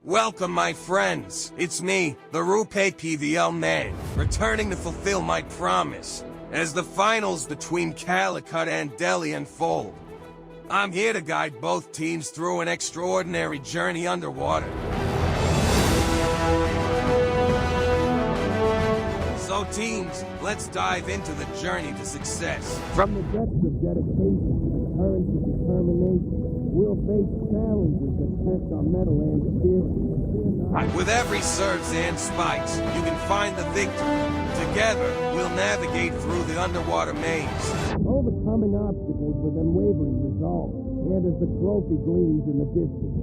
Welcome, my friends. It's me, the Rupee PVL man, returning to fulfill my promise as the finals between Calicut and Delhi unfold. I'm here to guide both teams through an extraordinary journey underwater. So teams, let's dive into the journey to success. From the depths of dedication and currents of determination, we'll face challenges that test our mettle and spirit. With every serves and spikes, you can find the victory. Together, we'll navigate through the underwater maze. Overcoming obstacles with unwavering resolve, and as the trophy gleams in the distance,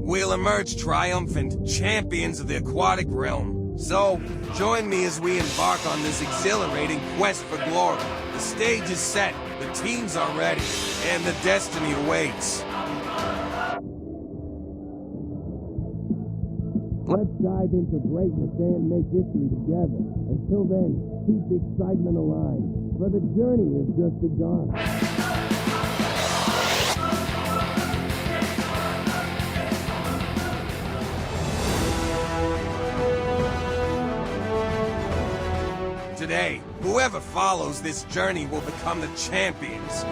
we'll emerge triumphant, champions of the aquatic realm. So, join me as we embark on this exhilarating quest for glory. The stage is set, the teams are ready, and the destiny awaits. Let's dive into greatness and make history together. Until then, keep the excitement alive, for the journey has just begun. Today, whoever follows this journey will become the champions.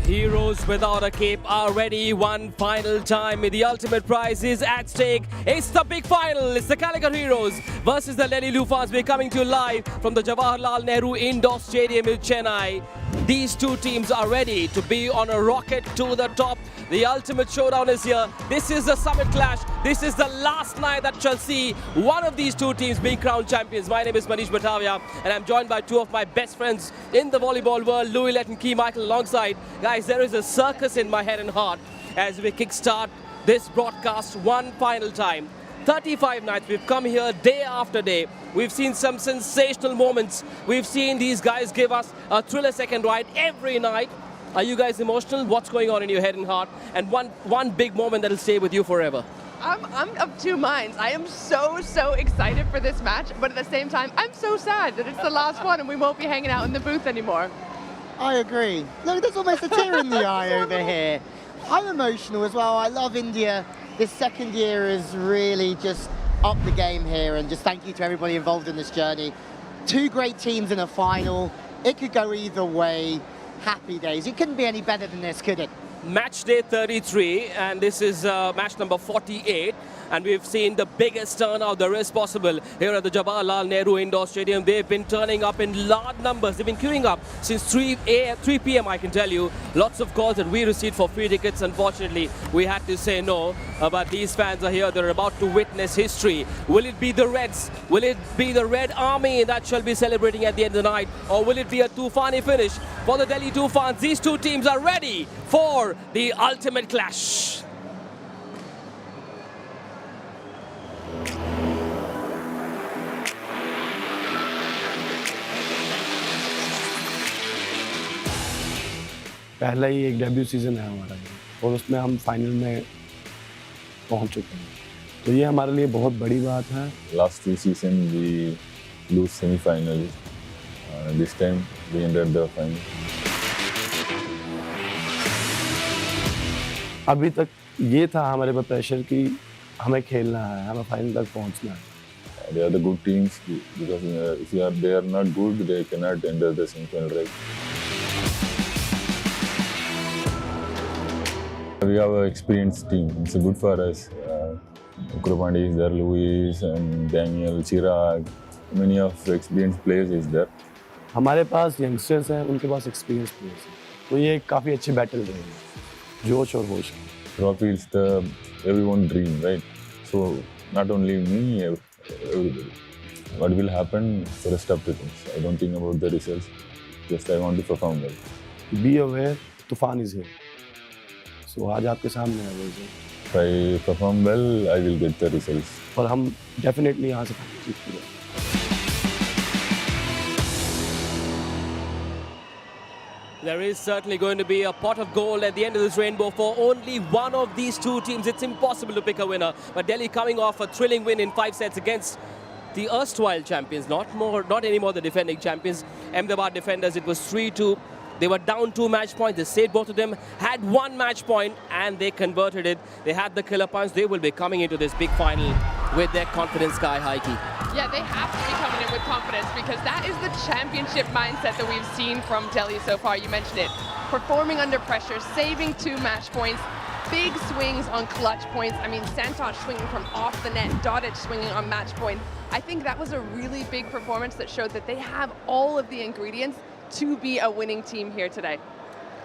Heroes without a cape are ready one final time. The ultimate prize is at stake. It's the big final. It's the Calicut Heroes versus the Delhi Toofans. We're coming to you live from the Jawaharlal Nehru Indoor Stadium in Chennai. These two teams are ready to be on a rocket to the top. The ultimate showdown is here. This is the summit clash. This is the last night that shall see one of these two teams being crowned champions. My name is Manish Batavia, and I'm joined by two of my best friends in the volleyball world, Louis Lett and Key Michael alongside. Guys, there is a circus in my head and heart as we kickstart this broadcast one final time. 35 nights, we've come here day after day. We've seen some sensational moments. We've seen these guys give us a thriller second ride every night. Are you guys emotional? What's going on in your head and heart? And one big moment that'll stay with you forever. I'm of two minds. I am so excited for this match, but at the same time, I'm so sad that it's the last one and we won't be hanging out in the booth anymore. I agree. Look, there's almost a tear in the eye over here. I'm emotional as well. I love India. This second year has really just upped the game here, and just thank you to everybody involved in this journey. Two great teams in a final. It could go either way. Happy days. It couldn't be any better than this, could it? Match day 33, and this is match number 48. And we've seen the biggest turnout there is possible here at the Jawaharlal Nehru Indoor Stadium. They've been turning up in large numbers. They've been queuing up since 3 p.m. I can tell you. Lots of calls that we received for free tickets. Unfortunately, we had to say no. But these fans are here. They're about to witness history. Will it be the Reds? Will it be the Red Army that shall be celebrating at the end of the night? Or will it be a Toofani finish for the Delhi Toofans? These two teams are ready for the ultimate clash. पहला ही एक debut season है हमारा और उसमें हम final में पहुंच चुके हैं, तो ये हमारे लिए बहुत बड़ी बात है। Last two seasons we lose semi-final. This time we entered the final. अभी तक ये था हमारे पर प्रेशर कि हमें खेलना है, हमें फाइनल तक पहुंचना है। They are the good teams because if they are not good, they cannot enter the semi-final, right? We have an experienced team. It's good for us. Ukropandi is there, Luis and Daniel, Chirag. Many of the experienced players is there. हमारे पास youngsters हैं, उनके पास experience players हैं, तो ये काफ़ी अच्छी battle रहेगी, जोश और होश। Trophy is the everyone dream, right? So not only me, everybody. What will happen for the rest of the things? I don't think about the results. Just I want to perform well. Be aware, Toofan is here. So आज आपके सामने है वो। If I perform well, I will get the results. और हम definitely यहाँ से जीतेंगे। There is certainly going to be a pot of gold at the end of this rainbow for only one of these two teams. It's impossible to pick a winner. But Delhi coming off a thrilling win in 5 sets against the erstwhile champions, not anymore the defending champions. Ahmedabad defenders, it was 3-2. They were down 2 match points. They saved both of them, had 1 match point, and they converted it. They had the killer punch. They will be coming into this big final with their confidence sky high key. Yeah, they have to be coming in with confidence because that is the championship mindset that we've seen from Delhi so far. You mentioned it. Performing under pressure, saving 2 match points, big swings on clutch points. I mean, Santosh swinging from off the net, Dodic swinging on match point. I think that was a really big performance that showed that they have all of the ingredients to be a winning team here today.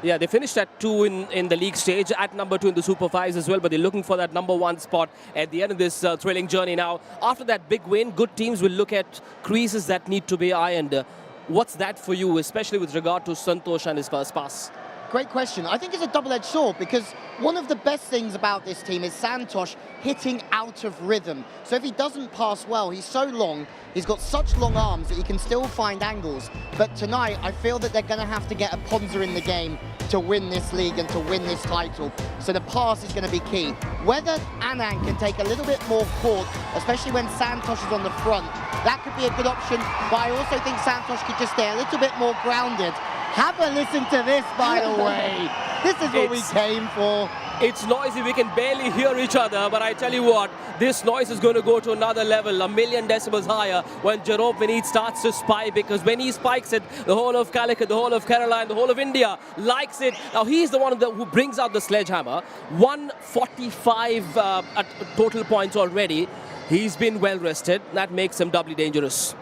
Yeah, they finished at 2 in the league stage, at number 2 in the Super 5s as well, but they're looking for that number 1 spot at the end of this thrilling journey. Now, after that big win, good teams will look at creases that need to be ironed. What's that for you, especially with regard to Santosh and his first pass? Great question. I think it's a double-edged sword because one of the best things about this team is Santosh hitting out of rhythm. So if he doesn't pass well, he's so long, he's got such long arms that he can still find angles. But tonight, I feel that they're going to have to get a Ponza in the game to win this league and to win this title. So the pass is going to be key. Whether Anand can take a little bit more court, especially when Santosh is on the front, that could be a good option. But I also think Santosh could just stay a little bit more grounded. Have a listen to this, by the way. This is what we came for. It's noisy, we can barely hear each other, but I tell you what, this noise is going to go to another level, a million decibels higher when Jerome Vinit starts to spike, because when he spikes it, the whole of Calicut, the whole of Kerala, the whole of India likes it. Now he's the one who brings out the sledgehammer. 145 at total points already. He's been well rested. That makes him doubly dangerous.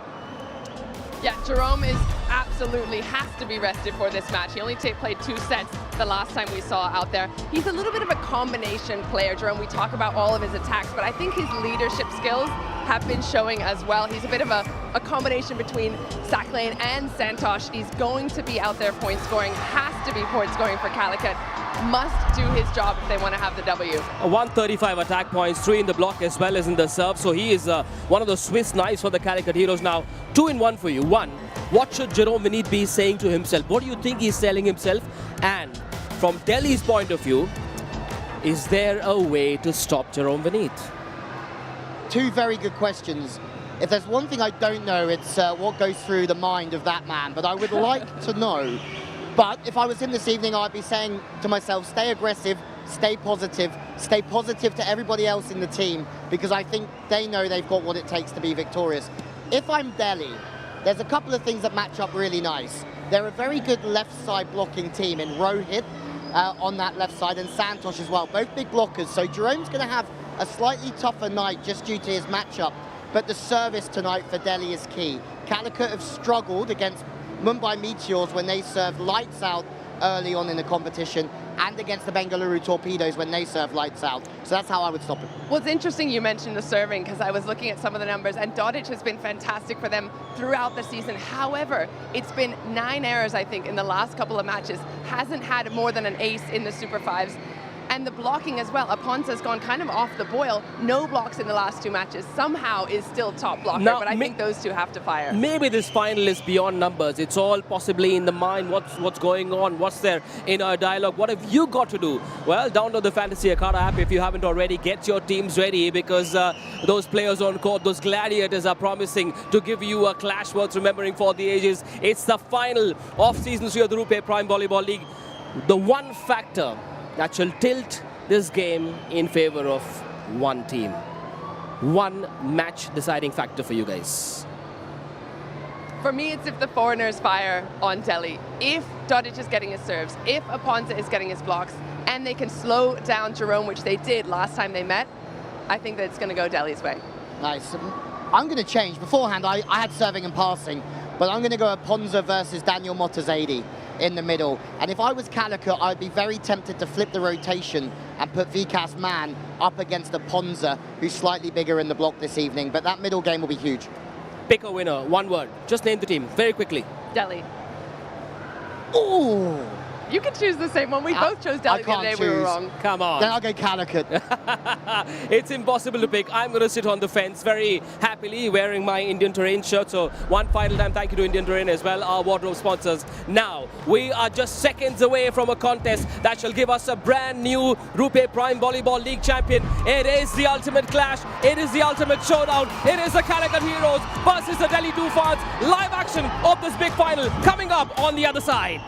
Yeah, Jerome is absolutely has to be rested for this match. He only played 2 sets the last time we saw out there. He's a little bit of a combination player, Jerome. We talk about all of his attacks, but I think his leadership skills have been showing as well. He's a bit of a combination between Saklane and Santosh. He's going to be out there point scoring, has to be point scoring for Calicut. Must do his job if they want to have the W. 135 attack points, 3 in the block as well as in the serve. So he is one of the Swiss knives for the Calicut Heroes. Now, 2 in 1 for you. 1, what should Jerome Vinit be saying to himself? What do you think he's telling himself? And from Delhi's point of view, is there a way to stop Jerome Vinit? 2 very good questions. If there's one thing I don't know, it's what goes through the mind of that man, but I would like to know. But if I was him this evening, I'd be saying to myself, stay aggressive, stay positive to everybody else in the team, because I think they know they've got what it takes to be victorious. If I'm Delhi, there's a couple of things that match up really nice. They're a very good left side blocking team in Rohit on that left side and Santosh as well, both big blockers. So Jerome's going to have a slightly tougher night just due to his matchup, but the service tonight for Delhi is key. Calicut have struggled against Mumbai Meteors when they served lights out early on in the competition, and against the Bengaluru Torpedoes when they served lights out. So that's how I would stop it. Well, it's interesting you mentioned the serving, because I was looking at some of the numbers, and Dodic has been fantastic for them throughout the season. However, it's been 9 errors, I think, in the last couple of matches. Hasn't had more than an ace in the Super 5s. And the blocking as well. Aponza's gone kind of off the boil. No blocks in the last 2 matches. Somehow is still top blocker, now, but I think those 2 have to fire. Maybe this final is beyond numbers. It's all possibly in the mind. What's going on? What's their inner dialogue? What have you got to do? Well, download the Fantasy Akada app if you haven't already. Get your teams ready, because those players on court, those gladiators, are promising to give you a clash worth remembering for the ages. It's the final off-season 3 of the Rupee Prime Volleyball League. The one factor that shall tilt this game in favor of one team. One match deciding factor for you guys. For me, it's if the foreigners fire on Delhi. If Dodic is getting his serves, if Aponza is getting his blocks, and they can slow down Jerome, which they did last time they met, I think that it's going to go Delhi's way. Nice. I'm going to change. Beforehand, I had serving and passing, but I'm going to go Aponza versus Daniel Motazadi in the middle. And if I was Calicut, I'd be very tempted to flip the rotation and put Vikas Man up against Aponza, who's slightly bigger in the block this evening. But that middle game will be huge. Pick a winner, one word. Just name the team very quickly. Delhi. Ooh. You can choose the same one. We both chose Delhi the other day. can't We were choose. wrong. Come on. Then I'll go Calicut. It's impossible to pick. I'm going to sit on the fence very happily wearing my Indian Terrain shirt. So one final time, thank you to Indian Terrain as well, our wardrobe sponsors. Now, we are just seconds away from a contest that shall give us a brand new Rupee Prime Volleyball League champion. It is the ultimate clash. It is the ultimate showdown. It is the Calicut Heroes versus the Delhi Toofans. Live action of this big final coming up on the other side.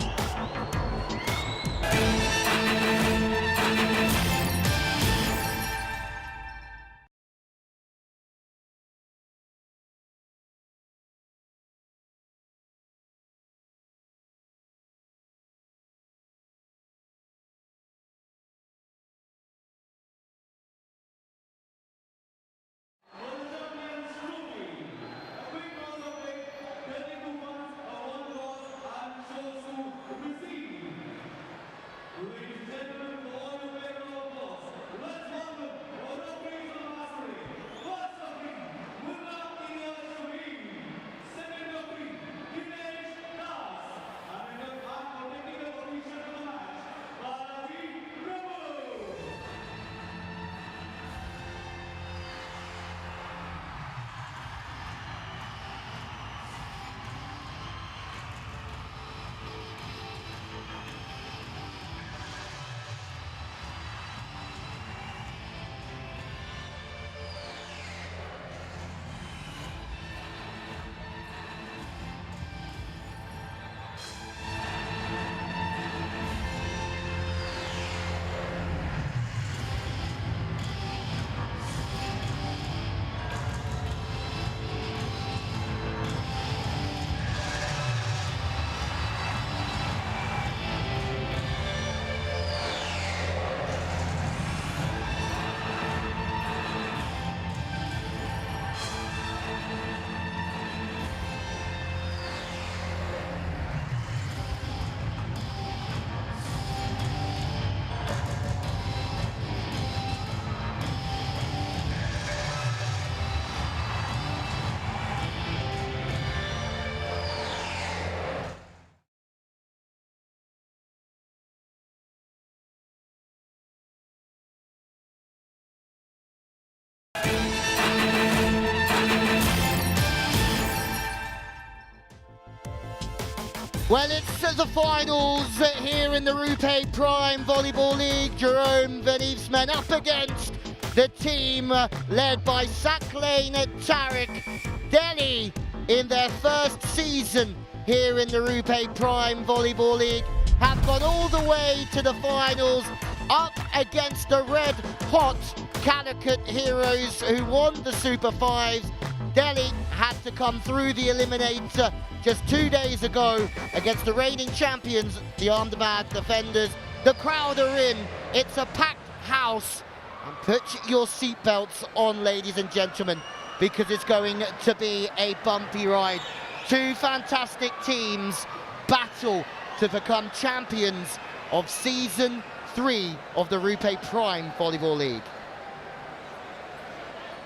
Well, it's the finals here in the Rupee Prime Volleyball League. Jerome Venif's men up against the team led by Saklain Tariq. Delhi in their first season here in the Rupee Prime Volleyball League have gone all the way to the finals up against the red-hot Calicut Heroes who won the Super Fives. Delhi had to come through the eliminator just 2 days ago against the reigning champions, the Ahmedabad defenders. The crowd are in, it's a packed house. And put your seatbelts on, ladies and gentlemen, because it's going to be a bumpy ride. Two fantastic teams battle to become champions of Season 3 of the Rupee Prime Volleyball League.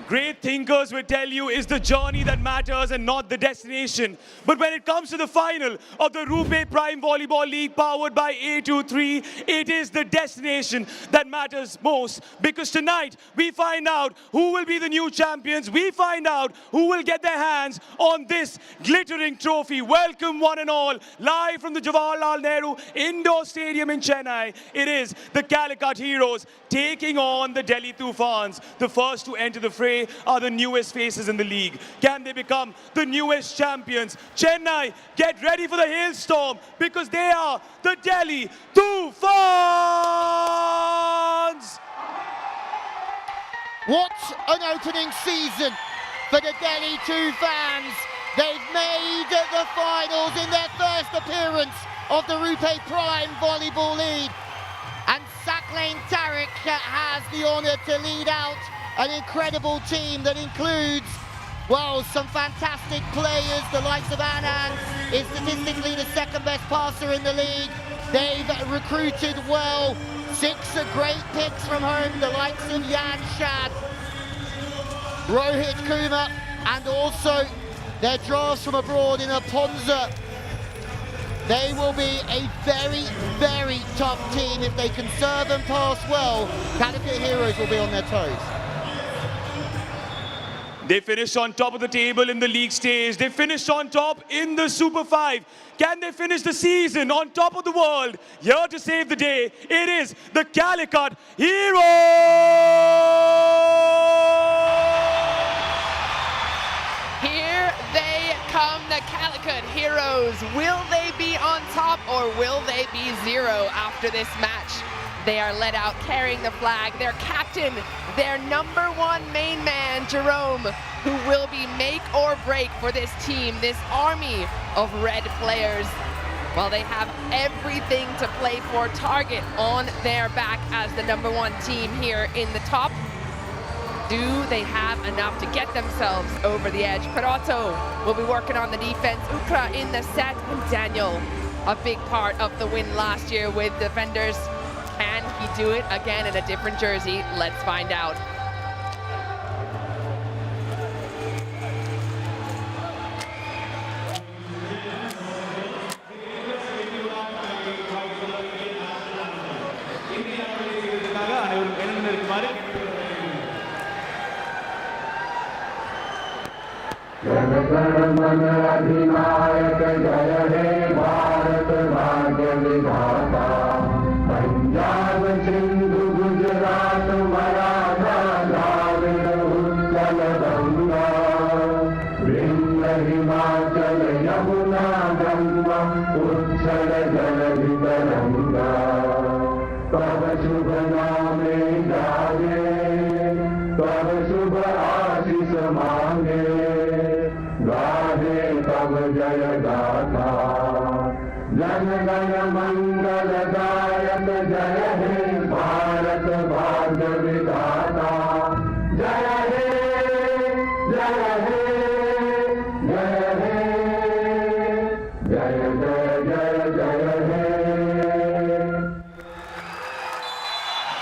Great thinkers will tell you it's the journey that matters and not the destination. But when it comes to the final of the Rupee Prime Volleyball League powered by A23, it is the destination that matters most. Because tonight, we find out who will be the new champions. We find out who will get their hands on this glittering trophy. Welcome one and all, live from the Jawaharlal Nehru Indoor Stadium in Chennai. It is the Calicut Heroes taking on the Delhi Toofans. The first to enter the fray are the newest faces in the league. Can they become the newest champions? Chennai, get ready for the hailstorm because they are the Delhi Toofans! What an opening season for the Delhi Toofans. They've made the finals in their first appearance of the Rupee Prime Volleyball League. And Saklain Tariq has the honour to lead out an incredible team that includes, well, some fantastic players. The likes of Anand is statistically the second best passer in the league. They've recruited well. 6 great picks from home, the likes of Yan Shad, Rohit Kumar, and also their drafts from abroad in Aponza, They will be a very, very tough team if they can serve and pass well. Calicut Heroes will be on their toes. They finished on top of the table in the league stage. They finished on top in the Super 5. Can they finish the season on top of the world? Here to save the day, it is the Calicut Heroes! Here they come, the Calicut Heroes. Will they be on top or will they be zero after this match? They are led out carrying the flag. Their captain, their #1 main man, Jerome, who will be make or break for this team, this army of red players. Well, they have everything to play for. Target on their back as the #1 team here in the top. Do they have enough to get themselves over the edge? Peroto will be working on the defense. Ukra in the set, and Daniel, a big part of the win last year with defenders. Can he do it again in a different jersey? Let's find out.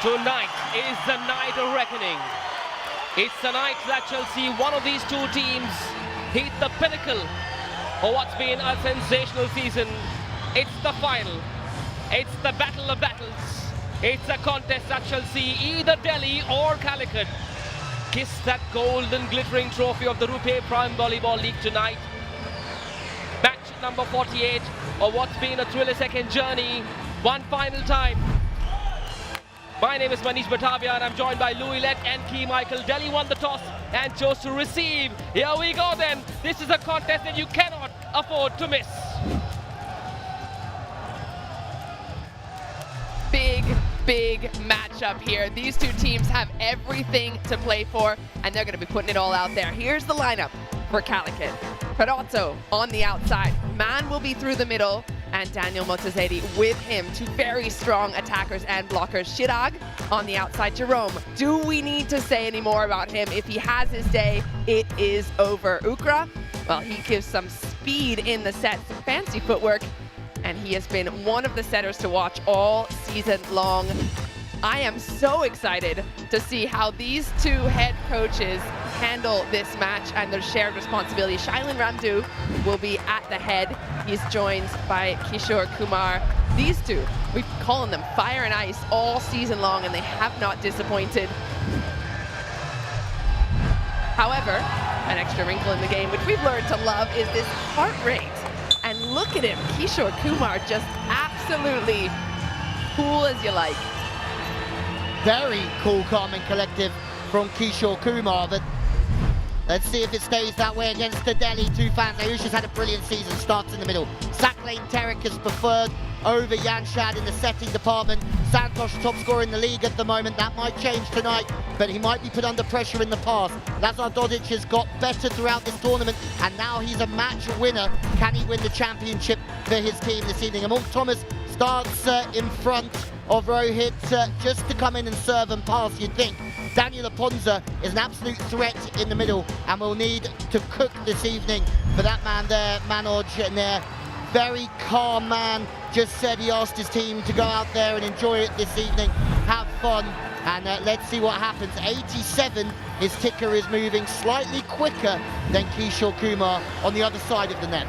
Tonight is the night of reckoning. It's the night that shall see one of these two teams hit the pinnacle of what's been a sensational season. It's the final. It's the battle of battles. It's a contest that shall see either Delhi or Calicut kiss that golden glittering trophy of the Rupee Prime Volleyball League tonight. Match number 48 of what's been a thriller-second journey. One final time. My name is Manish Batavia and I'm joined by Louis Lett and Key Michael. Delhi won the toss and chose to receive. Here we go then. This is a contest that you cannot afford to miss. Big matchup here. These two teams have everything to play for and they're going to be putting it all out there. Here's the lineup for Calicut. Peroto on the outside. Man will be through the middle. And Daniel Motazedi with him. Two very strong attackers and blockers. Shirag on the outside. Jerome, do we need to say any more about him? If he has his day, it is over. Ukra, well, he gives some speed in the set, some fancy footwork, and he has been one of the setters to watch all season long. I am so excited to see how these two head coaches handle this match and their shared responsibility. Shailin Ramdu will be at the head. He's joined by Kishore Kumar. These two, we've been calling them fire and ice all season long and they have not disappointed. However, an extra wrinkle in the game, which we've learned to love, is this heart rate. And look at him, Kishore Kumar, just absolutely cool as you like. Very cool, calm and collective from Kishore Kumar, but let's see if it stays that way against the Delhi Toofans. Ayush's had a brilliant season, starts in the middle. Saklane Terek is preferred over Yanshad in the setting department. Santosh top scorer in the league at the moment. That might change tonight, but he might be put under pressure in the past. Lazar Dodic has got better throughout this tournament, and now he's a match winner. Can he win the championship for his team this evening? Amok Thomas starts in front of Rohit just to come in and serve and pass, you'd think. Daniel Aponza is an absolute threat in the middle and will need to cook this evening for that man there, Manoj, and there. Very calm man, just said he asked his team to go out there and enjoy it this evening, have fun, and let's see what happens. 87, his ticker is moving slightly quicker than Kishore Kumar on the other side of the net.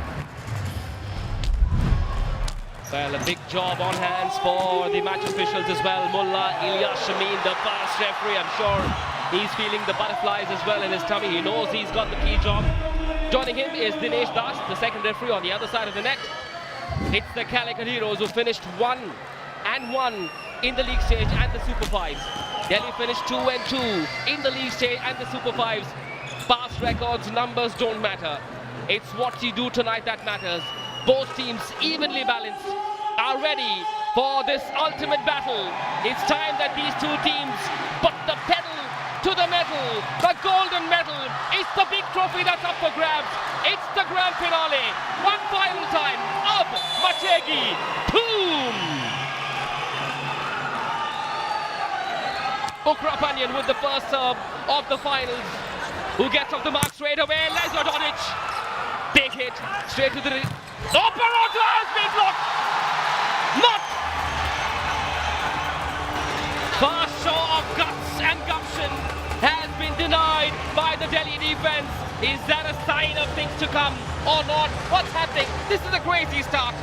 Well, a big job on hands for the match officials as well. Mullah Ilyas Shamin, the first referee. I'm sure he's feeling the butterflies as well in his tummy. He knows he's got the key job. Joining him is Dinesh Das, the second referee on the other side of the net. It's the Calicut Heroes who finished 1-1 in the league stage and the Super 5s. Delhi finished 2-2 in the league stage and the Super 5s. Past records, numbers don't matter. It's what you do tonight that matters. Both teams evenly balanced are ready for this ultimate battle. It's time that these two teams put the pedal to the metal. The golden medal. It's the big trophy that's up for grabs. It's the grand finale. One final time. Ab Machegi Boom! Ukrapanyan with the first serve of the finals. Who gets off the mark straight away? Lazar Donic. Big hit. Straight to the... Oh, Perotto has been blocked! Not! First show of guts and gumption has been denied by the Delhi defense. Is that a sign of things to come or not? What's happening? This is a crazy start.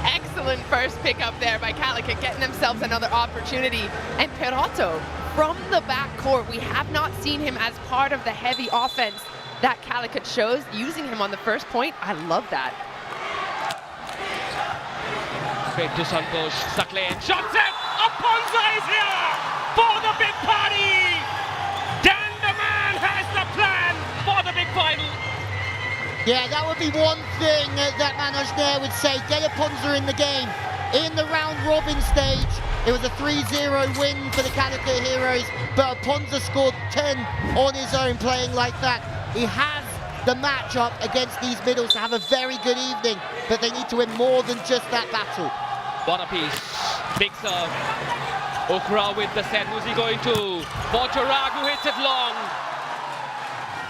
Excellent first pickup there by Calicut, getting themselves another opportunity. And Perotto, from the backcourt, we have not seen him as part of the heavy offense that Calicut shows. Using him on the first point, I love that. Straight to Santosh, Sakleen, shot set! Aponza is here for the big party! Dan the man has the plan for the big final. Yeah, that would be one thing that Manoj there would say. Get Aponza in the game. In the round robin stage, it was a 3-0 win for the Calicut Heroes, but Aponza scored 10 on his own playing like that. He has the matchup against these middles to have a very good evening, but they need to win more than just that battle. What a piece. Big serve. Okra with the set. Who's he going to? For Chirag, who hits it long.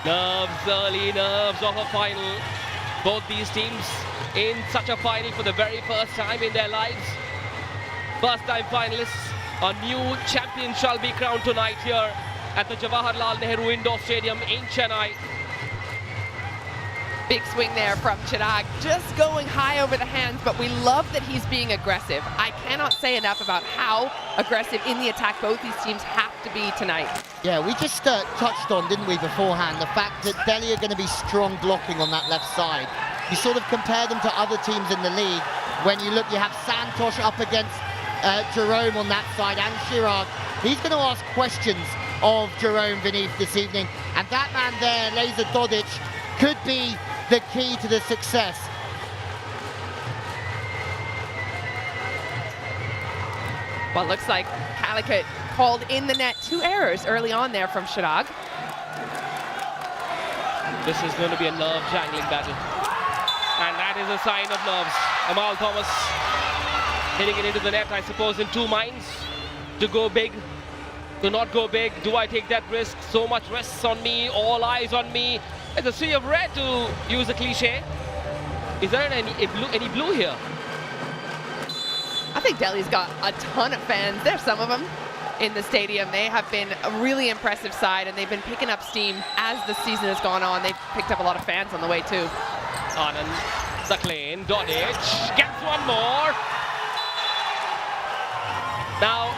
Nerves, early nerves of a final. Both these teams in such a final for the very first time in their lives. First time finalists. A new champion shall be crowned tonight here at the Jawaharlal Nehru Indoor Stadium in Chennai. Big swing there from Chirag, just going high over the hands, but we love that he's being aggressive. I cannot say enough about how aggressive in the attack both these teams have to be tonight. Yeah, we just touched on, didn't we, beforehand, the fact that Delhi are going to be strong blocking on that left side. You sort of compare them to other teams in the league. When you look, you have Santosh up against Jerome on that side and Chirag. He's going to ask questions of Jerome beneath this evening. And that man there, Lazar Dodic, could be the key to the success. Well, looks like Calicut called in the net 2 errors early on there from Chirag. This is going to be a nerve-jangling battle. And that is a sign of nerves. Amal Thomas hitting it into the net, I suppose, in two minds. To go big, to not go big. Do I take that risk? So much rests on me, all eyes on me. It's a sea of red, to use a cliche. Is there any blue here? I think Delhi's got a ton of fans. There's some of them in the stadium. They have been a really impressive side, and they've been picking up steam as the season has gone on. They've picked up a lot of fans on the way too. Anand, Sakleen, Dodic gets one more. Now,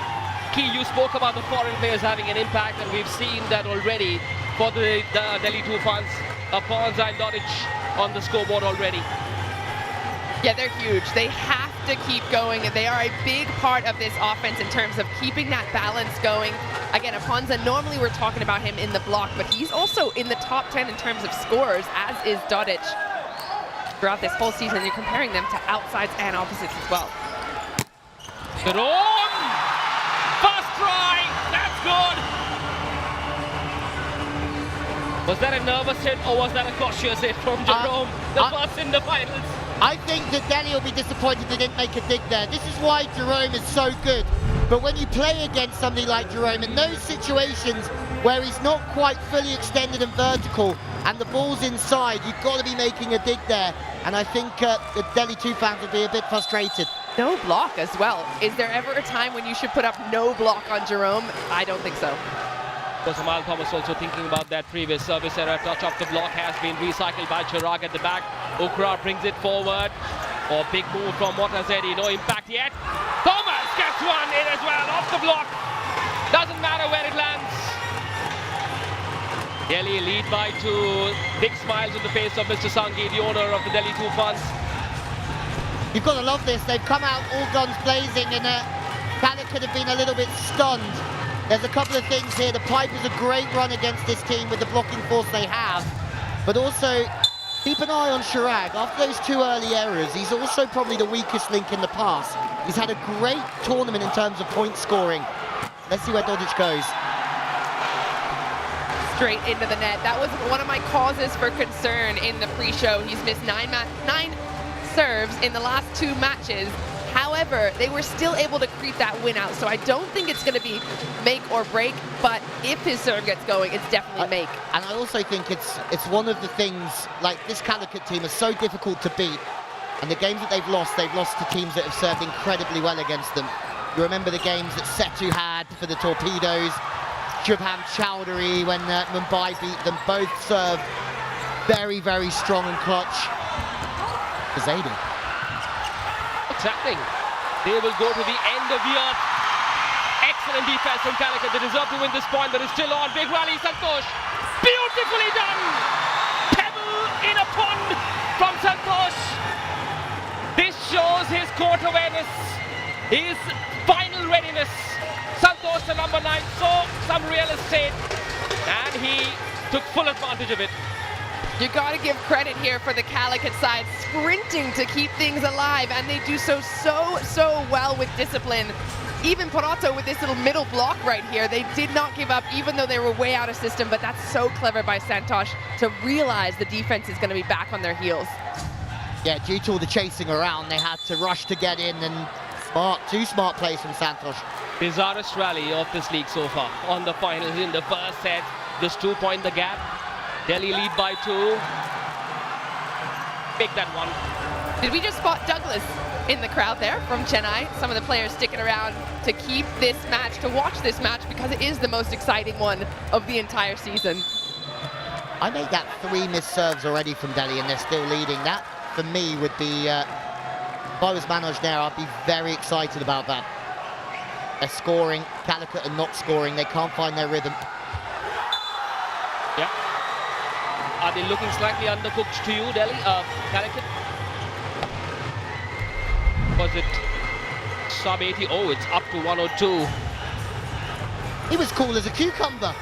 Key, you spoke about the foreign players having an impact, and we've seen that already for the Delhi Toofans. Aponza and Dodic on the scoreboard already. Yeah, they're huge. They have to keep going, and they are a big part of this offense in terms of keeping that balance going. Again, Aponza, normally we're talking about him in the block, but he's also in the top 10 in terms of scorers, as is Dodic. Throughout this whole season, you're comparing them to outsides and opposites as well. Jerome! First try! That's good! Was that a nervous hit, or was that a cautious hit from Jerome? The first in the finals. I think that Delhi will be disappointed they didn't make a dig there. This is why Jerome is so good. But when you play against somebody like Jerome, in those situations where he's not quite fully extended and vertical, and the ball's inside, you've got to be making a dig there. And I think the Delhi Toofans will be a bit frustrated. No block as well. Is there ever a time when you should put up no block on Jerome? I don't think so. Was Amal Thomas also thinking about that previous service error? Touch off the block has been recycled by Chirag at the back. Okra brings it forward. Oh, big move from Motazedi, no impact yet. Thomas gets one in as well, off the block. Doesn't matter where it lands. Delhi lead by 2. Big smiles on the face of Mr. Sanghi, the owner of the Delhi Toofans. You've got to love this. They've come out all guns blazing, and Calicut have been a little bit stunned. There's a couple of things here. The pipe is a great run against this team with the blocking force they have. But also, keep an eye on Chirag. After those 2 early errors, he's also probably the weakest link in the pass. He's had a great tournament in terms of point scoring. Let's see where Dodic goes. Straight into the net. That was one of my causes for concern in the pre-show. He's missed 9 serves in the last 2 matches. However, they were still able to creep that win out. So I don't think it's going to be make or break, but if his serve gets going, it's definitely make. And I also think it's one of the things, like this Calicut team is so difficult to beat. And the games that they've lost to teams that have served incredibly well against them. You remember the games that Setu had for the Torpedoes, Shubham Chowdhury when Mumbai beat them, both served very, very strong and clutch. Zaidi. What's happening? They will go to the end of the earth. Excellent defense from Calicut. They deserve to win this point. That is still on. Big rally, Santosh. Beautifully done. Pebble in a pond from Santosh. This shows his court awareness, his final readiness. Santosh, the number 9, saw some real estate and he took full advantage of it. You got to give credit here for the Calicut side, sprinting to keep things alive, and they do so well with discipline. Even Parato with this little middle block right here, they did not give up, even though they were way out of system, but that's so clever by Santosh to realize the defense is going to be back on their heels. Yeah, due to all the chasing around, they had to rush to get in, and two smart plays from Santosh. Bizarrest rally of this league so far. On the finals in the first set, just 2-point the gap. Delhi lead by 2. Pick that one. Did we just spot Douglas in the crowd there from Chennai? Some of the players sticking around to keep this match, to watch this match, because it is the most exciting one of the entire season. I made that 3 missed serves already from Delhi, and they're still leading. That, for me, would be, if I was Manoj there, I'd be very excited about that. They're scoring, Calicut are not scoring, they can't find their rhythm. Yeah. Are they looking slightly undercooked to you, Delhi? Calicut? Was it sub 80? Oh, it's up to 102. He was cool as a cucumber.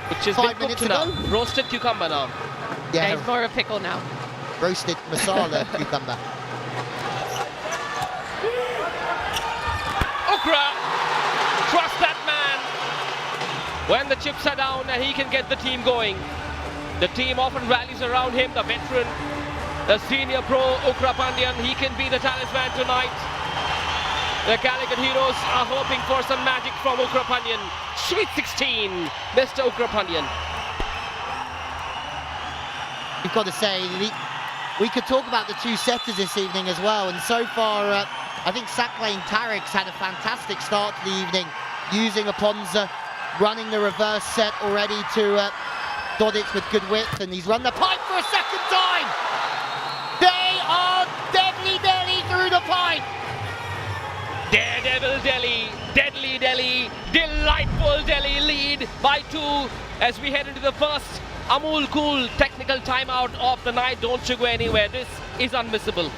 Which is 5 minutes now. ago. Roasted cucumber now. Yeah, he's more of a pickle now. Roasted masala cucumber. Ukra! Trust that man. When the chips are down, he can get the team going. The team often rallies around him, the veteran, the senior pro, Ukra Pandyan. He can be the talisman tonight. The Calicut heroes are hoping for some magic from Ukra Pandyan. Sweet 16, Mr. Ukra Pandyan. You've got to say, we could talk about the 2 setters this evening as well, and so far, I think Saklane Tarik's had a fantastic start to the evening, using Aponza, running the reverse set already to Dodic with good width, and he's run the pipe for a second time! They are deadly Delhi through the pipe! Daredevil Delhi, deadly Delhi, delightful Delhi lead by 2 as we head into the first Amul Cool technical timeout of the night. Don't you go anywhere, this is unmissable.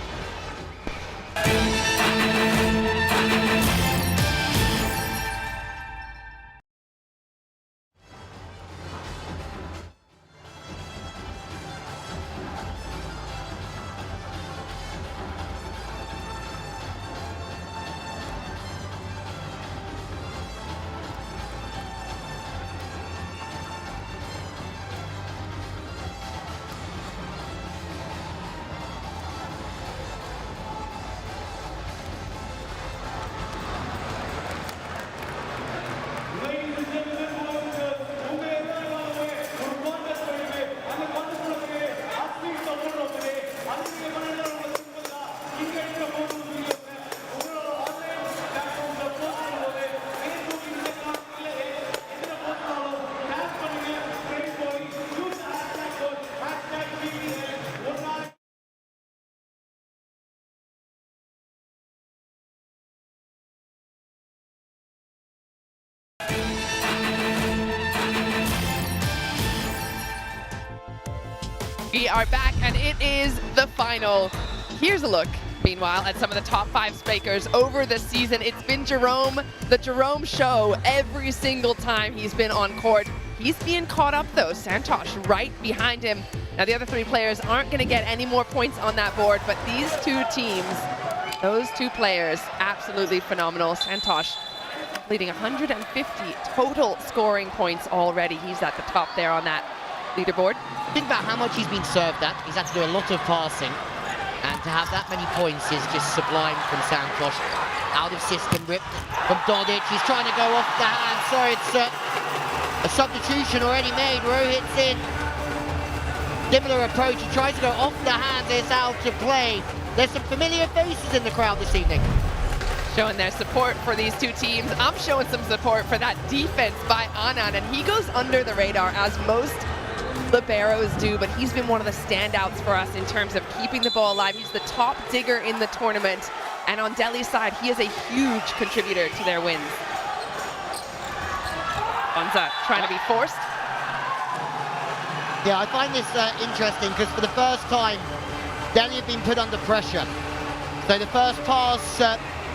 We are back, and it is the final. Here's a look, meanwhile, at some of the top 5 spikers over the season. It's been Jerome, the Jerome show, every single time he's been on court. He's being caught up, though. Santosh right behind him. Now, the other 3 players aren't going to get any more points on that board, but these 2 teams, those 2 players, absolutely phenomenal. Santosh leading 150 total scoring points already. He's at the top there on that leaderboard. Think about how much he's been served at. He's had to do a lot of passing. And to have that many points is just sublime from Santosh. Out of system, ripped from Dodic. He's trying to go off the hand. Sorry, it's a substitution already made. Rohit's in. Similar approach. He tries to go off the hand. It's out to play. There's some familiar faces in the crowd this evening. Showing their support for these 2 teams. I'm showing some support for that defense by Anand, and he goes under the radar as most liberos do, but he's been one of the standouts for us in terms of keeping the ball alive. He's the top digger in the tournament, and on Delhi's side, he is a huge contributor to their wins. Bonza trying to be forced. Yeah, I find this interesting because for the first time, Delhi have been put under pressure. So the first pass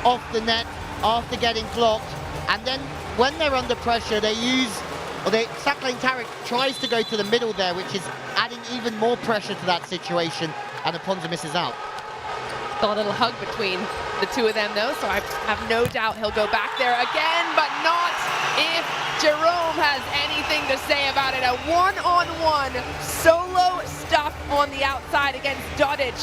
off the net after getting blocked, and then when they're under pressure, they use, or Sakhlin Tariq tries to go to the middle there, which is adding even more pressure to that situation, and Aponza misses out. Saw a little hug between the 2 of them, though, so I have no doubt he'll go back there again, but not if Jerome has anything to say about it. A one-on-one solo stuff on the outside against Dodic.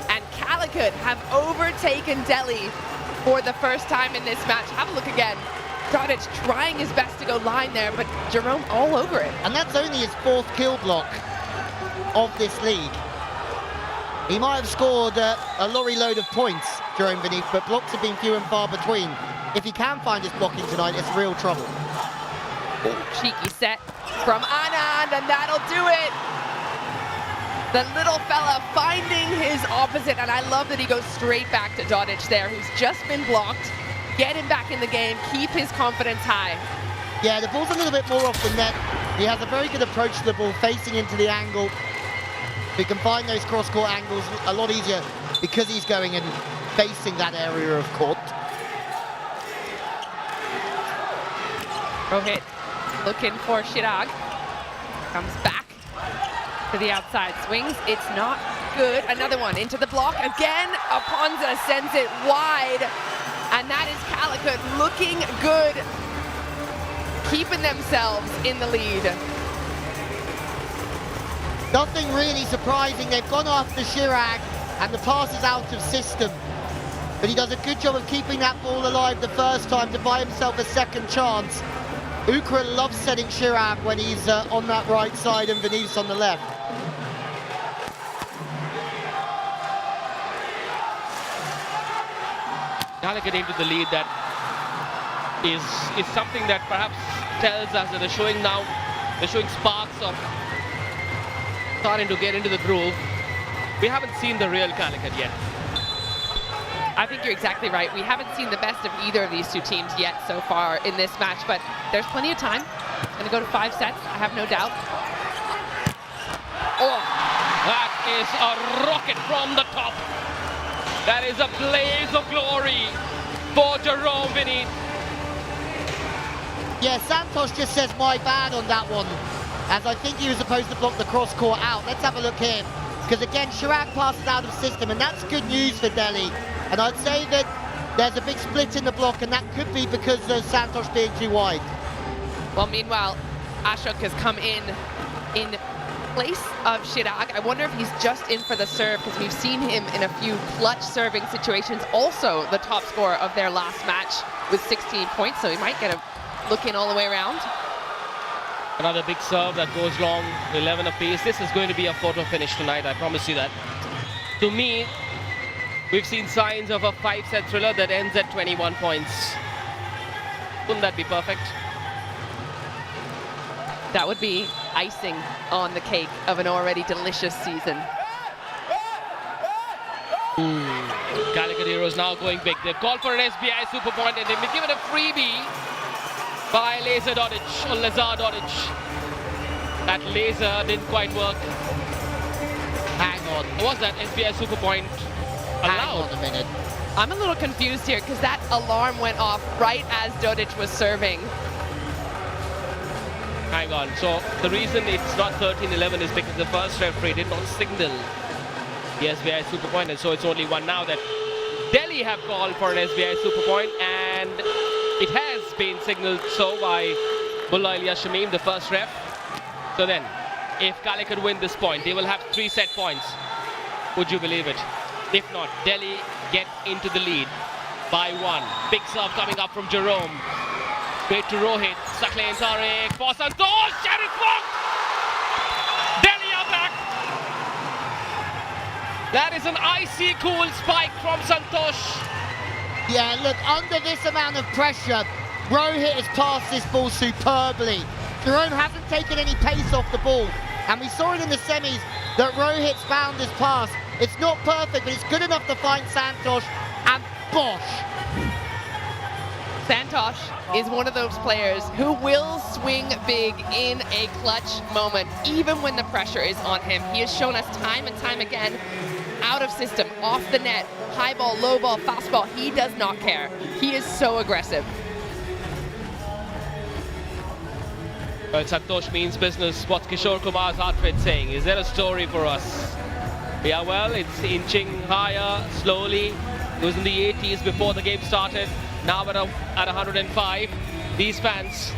And Calicut have overtaken Delhi for the first time in this match. Have a look again. Dodic trying his best to go line there, but Jerome all over it. And that's only his 4th kill block of this league. He might have scored a lorry load of points, Jerome Beneath, but blocks have been few and far between. If he can find his blocking tonight, it's real trouble. Ooh, cheeky set from Anand, and that'll do it. The little fella finding his opposite, and I love that he goes straight back to Dodic there, who's just been blocked. Get him back in the game, keep his confidence high. Yeah, the ball's a little bit more off the net. He has a very good approach to the ball, facing into the angle. He can find those cross-court angles a lot easier because he's going and facing that area of court. Rohit looking for Chirag. Comes back to the outside, swings. It's not good. Another one into the block. Again, Aponza sends it wide. And that is Calicut looking good, keeping themselves in the lead. Nothing really surprising. They've gone after Chirag, and the pass is out of system. But he does a good job of keeping that ball alive the first time to buy himself a second chance. Ukra loves setting Chirag when he's on that right side and Venus on the left. Calicut into the lead, that is something that perhaps tells us that they're showing sparks of starting to get into the groove. We haven't seen the real Calicut yet. I think you're exactly right. We haven't seen the best of either of these 2 teams yet so far in this match, but there's plenty of time. It's going to go to 5 sets, I have no doubt. Oh, that is a rocket from the top. That is a blaze of glory for Jerome Vinny. Yeah, Santosh just says my bad on that one, as I think he was supposed to block the cross-court out. Let's have a look here, because again, Chirag passes out of system, and that's good news for Delhi. And I'd say that there's a big split in the block, and that could be because of Santosh being too wide. Well, meanwhile, Ashok has come in place of Chirag. I wonder if he's just in for the serve, because we've seen him in a few clutch serving situations. Also the top scorer of their last match with 16 points, so he might get a look in all the way around. Another big serve that goes long, 11 apiece. This is going to be a photo finish tonight, I promise you that. To me, we've seen signs of a 5-set thriller that ends at 21 points. Wouldn't that be perfect? That would be icing on the cake of an already delicious season. Calicut Heroes now going big. They've called for an SBI super point, and they've been given a freebie by Lazar Dodic. That laser didn't quite work. Hang on. Was that SBI super point Hang allowed? on a minute. I'm a little confused here because that alarm went off right as Dodic was serving. Hang on. So the reason it's not 13-11 is because the first referee did not signal the SBI super point, and so it's only one now that Delhi have called for an SBI super point, and it has been signaled so by Mullah Ilyas Shamim, the first ref. So then, if Calicut win this point, they will have 3 set points. Would you believe it? If not, Delhi get into the lead by 1. Big serve coming up from Jerome. Straight to Rohit. Sakle and Tariq for Santosh. And it's blocked! Delhi are back! That is an icy cool spike from Santosh. Yeah, look, under this amount of pressure, Rohit has passed this ball superbly. Jerome hasn't taken any pace off the ball. And we saw it in the semis that Rohit's found his pass. It's not perfect, but it's good enough to find Santosh, and bosh! Santosh is one of those players who will swing big in a clutch moment, even when the pressure is on him. He has shown us time and time again, out of system, off the net, high ball, low ball, fast ball, he does not care. He is so aggressive. Well, Santosh means business. What's Kishore Kumar's heart rate saying? Is there a story for us? Yeah, well, it's inching higher slowly. It was in the 80s before the game started. Now at 105. These fans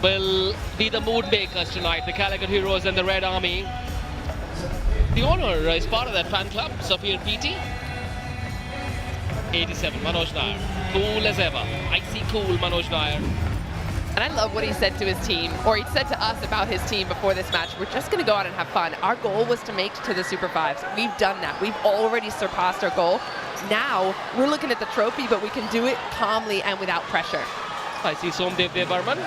will be the mood makers tonight. The Calicut Heroes and the Red Army. The owner is part of that fan club, Safir PT. 87, Manoj Nair. Cool as ever. Icy cool, Manoj Nair. And I love what he said to his team, or he said to us about his team before this match. We're just going to go out and have fun. Our goal was to make it to the Super Fives. We've done that. We've already surpassed our goal. Now, we're looking at the trophy, but we can do it calmly and without pressure. I see Somdev Devarman,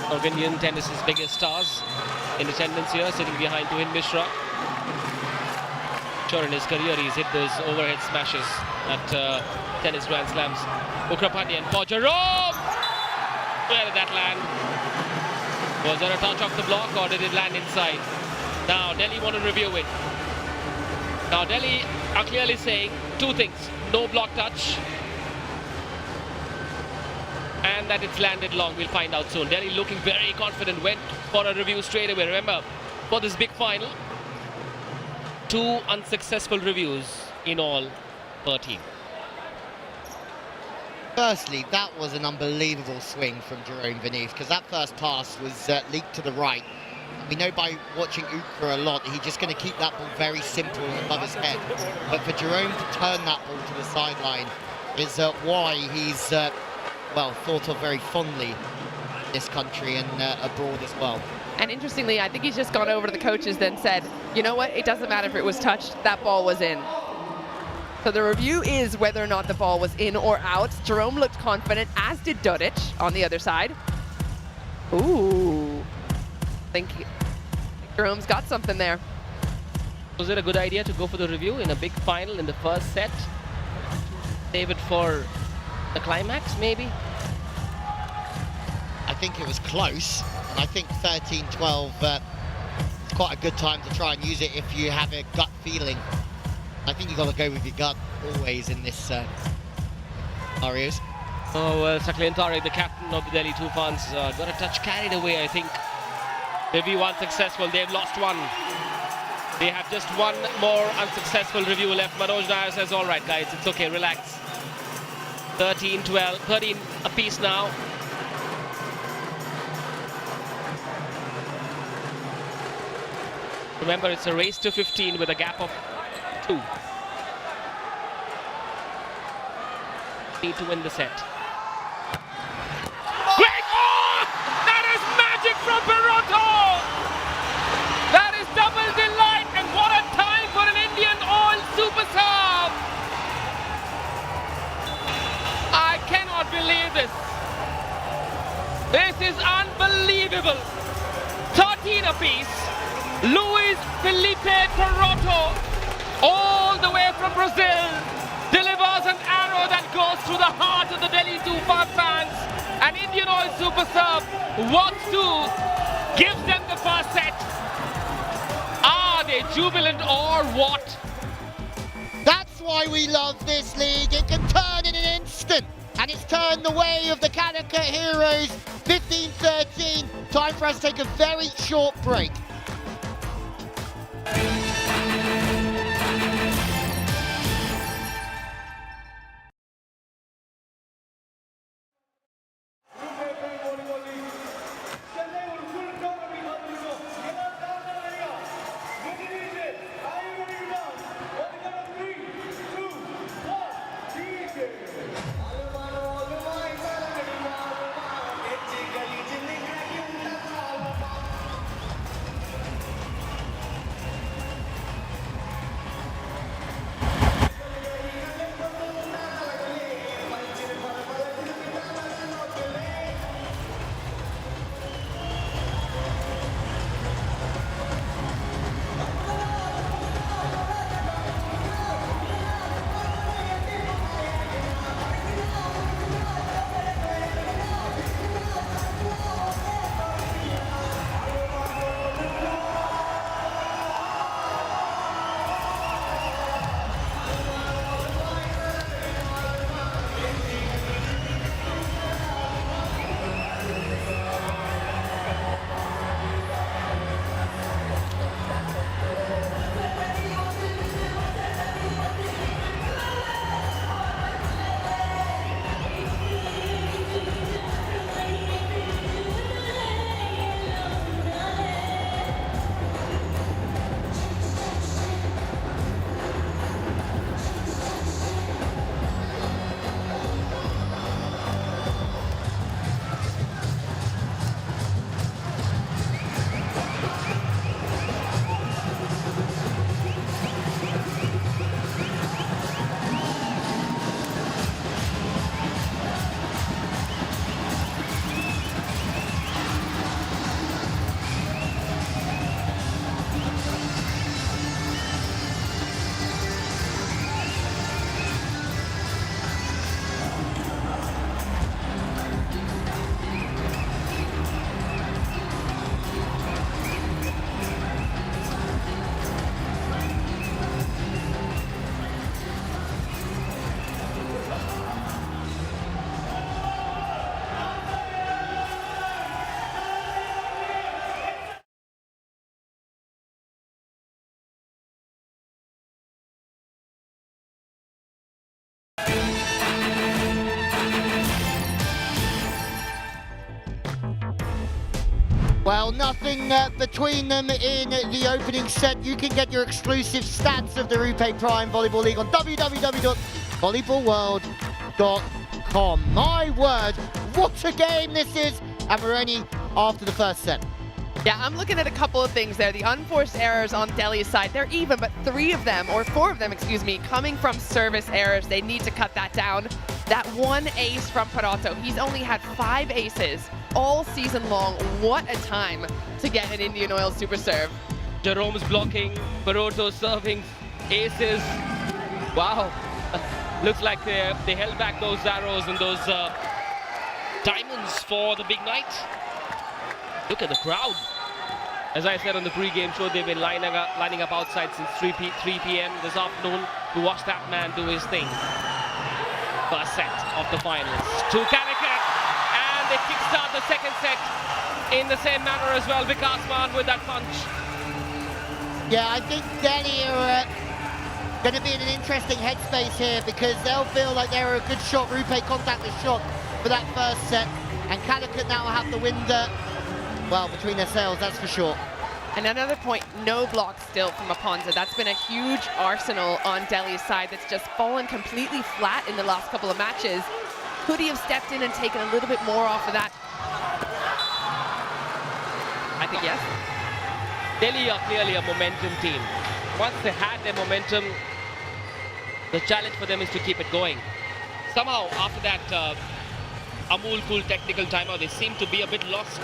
of Indian tennis's biggest stars, in attendance here, sitting behind Tuhin Mishra. Sure, in his career, he's hit those overhead smashes at tennis Grand Slams. Ukrapandian for Jerome! Where did that land? Was there a touch off the block, or did it land inside? Now, Delhi want to review it. Now, Delhi are clearly saying 2 things. No block touch, and that it's landed long. We'll find out soon. Delhi looking very confident, went for a review straight away. Remember, for this big final, 2 unsuccessful reviews in all per team. Firstly, that was an unbelievable swing from Jerome Venise, because that first pass was leaked to the right. And we know by watching Ukra a lot, he's just going to keep that ball very simple and above his head. But for Jerome to turn that ball to the sideline is why he's, well, thought of very fondly in this country and abroad as well. And interestingly, I think he's just gone over to the coaches then said, you know what, it doesn't matter if it was touched, that ball was in. So the review is whether or not the ball was in or out. Jerome looked confident, as did Dodic on the other side. Ooh. I think Jerome's got something there. Was it a good idea to go for the review in a big final in the first set? Save it for the climax, maybe? I think it was close, and I think 13-12 is quite a good time to try and use it if you have a gut feeling. I think you've got to go with your gut always in this scenarios. Oh, well, Sakle and Tariq, the captain of the Delhi Toofans, got a touch carried away, I think. Review unsuccessful, they've lost 1. They have just 1 more unsuccessful review left. Manoj Nair says, all right, guys, it's okay, relax. 13-12, 13 apiece now. Remember, it's a race to 15 with a gap of 2. Need to win the set. Great! Oh! That is magic from Peroto! That is double delight, and what a time for an Indian all super serve! I cannot believe this. This is unbelievable. 13 apiece. Luis Felipe Peroto, all the way from Brazil, delivers an arrow that goes through the heart of the Delhi Toofan fans. An Indian oil super serve wants to give them the the first set. Are they jubilant or what? That's why we love this league. It can turn in an instant. And it's turned the way of the Calicut Heroes. 15-13. Time for us to take a very short break. Well, nothing between them in the opening set. You can get your exclusive stats of the Rupe Prime Volleyball League on www.volleyballworld.com. My word, what a game this is. And we're only after the first set. Yeah, I'm looking at a couple of things there. The unforced errors on Delhi's side, they're even, but 4 of them, excuse me, coming from service errors. They need to cut that down. That one ace from Parato, he's only had 5 aces all season long. What a time to get an Indian Oil super serve. Jerome's blocking, Parato serving aces. Wow, looks like they held back those arrows and those diamonds for the big night. Look at the crowd. As I said on the pre-game show, they've been lining up outside since 3 p.m. this afternoon to watch that man do his thing. First set of the finals to Calicut, and they kickstart the second set in the same manner as well. Vikas Maan with that punch. Yeah, I think Delhi are going to be in an interesting headspace here because they'll feel like they're a good shot, Rupe contactless shot for that first set, and Calicut now have the wind well between their sails, that's for sure. And another point, no block still from Aponza. That's been a huge arsenal on Delhi's side that's just fallen completely flat in the last couple of matches. Could he have stepped in and taken a little bit more off of that? I think yes. Delhi are clearly a momentum team. Once they had their momentum, the challenge for them is to keep it going. Somehow, after that Amul Cool technical timeout, they seem to be a bit lost.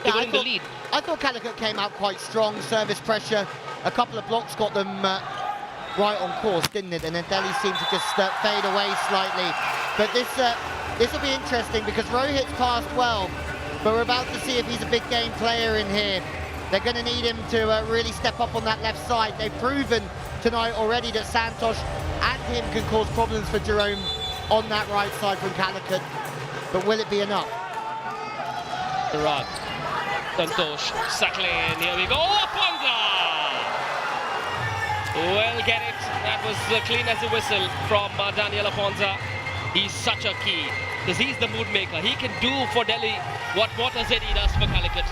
They were in the lead. I thought Calicut came out quite strong, service pressure. A couple of blocks got them right on course, didn't it? And then Delhi seemed to just fade away slightly. But this will be interesting because Rohit's passed well. but we're about to see if he's a big game player in here. They're going to need him to really step up on that left side. They've proven tonight already that Santosh and him can cause problems for Jerome on that right side from Calicut. But will it be enough? Rod, Santosh, Saklin, here we go, Aponza! Well, get it. That was clean as a whistle from Daniel Aponza. He's such a key, because he's the mood maker. He can do for Delhi what Zeddy does for Calicut.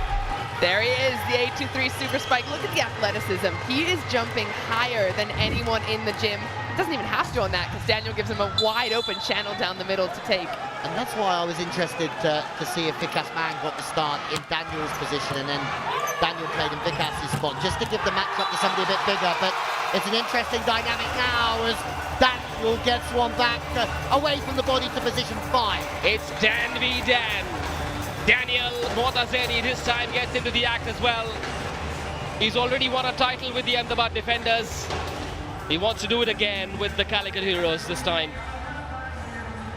There he is, the 823 super spike. Look at the athleticism. He is jumping higher than anyone in the gym. Doesn't even have to on that, because Daniel gives him a wide open channel down the middle to take. And that's why I was interested to see if Vikas Mann got the start in Daniel's position, and then Daniel played in Vikas's spot, just to give the matchup to somebody a bit bigger. But it's an interesting dynamic now as Daniel gets one back away from the body to position 5. It's Dan v Dan. Daniel Mortazedi this time gets into the act as well. He's already won a title with the Ahmedabad defenders. He wants to do it again with the Calicut Heroes this time.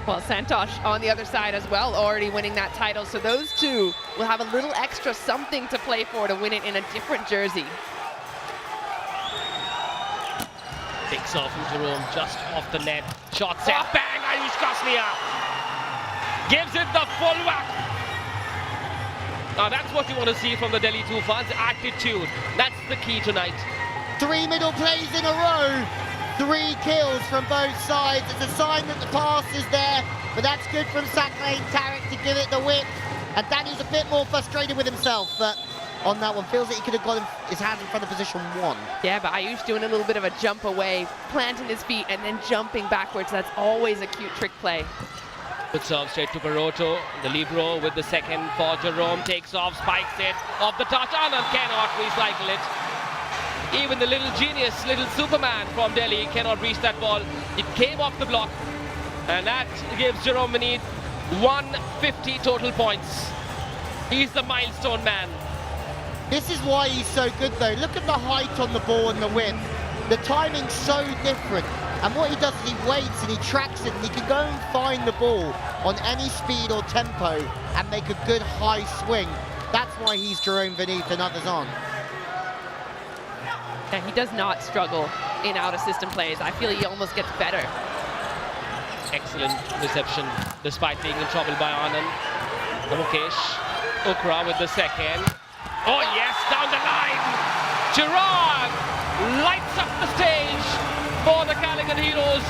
Well, Santosh on the other side as well, already winning that title. So those two will have a little extra something to play for to win it in a different jersey. Takes off from Jerome, just off the net. Shot set, bang, Ayush Kaslia. Gives it the full whack. Now that's what you want to see from the Delhi Toofans, attitude. That's the key tonight. 3 middle plays in a row. 3 kills from both sides. It's a sign that the pass is there, but that's good from Saklane Tarek to give it the whip. And Daniel's a bit more frustrated with himself, but on that one, feels that he could have got his hands in front of position 1. Yeah, but Ayush doing a little bit of a jump away, planting his feet and then jumping backwards. That's always a cute trick play. Good serve straight to Baroto. The libero with the second for Jerome. Takes off, spikes it off the touch. Anand cannot recycle it. Even the little genius, little Superman from Delhi cannot reach that ball. It came off the block. And that gives Jerome Manid 150 total points. He's the milestone man. This is why he's so good though. Look at the height on the ball and the whip. The timing's so different. And what he does is he waits and he tracks it and he can go and find the ball on any speed or tempo and make a good high swing. That's why he's Jerome Beneath and others aren't. Yeah, he does not struggle in out-of-system plays. I feel he almost gets better. Excellent reception, despite being in trouble by Anand. Mukesh, Ukra with the second. Oh yes, down the line! Gerard lights up the stage for the Calicut Heroes,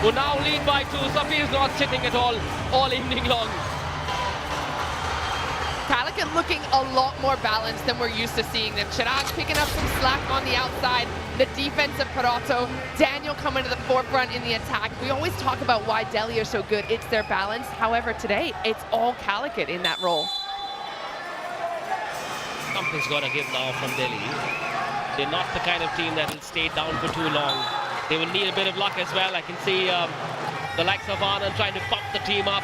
who now lead by 2. Safi is not sitting at all evening long. Calicut looking a lot more balanced than we're used to seeing them. Chirag picking up some slack on the outside. The defense of Parato. Daniel coming to the forefront in the attack. We always talk about why Delhi are so good. It's their balance. However, today, it's all Calicut in that role. Something's got to give now from Delhi. They're not the kind of team that will stay down for too long. They will need a bit of luck as well. I can see the likes of Anand trying to pump the team up.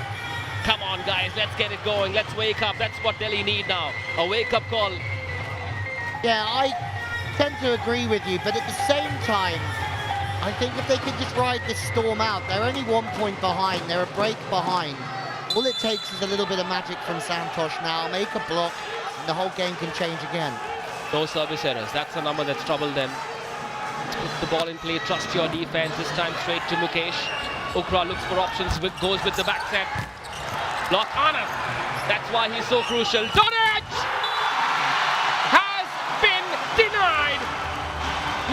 Come on, guys, let's get it going. Let's wake up. That's what Delhi need now. A wake-up call. Yeah, I tend to agree with you, but at the same time, I think if they could just ride this storm out, they're only 1 point behind. They're a break behind. All it takes is a little bit of magic from Santosh now. Make a block, and the whole game can change again. No service errors. That's a number that's troubled them. Put the ball in play. Trust your defense. This time straight to Mukesh. Ukra looks for options. Goes with the back set. Block Anand. That's why he's so crucial. Dorich has been denied.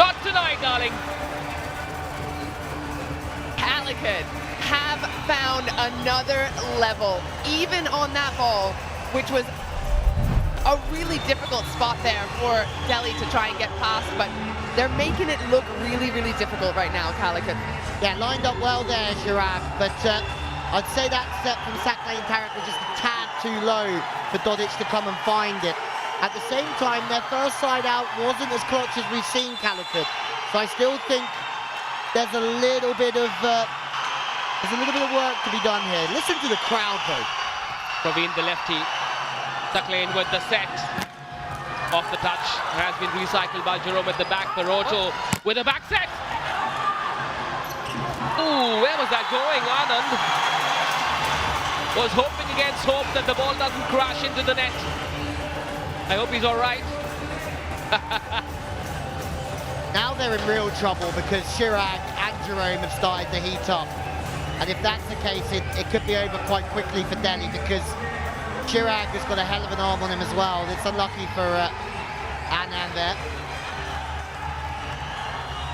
Not tonight, darling. Calicut have found another level, even on that ball, which was a really difficult spot there for Delhi to try and get past, but they're making it look really, really difficult right now, Calicut. Yeah, lined up well there, Chirag, but I'd say that step from Saklane Tarek was just a tad too low for Dodic to come and find it. At the same time, their first side out wasn't as clutch as we've seen Calicut, so I still think there's a little bit of work to be done here. Listen to the crowd, though. Praveen, the lefty. Saklane with the set. Off the touch. Has been recycled by Jerome at the back. Baroto with a back set. Ooh, where was that going? Anand was hoping against hope that the ball doesn't crash into the net. I hope he's all right. Now they're in real trouble because Chirag and Jerome have started to heat up. And if that's the case, it could be over quite quickly for Delhi because Chirag has got a hell of an arm on him as well. It's unlucky for Anand there.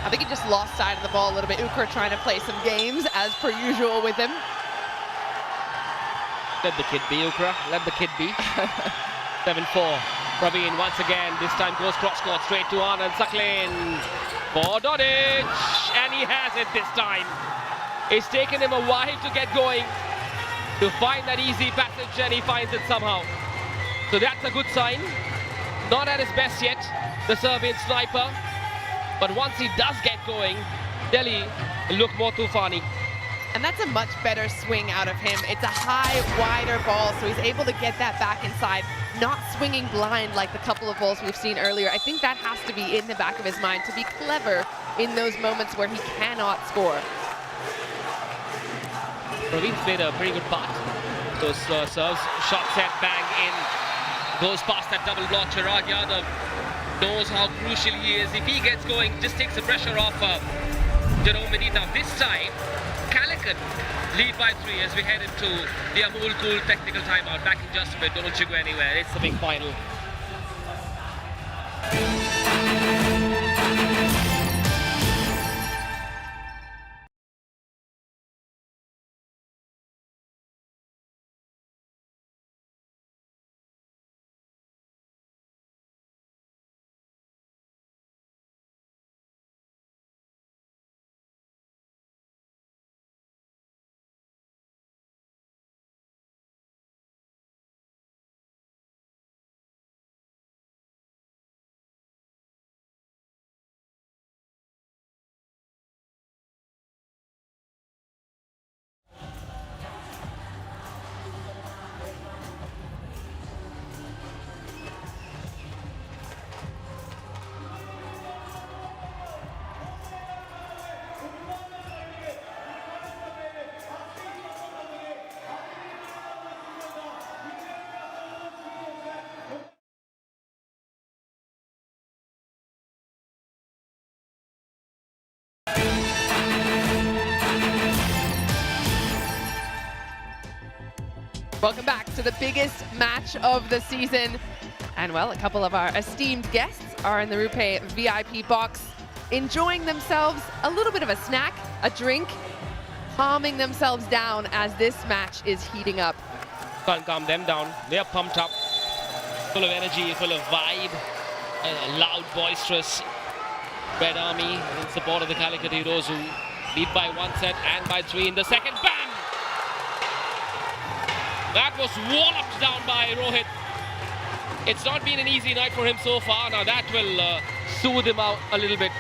I think he just lost sight of the ball a little bit. Ukra trying to play some games as per usual with him. Let the kid be, Ukra. Let the kid be. 7-4. Praveen once again, this time goes cross-court straight to Anand Saklin for Dodic, and he has it this time. It's taken him a while to get going, to find that easy passage, and he finds it somehow. So that's a good sign. Not at his best yet, the Serbian sniper, but once he does get going, Delhi look more Toofani. And that's a much better swing out of him. It's a high, wider ball, so he's able to get that back inside, not swinging blind like the couple of balls we've seen earlier. I think that has to be in the back of his mind, to be clever in those moments where he cannot score. Praveen's played a pretty good part. Those serves, shot set, bang in, goes past that double block. Chirag Yadav knows how crucial he is. If he gets going, just takes the pressure off Jerome Vinit. Now this time, Calicut lead by 3 as we head into the Amul Cool technical timeout. Back in just a bit, don't you go anywhere. It's the big final. Welcome back to the biggest match of the season. And well, a couple of our esteemed guests are in the Rupe VIP box, enjoying themselves a little bit of a snack, a drink, calming themselves down as this match is heating up. Can't calm them down. They are pumped up, full of energy, full of vibe, loud, boisterous Red Army in support of the Calicut Heroes, who lead by 1 set and by 3 in the second. Bang! That was walloped down by Rohit. It's not been an easy night for him so far. Now that will soothe him out a little bit.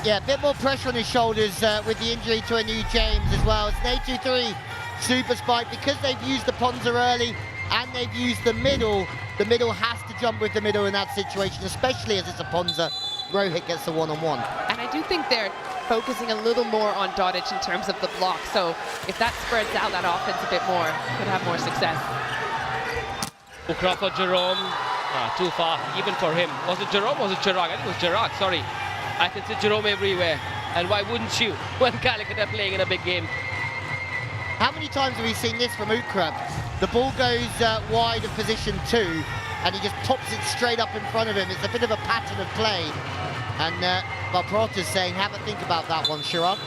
Yeah, a bit more pressure on his shoulders with the injury to Anu James as well. It's an 8-2-3 super spike because they've used the Ponza early and they've used the middle. The middle has to jump with the middle in that situation, especially as it's a Ponza. Rohit gets the one-on-one. And I do think they're focusing a little more on Dodic in terms of the block. So if that spreads out that offense a bit more, could have more success. Ukra for Jerome. Too far, even for him. Was it Jerome or was it Chirag? I think it was Chirag, sorry. I can see Jerome everywhere. And why wouldn't you when Calicut are playing in a big game? How many times have we seen this from Ukra? The ball goes wide of position 2 and he just pops it straight up in front of him. It's a bit of a pattern of play. And Valprota's saying, have a think about that one, Chirag.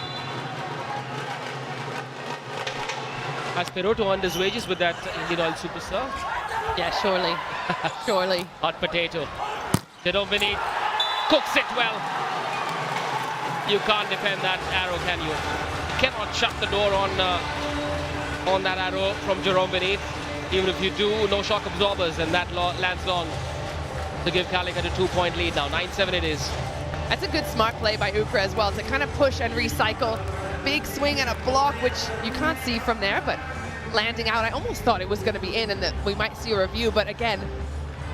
Has Peroto earned his wages with that Indian super serve? Yeah, surely. Surely. Hot potato. Jerome Vinit cooks it well. You can't defend that arrow, can you? You cannot shut the door on that arrow from Jerome Vinit. Even if you do, no shock absorbers, and that lands long to give Calicut a 2-point lead now. 9-7 it is. That's a good smart play by Ukra as well, to kind of push and recycle. Big swing and a block, which you can't see from there, but landing out. I almost thought it was going to be in and that we might see a review, but again,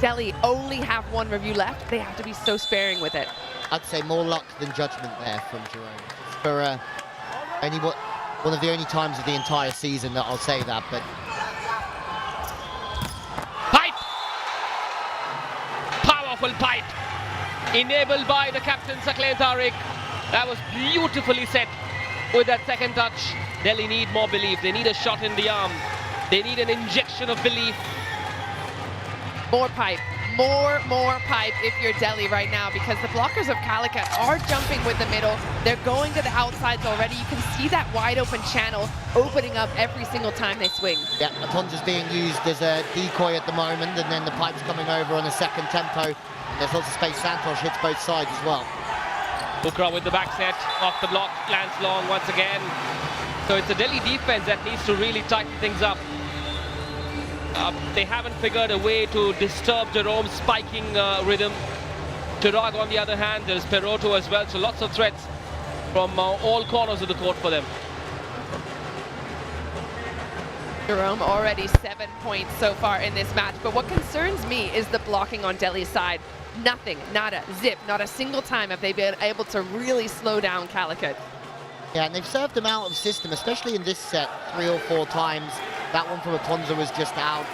Delhi only have one review left. They have to be so sparing with it. I'd say more luck than judgment there from Jerome. For one of the only times of the entire season that I'll say that, but powerful pipe enabled by the captain Sakleen Tariq. That was beautifully set with that second touch. Delhi need more belief. They need a shot in the arm. They need an injection of belief. More pipe. More pipe if you're Delhi right now, because the blockers of Calicut are jumping with the middle. They're going to the outsides already. You can see that wide open channel opening up every single time they swing. Yeah, Atonja's being used as a decoy at the moment, and then the pipe's coming over on a second tempo. And there's lots of space. Santosh hits both sides as well. Bukra with the back set, off the block, lands long once again. So it's a Delhi defense that needs to really tighten things up. They haven't figured a way to disturb Jerome's spiking rhythm. Chirag, on the other hand, there's Peroto as well, so lots of threats from all corners of the court for them. Jerome already 7 points so far in this match, but what concerns me is the blocking on Delhi's side. Nothing, nada, zip, not a single time have they been able to really slow down Calicut. Yeah, and they've served them out of system, especially in this set, 3 or 4 times. That one from Atonja was just out.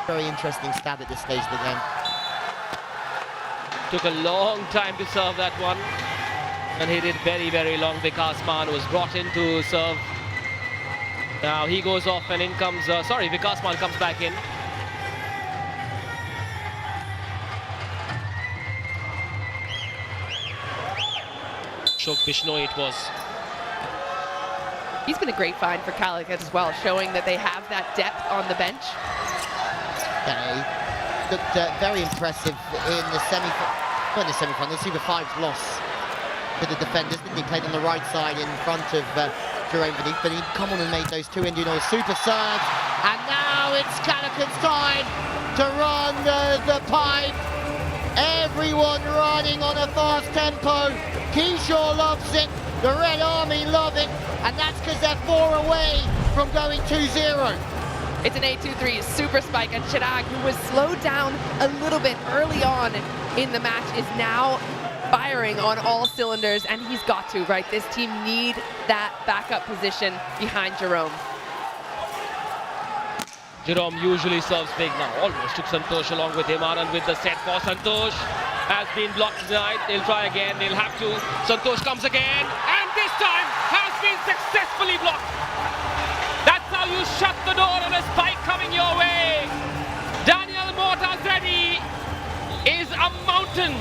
Very interesting stat at this stage of the game. Took a long time to serve that one, and he did very long. Vikas Man was brought in to serve. Now he goes off and in comes, Vikas Man comes back in. Shok Bishnoi it was. He's been a great find for Calicut as well, showing that they have that depth on the bench. Okay. Looked very impressive in the semi-final, the Super 5's loss to the defenders. Didn't he? Played on the right side in front of Jerome Vaneek, but he'd come on and made those 2 Indian Oil super serves. And now it's Calicut's time to run the pipe. Everyone running on a fast tempo. Kishore loves it. The Red Army love it, and that's because they're 4 away from going 2-0. It's an 8-2-3 super spike, and Chirag, who was slowed down a little bit early on in the match, is now firing on all cylinders, and he's got to, right? This team need that backup position behind Jerome. Jerome usually serves big now. Almost took Santosh along with him. Anand with the set for Santosh. Has been blocked tonight. They'll try again. They'll have to. Santosh comes again. And this time has been successfully blocked. That's how you shut the door on a spike coming your way. Daniel Mortazedi is a mountain.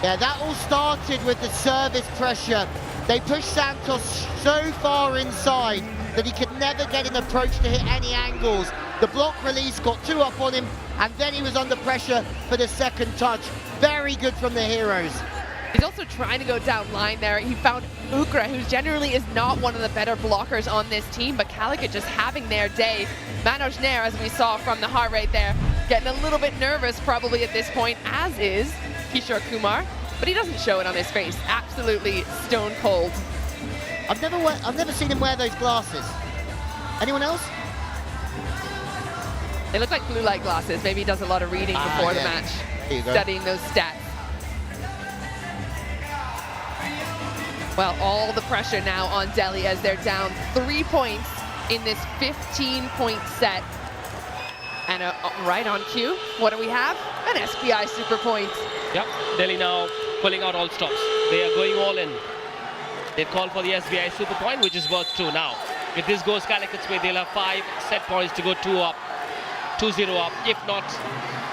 Yeah, that all started with the service pressure. They pushed Santos so far inside that he could never get an approach to hit any angles. The block release got 2 up on him, and then he was under pressure for the second touch. Very good from the heroes. He's also trying to go down line there. He found Ukra, who generally is not one of the better blockers on this team, but Calicut just having their day. Manoj Nair, as we saw from the heart rate there, getting a little bit nervous probably at this point, as is Kishore Kumar, but he doesn't show it on his face. Absolutely stone cold. I've never seen him wear those glasses. Anyone else? They look like blue light glasses. Maybe he does a lot of reading before the match, studying those stats. Well, all the pressure now on Delhi as they're down 3 points in this 15-point set. And right on cue, what do we have? An SPI super point. Yep, Delhi now pulling out all stops. They are going all in. They've called for the SBI super point, which is worth 2 now. If this goes Calicut's way, they'll have 5 set points to go 2-0 up. If not,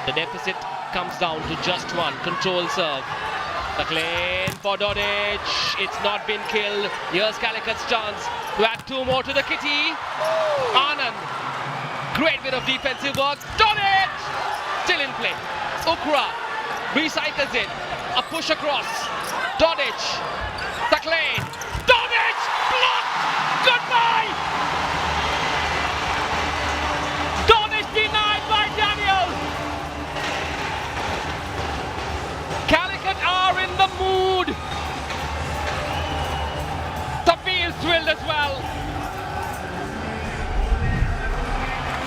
the deficit comes down to just 1. Control serve. Sakleen for Dodic. It's not been killed. Here's Calicut's chance to add 2 more to the kitty. Anand. Great bit of defensive work. Dodic! Still in play. Ukra recycles it. A push across. Dodic. Sakleen. Dodic! Blocked! Goodbye! Dodic denied by Daniel. Calicut are in the mood. Tafi is thrilled as well.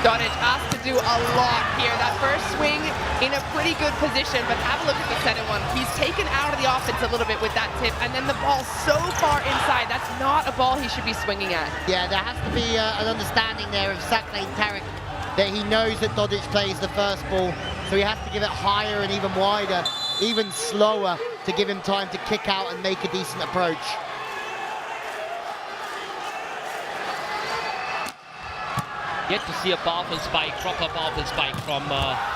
Donic asked to do a lot here. That first swing in a pretty good position, but have a look at the second one. He's taken out of the offense a little bit with that tip, and then the ball so far inside. That's not a ball he should be swinging at. Yeah, there has to be an understanding there of Sakleen Tariq that he knows that Dodic plays the first ball. So he has to give it higher and even wider, even slower, to give him time to kick out and make a decent approach. Yet to see a powerful spike, proper powerful spike from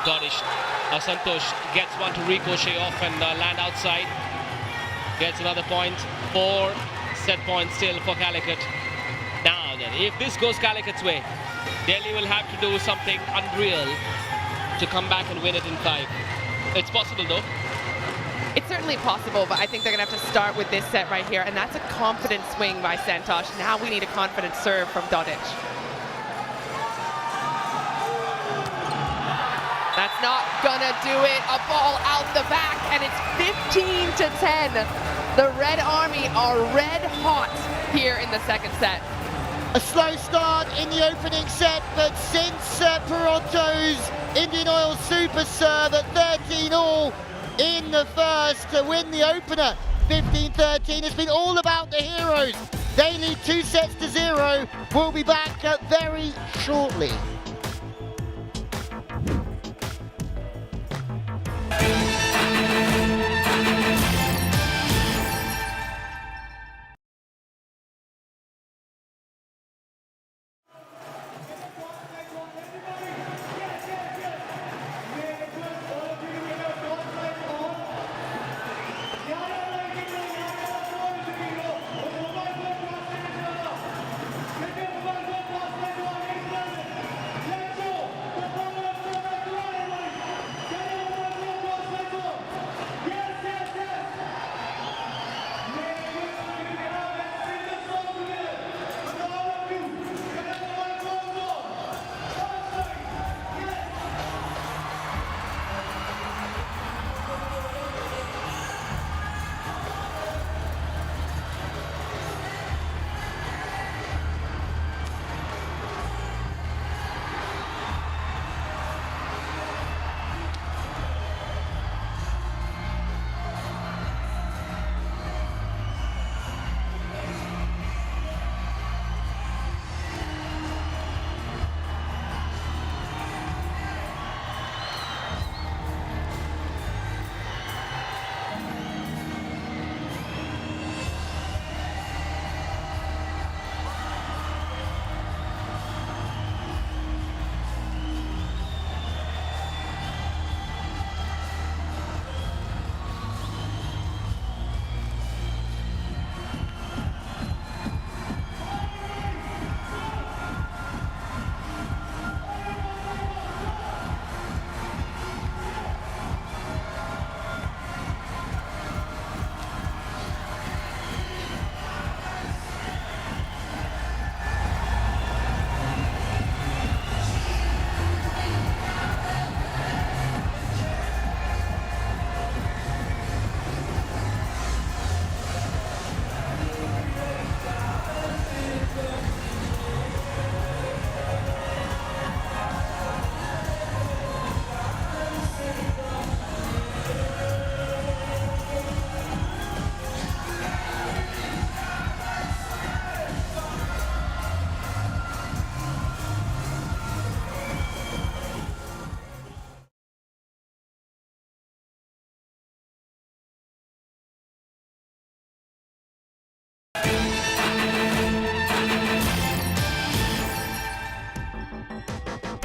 Dodish. Santosh gets one to ricochet off and land outside. Gets another point. 4 set points still for Calicut. Now then, if this goes Calicut's way, Delhi will have to do something unreal to come back and win it in 5. It's possible though. It's certainly possible, but I think they're going to have to start with this set right here, and that's a confident swing by Santosh. Now we need a confident serve from Dodic. That's not gonna do it. A ball out the back, and it's 15-10. The Red Army are red hot here in the second set. A slow start in the opening set, but since Peroto's Indian Oil Super Serve at 13 all in the first to win the opener, 15-13, it's been all about the heroes. They lead 2 sets to 0. We'll be back very shortly.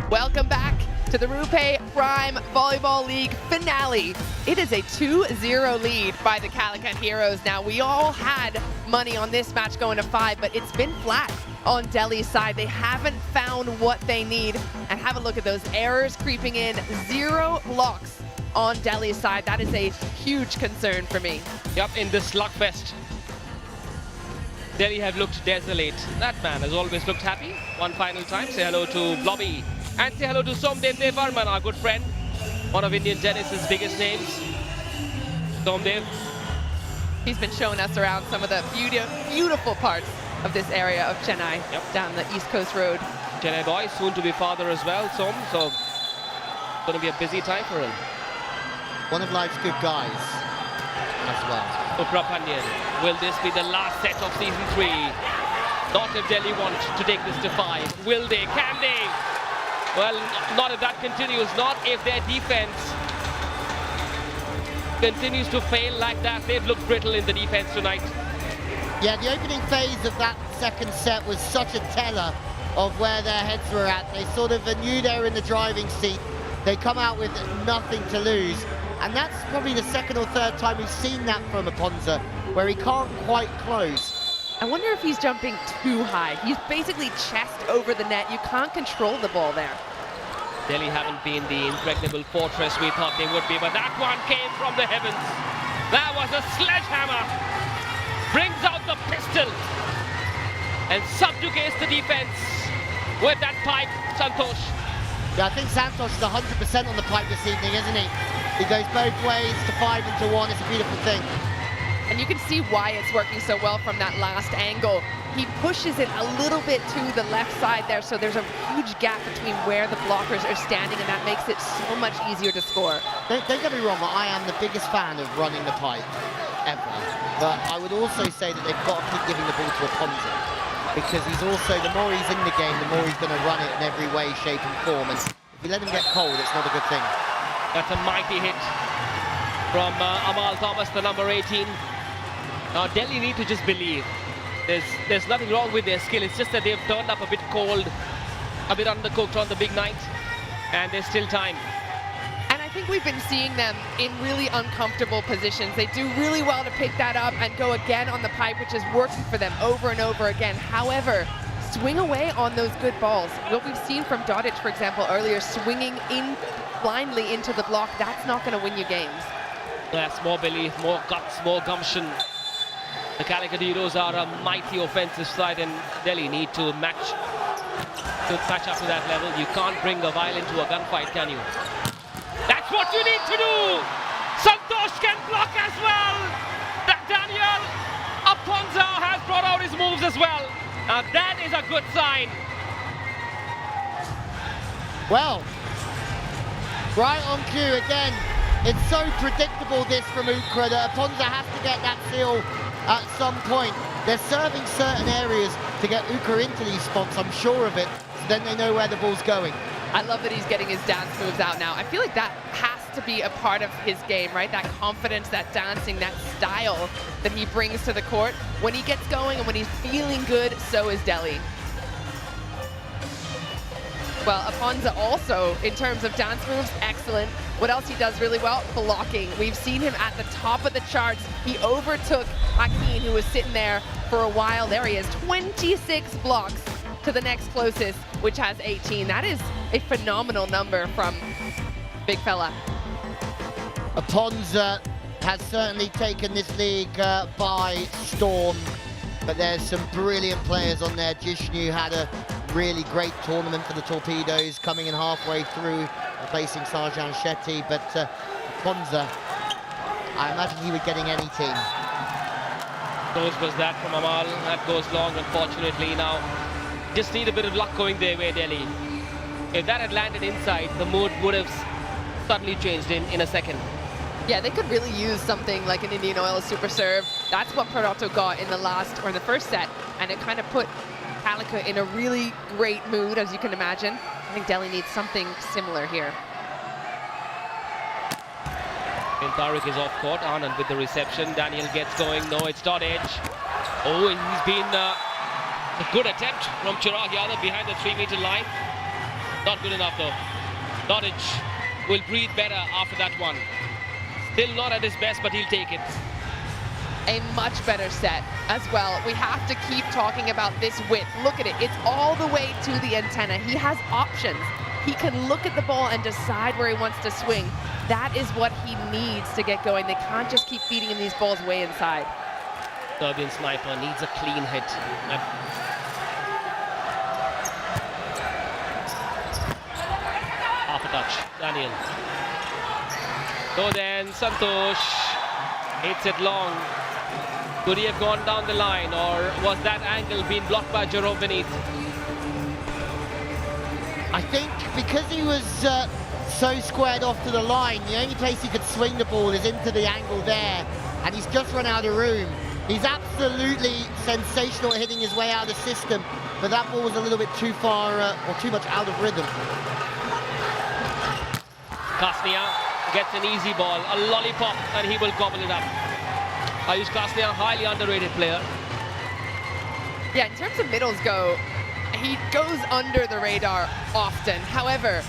Welcome back to the Rupe Prime Volleyball League finale. It is a 2-0 lead by the Calicut Heroes. Now, we all had money on this match going to 5, but it's been flat on Delhi's side. They haven't found what they need. And have a look at those errors creeping in. 0 blocks on Delhi's side. That is a huge concern for me. Yep, in this slugfest, Delhi have looked desolate. That man has always looked happy. One final time, say hello to Blobby. And say hello to Somdev Devarman, our good friend. One of Indian tennis's biggest names. Somdev. He's been showing us around some of the beautiful parts of this area of Chennai, down the East Coast Road. Chennai boy, soon to be father as well, so going to be a busy time for him. One of life's good guys as well. Uprapanyan, will this be the last set of season 3? Not if Delhi want to take this to 5. Will they? Can they? Well, not if that continues, not if their defense continues to fail like that. They've looked brittle in the defense tonight. Yeah, the opening phase of that second set was such a teller of where their heads were at. They sort of knew they were in the driving seat. They come out with nothing to lose. And that's probably the second or third time we've seen that from Aponza, where he can't quite close. I wonder if he's jumping too high. He's basically chest over the net. You can't control the ball there. Delhi haven't been the impregnable fortress we thought they would be, but that one came from the heavens. That was a sledgehammer. Brings out the pistol and subjugates the defense with that pipe, Santosh. Yeah, I think Santosh is 100% on the pipe this evening, isn't he? He goes both ways to 5 and to 1. It's a beautiful thing. And you can see why it's working so well from that last angle. He pushes it a little bit to the left side there, so there's a huge gap between where the blockers are standing, and that makes it so much easier to score. Don't get me wrong, I am the biggest fan of running the pipe ever. But I would also say that they've got to keep giving the ball to Aponza, because he's also, the more he's in the game, the more he's going to run it in every way, shape and form. And if you let him get cold, it's not a good thing. That's a mighty hit from Amal Thomas, the number 18. Now Delhi need to just believe. There's nothing wrong with their skill. It's just that they've turned up a bit cold, a bit undercooked on the big night, and there's still time. And I think we've been seeing them in really uncomfortable positions. They do really well to pick that up and go again on the pipe, which is working for them over and over again. However, swing away on those good balls. What we've seen from Dodic, for example, earlier, swinging in blindly into the block, that's not going to win you games. That's more belief, more guts, more gumption. The Calicut Heroes are a mighty offensive side, and Delhi need to match up to that level. You can't bring a violin to a gunfight, can you? That's what you need to do! Santosh can block as well! That Daniel Aponza has brought out his moves as well. Now that is a good sign. Well, right on cue again. It's so predictable this from Ukra that Aponza has to get that seal at some point. They're serving certain areas to get Ukra into these spots, I'm sure of it, so then they know where the ball's going. I love that he's getting his dance moves out now. I feel like that has to be a part of his game, right? That confidence, that dancing, that style that he brings to the court. When he gets going and when he's feeling good, so is Delhi. Well, Aponza also, in terms of dance moves, excellent. What else he does really well? Blocking. We've seen him at the top of the charts. He overtook Hakeem, who was sitting there for a while. There he is, 26 blocks to the next closest, which has 18. That is a phenomenal number from big fella. Aponza has certainly taken this league by storm, but there's some brilliant players on there. Jishnu had a really great tournament for the Torpedoes, coming in halfway through, replacing Sarjan Shetty, but Aponza, I imagine he would getting any team. Those was that from Amal. That goes long, unfortunately. Now, just need a bit of luck going their way, Delhi. If that had landed inside, the mood would have suddenly changed in a second. Yeah, they could really use something like an Indian Oil super serve. That's what Peroto got in the last, or in the first set, and it kind of put Calicut in a really great mood, as you can imagine. I think Delhi needs something similar here. And Tariq is off court. Anand with the reception. Daniel gets going. No, it's Dodic. Oh, and he's been a good attempt from Chirag Yadav behind the 3-meter line. Not good enough though. Dodic will breathe better after that one. Still not at his best, but he'll take it. A much better set as well. We have to keep talking about this width. Look at it. It's all the way to the antenna. He has options. He can look at the ball and decide where he wants to swing. That is what he needs to get going. They can't just keep feeding him these balls way inside. Serbian sniper needs a clean hit. Half a touch. Daniel. So then Santosh hits it long. Could he have gone down the line, or was that angle being blocked by Jerome beneath? I think because he was so squared off to the line, the only place he could swing the ball is into the angle there, and he's just run out of room. He's absolutely sensational at hitting his way out of the system, but that ball was a little bit too far or too much out of rhythm. Kasnia gets an easy ball, a lollipop, and he will gobble it up. Ayush Kasnia, highly underrated player. Yeah, in terms of middles go, he goes under the radar often. However,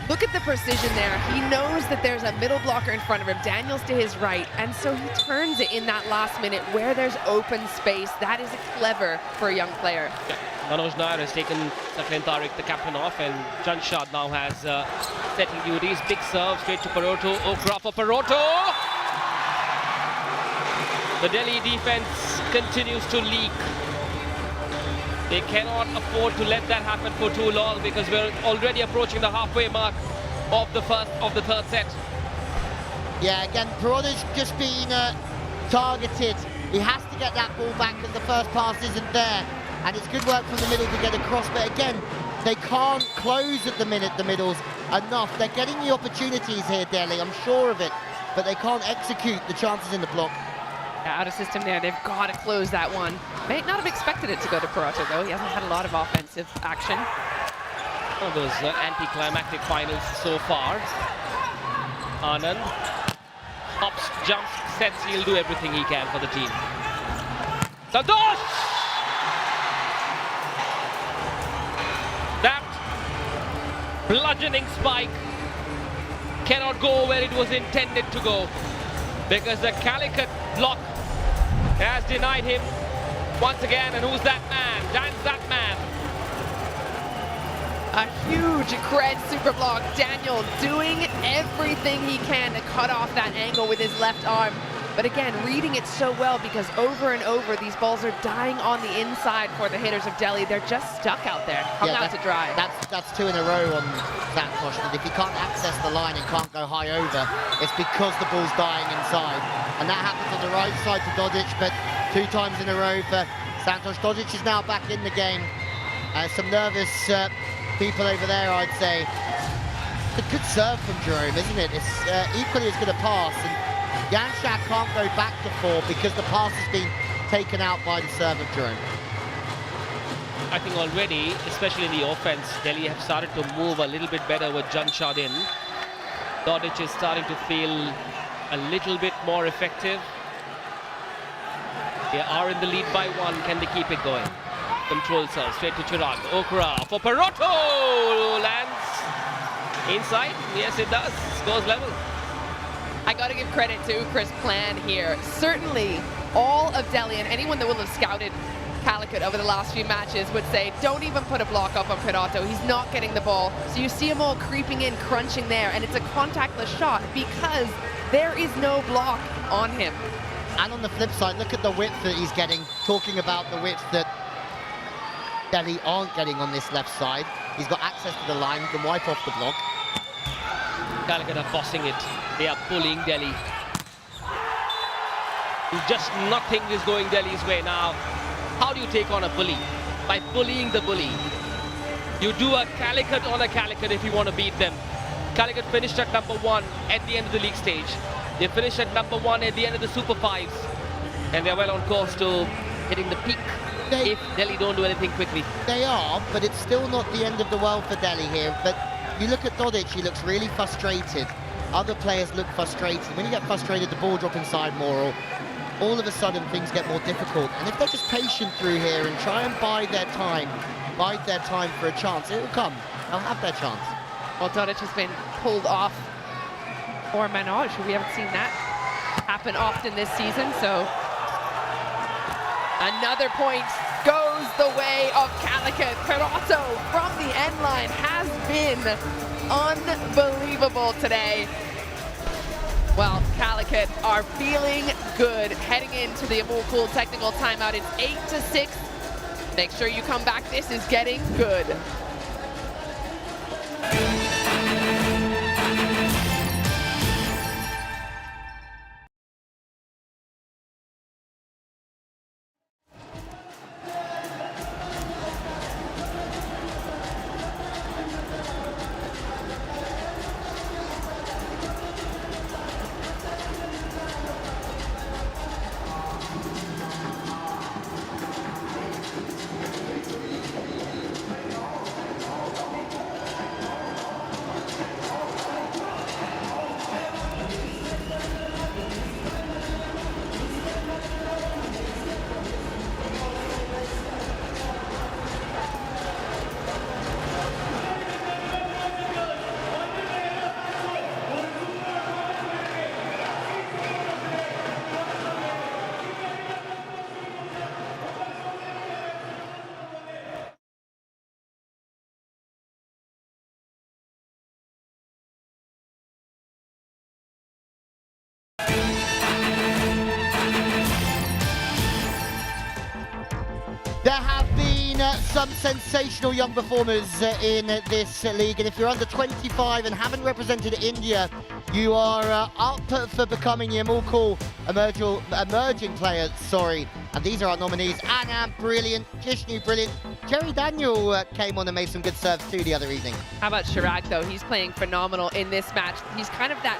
look at the precision there. He knows that there's a middle blocker in front of him, Daniels to his right, and so he turns it in that last minute where there's open space. That is clever for a young player. Yeah. Manoj Nair has taken Sakhin Tariq, the captain, off, and Janshad now has setting duties. Big serve straight to Paroto. Okra for Paroto. The Delhi defense continues to leak. They cannot afford to let that happen for too long because we're already approaching the halfway mark of the third set. Yeah, again, Paroto's just been targeted. He has to get that ball back because the first pass isn't there. And it's good work from the middle to get across, but again, they can't close at the minute, the middles, enough. They're getting the opportunities here, Delhi, I'm sure of it, but they can't execute the chances in the block. Yeah, out of system there, they've got to close that one. May not have expected it to go to Paroto, though. He hasn't had a lot of offensive action. One of those anticlimactic finals so far. Anand hops, jumps, sets, he'll do everything he can for the team. Santosh! That bludgeoning spike cannot go where it was intended to go because the Calicut block has denied him once again. And who's that man? Dan's that man. A huge cred super block. Daniel doing everything he can to cut off that angle with his left arm. But again, reading it so well because over and over these balls are dying on the inside for the hitters of Delhi. They're just stuck out there, hung out to dry. That's two in a row on Santosh. And if he can't access the line and can't go high over, it's because the ball's dying inside. And that happens on the right side to Dodic, but 2 times in a row for Santosh. Dodic is now back in the game. Some nervous people over there, I'd say. A good serve from Jerome, isn't it? It's equally as good a pass. And Janshad can't go back to 4 because the pass has been taken out by the serve of Jerome. I think already, especially in the offense, Delhi have started to move a little bit better with Janshad in. Dodic is starting to feel a little bit more effective. They are in the lead by 1. Can they keep it going? Control serve straight to Chirag. Okra for Paroto. Lands inside. Yes, it does. Scores level. I got to give credit to Chris Plan here. Certainly, all of Delhi and anyone that will have scouted Calicut over the last few matches would say, don't even put a block up on Paroto. He's not getting the ball. So you see them all creeping in, crunching there, and it's a contactless shot because there is no block on him. And on the flip side, look at the width that he's getting. Talking about the width that Delhi aren't getting on this left side. He's got access to the line, he can wipe off the block. Calicut are bossing it. They are pulling Delhi. Just nothing is going Delhi's way now. How do you take on a bully? By bullying the bully. You do a Calicut on a Calicut if you want to beat them. Calicut finished at number 1 at the end of the league stage. They finished at number 1 at the end of the Super 5s. And they're well on course to hitting the peak if Delhi don't do anything quickly. They are, but it's still not the end of the world for Delhi here. But you look at Dodic, he looks really frustrated. Other players look frustrated. When you get frustrated, the ball drop inside more, or all of a sudden things get more difficult. And if they're just patient through here and try and bide their time for a chance, it will come. They'll have their chance. Well, Dodic has been pulled off for Manoj. We haven't seen that happen often this season, so another point goes the way of Calicut. Paroto from the end line has been unbelievable today. Well, Calicut are feeling good heading into the Amul technical timeout. It's 8-6. Make sure you come back. This is getting good. some sensational young performers in this league, and if you're under 25 and haven't represented India, you are up for becoming the Amulkul emerging player, and these are our nominees. Anand, brilliant. Jishnu, brilliant. Jerry Daniel came on and made some good serves too the other evening. How about Chirag, though? He's playing phenomenal in this match. He's kind of that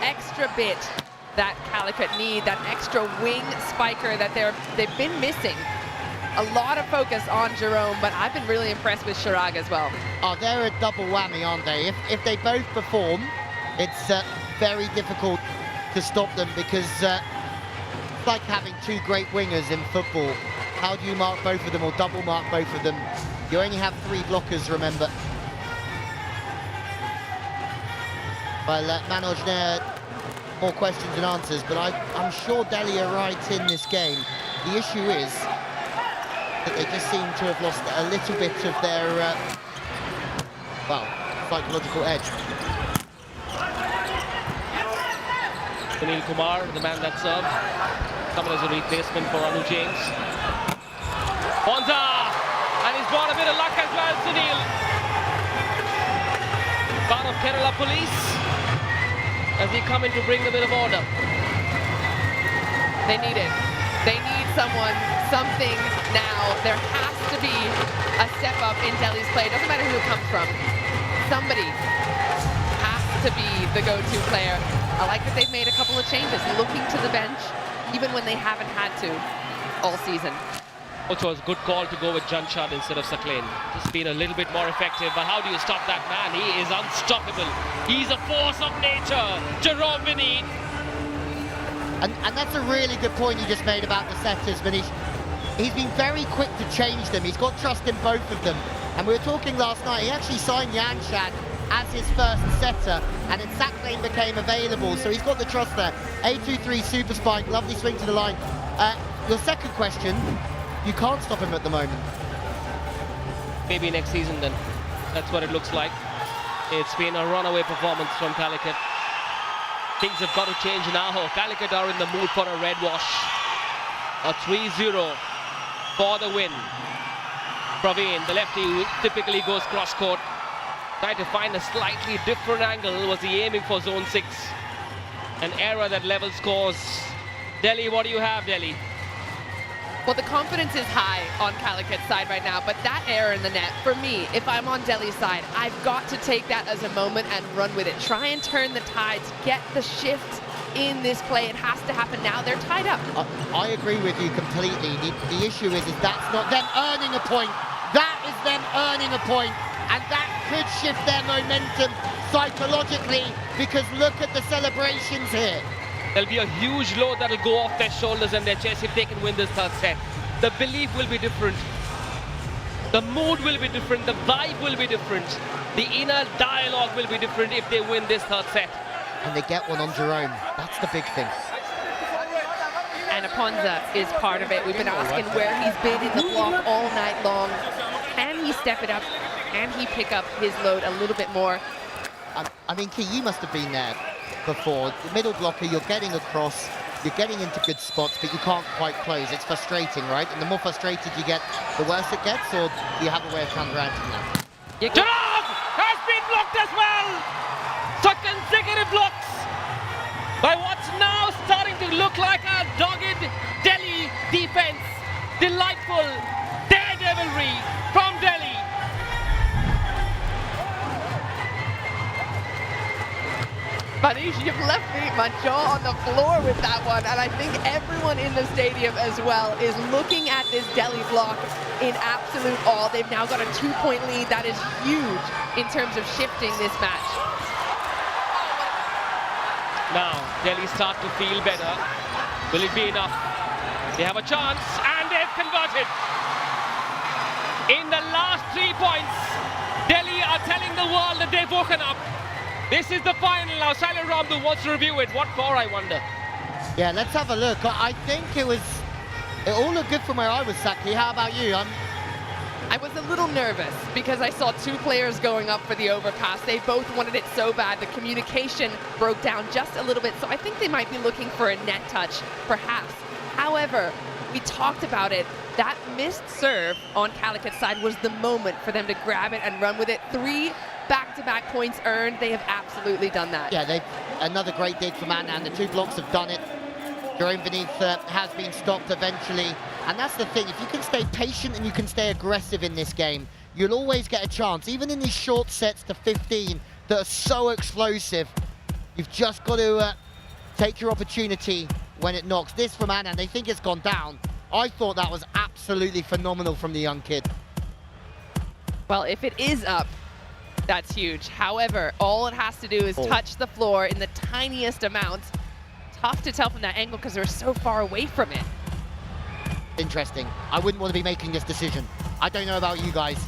extra bit that Calicut need, that extra wing spiker that they've been missing. A lot of focus on Jerome, but I've been really impressed with Chirag as well. Oh, they're a double whammy, aren't they? If they both perform, it's very difficult to stop them, because it's like having two great wingers in football. How do you mark both of them or double mark both of them? You only have 3 blockers, remember. Well, Manoj there, more questions than answers, but I'm sure Delhi are right in this game. The issue is that they just seem to have lost a little bit of their, psychological edge. Sunil Kumar, the man that served, coming as a replacement for Anu James. Ponza! And he's brought a bit of luck as well, Sunil. Part of Kerala Police as they come in to bring a bit of order. They need it. They need someone, something now. There has to be a step up in Delhi's play. Doesn't matter who it comes from. Somebody has to be the go-to player. I like that they've made a couple of changes, looking to the bench, even when they haven't had to all season. Also, it's a good call to go with Janshad instead of Saklain. Just been a little bit more effective, but how do you stop that man? He is unstoppable. He's a force of nature. Jerome Vinny. And that's a really good point you just made about the setters, but he's been very quick to change them. He's got trust in both of them. And we were talking last night, he actually signed Janshad as his first setter, and then Saklain became available, so he's got the trust there. 8-2-3 super spike, lovely swing to the line. Your second question, you can't stop him at the moment. Maybe next season then. That's what it looks like. It's been a runaway performance from Calicut. Things have got to change now. Calicut are in the mood for a red wash. A 3-0 for the win. Praveen, the lefty who typically goes cross-court, tried to find a slightly different angle. Was he aiming for zone 6? An error that level scores. Delhi, what do you have, Delhi? Well, the confidence is high on Calicut's side right now, but that error in the net, for me, if I'm on Delhi's side, I've got to take that as a moment and run with it. Try and turn the tides, get the shift in this play. It has to happen now. They're tied up. I agree with you completely. The issue is that's not them earning a point. That is them earning a point, and that could shift their momentum psychologically, because look at the celebrations here. There'll be a huge load that'll go off their shoulders and their chest if they can win this third set. The belief will be different. The mood will be different. The vibe will be different. The inner dialogue will be different if they win this third set. And they get one on Jerome. That's the big thing. And Aponza is part of it. We've been asking where he's been in the block all night long. Can he step it up? Can he pick up his load a little bit more? I mean, Key, you must have been there before. The middle blocker, you're getting across, you're getting into good spots, but you can't quite close. It's frustrating, right? And the more frustrated you get, the worse it gets, or do you have a way of counteracting that? Jerome has been blocked as well! So consecutive blocks by what's now starting to look like a dogged Delhi defense. Delightful daredevilry from Delhi. Manish, you've left my jaw on the floor with that one, and I think everyone in the stadium as well is looking at this Delhi block in absolute awe. They've now got a 2-point lead. That is huge in terms of shifting this match. Now, Delhi start to feel better. Will it be enough? They have a chance, and they've converted. In the last 3 points, Delhi are telling the world that they've woken up. This is the final now. Silent Ramdu wants to review it. What for, I wonder? Yeah, let's have a look. I think it all looked good from where I was, Saki. How about you? I was a little nervous because I saw 2 players going up for the overpass. They both wanted it so bad. The communication broke down just a little bit, so I think they might be looking for a net touch, perhaps. However, we talked about it. That missed serve on Calicut's side was the moment for them to grab it and run with it. 3 back-to-back points earned. They have absolutely done that. Yeah, another great dig from Anand. The 2 blocks have done it. Jerome Beneath has been stopped eventually. And that's the thing, if you can stay patient and you can stay aggressive in this game, you'll always get a chance. Even in these short sets to 15 that are so explosive, you've just got to take your opportunity when it knocks. This from Anand, they think it's gone down. I thought that was absolutely phenomenal from the young kid. Well, if it is up, that's huge. However, all it has to do is touch the floor in the tiniest amount. Tough to tell from that angle because they're so far away from it. Interesting. I wouldn't want to be making this decision. I don't know about you guys.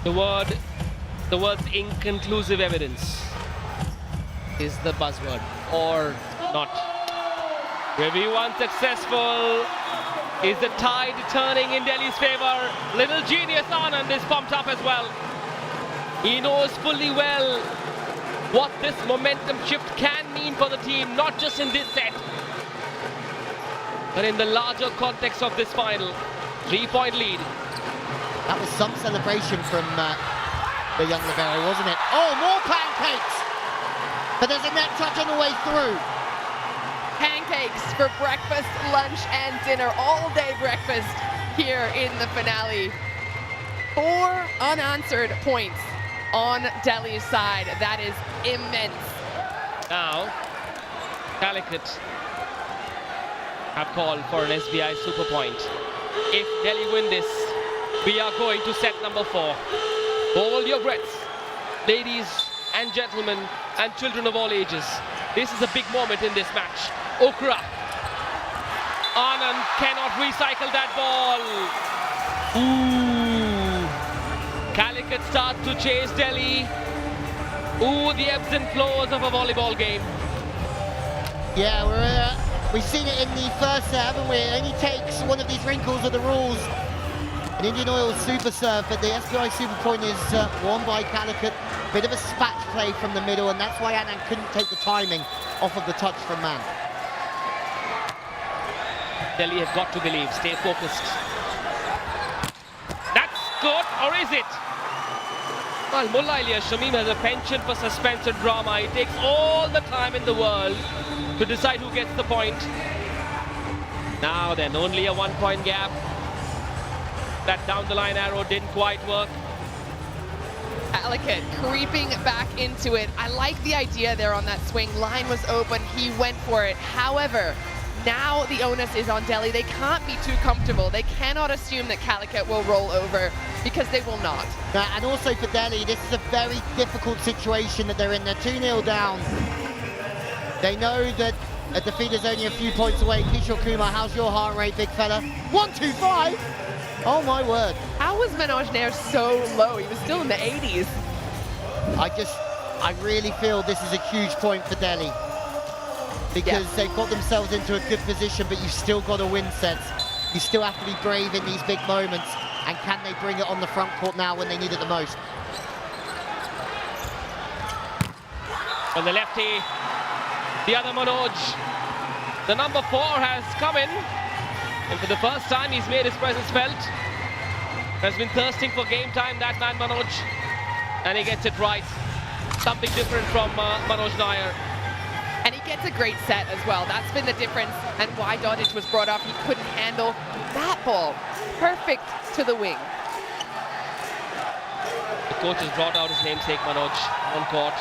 The word's inconclusive evidence is the buzzword, or not. Review unsuccessful. Is the tide turning in Delhi's favor? Little genius Anand is pumped up as well. He knows fully well what this momentum shift can mean for the team, not just in this set, but in the larger context of this final. 3-point lead. That was some celebration from the young libero, wasn't it? Oh, more pancakes! But there's a net touch on the way through. Pancakes for breakfast, lunch, and dinner. All-day breakfast here in the finale. 4 unanswered points on Delhi's side. That is immense. Now, Calicut have called for an SBI super point. If Delhi win this, we are going to set number 4. Hold your breaths, ladies and gentlemen and children of all ages. This is a big moment in this match. Okra. Anand cannot recycle that ball. Ooh. Calicut start to chase Delhi. Ooh, the ebbs and flows of a volleyball game. Yeah, we've seen it in the first set, haven't we? It only takes one of these wrinkles of the rules. An Indian Oil super serve, but the SBI super point is won by Calicut. Bit of a spatch play from the middle, and that's why Anand couldn't take the timing off of the touch from Man. Delhi have got to believe, stay focused. That's good, or is it? Well, Mullah Ilyas Shamim has a penchant for suspense and drama. He takes all the time in the world to decide who gets the point. Now then, only a 1-point gap. That down-the-line arrow didn't quite work. Calicut creeping back into it. I like the idea there on that swing. Line was open, he went for it. However, now the onus is on Delhi. They can't be too comfortable. They cannot assume that Calicut will roll over, because they will not. And also for Delhi, this is a very difficult situation that they're in. They're 2-0 down. They know that a defeat is only a few points away. Kishore Kumar, how's your heart rate, big fella? 125? Oh my word. How was Manoj Nair so low? He was still in the 80s. I really feel this is a huge point for Delhi. Because they've got themselves into a good position, but you've still got to win sets. You still have to be brave in these big moments. And can they bring it on the front court now when they need it the most? On the lefty, the other Manoj. The number 4 has come in. And for the first time, he's made his presence felt. Has been thirsting for game time, that man Manoj. And he gets it right. Something different from Manoj Nair. And he gets a great set as well. That's been the difference, and why Dodic was brought up. He couldn't handle that ball. Perfect to the wing. The coach has brought out his namesake Manoj on court.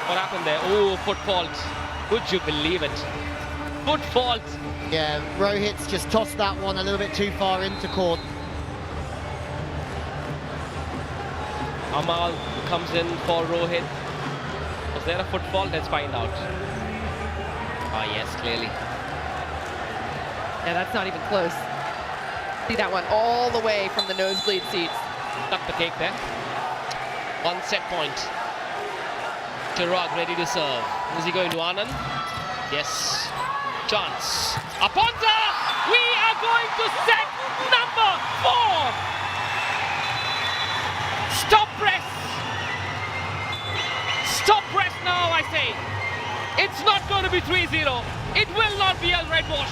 What happened there? Oh, foot fault. Would you believe it? Foot fault. Yeah, Rohit's just tossed that one a little bit too far into court. Amal comes in for Rohit. Was there a foot fault? Let's find out. Ah, yes, clearly. Yeah, that's not even close. See that one all the way from the nosebleed seats. Tuck the cake there. 1 set point. Chirag ready to serve. Is he going to Anand? Yes. Chance. Aponta! We are going to set number 4! Stop press! Stop press now, I say! It's not going to be 3-0. It will not be a red wash.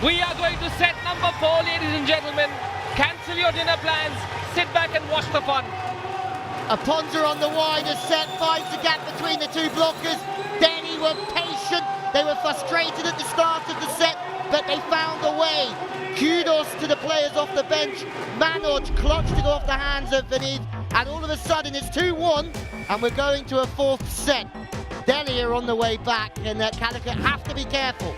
We are going to set number 4, ladies and gentlemen. Cancel your dinner plans. Sit back and watch the fun. A Ponza on the wider set finds the gap between the two blockers. Delhi were patient. They were frustrated at the start of the set, but they found a way. Kudos to the players off the bench. Manoj clutched it off the hands of Vineeth, and all of a sudden it's 2-1, and we're going to a 4th set. Delhi are on the way back, and Calicut have to be careful.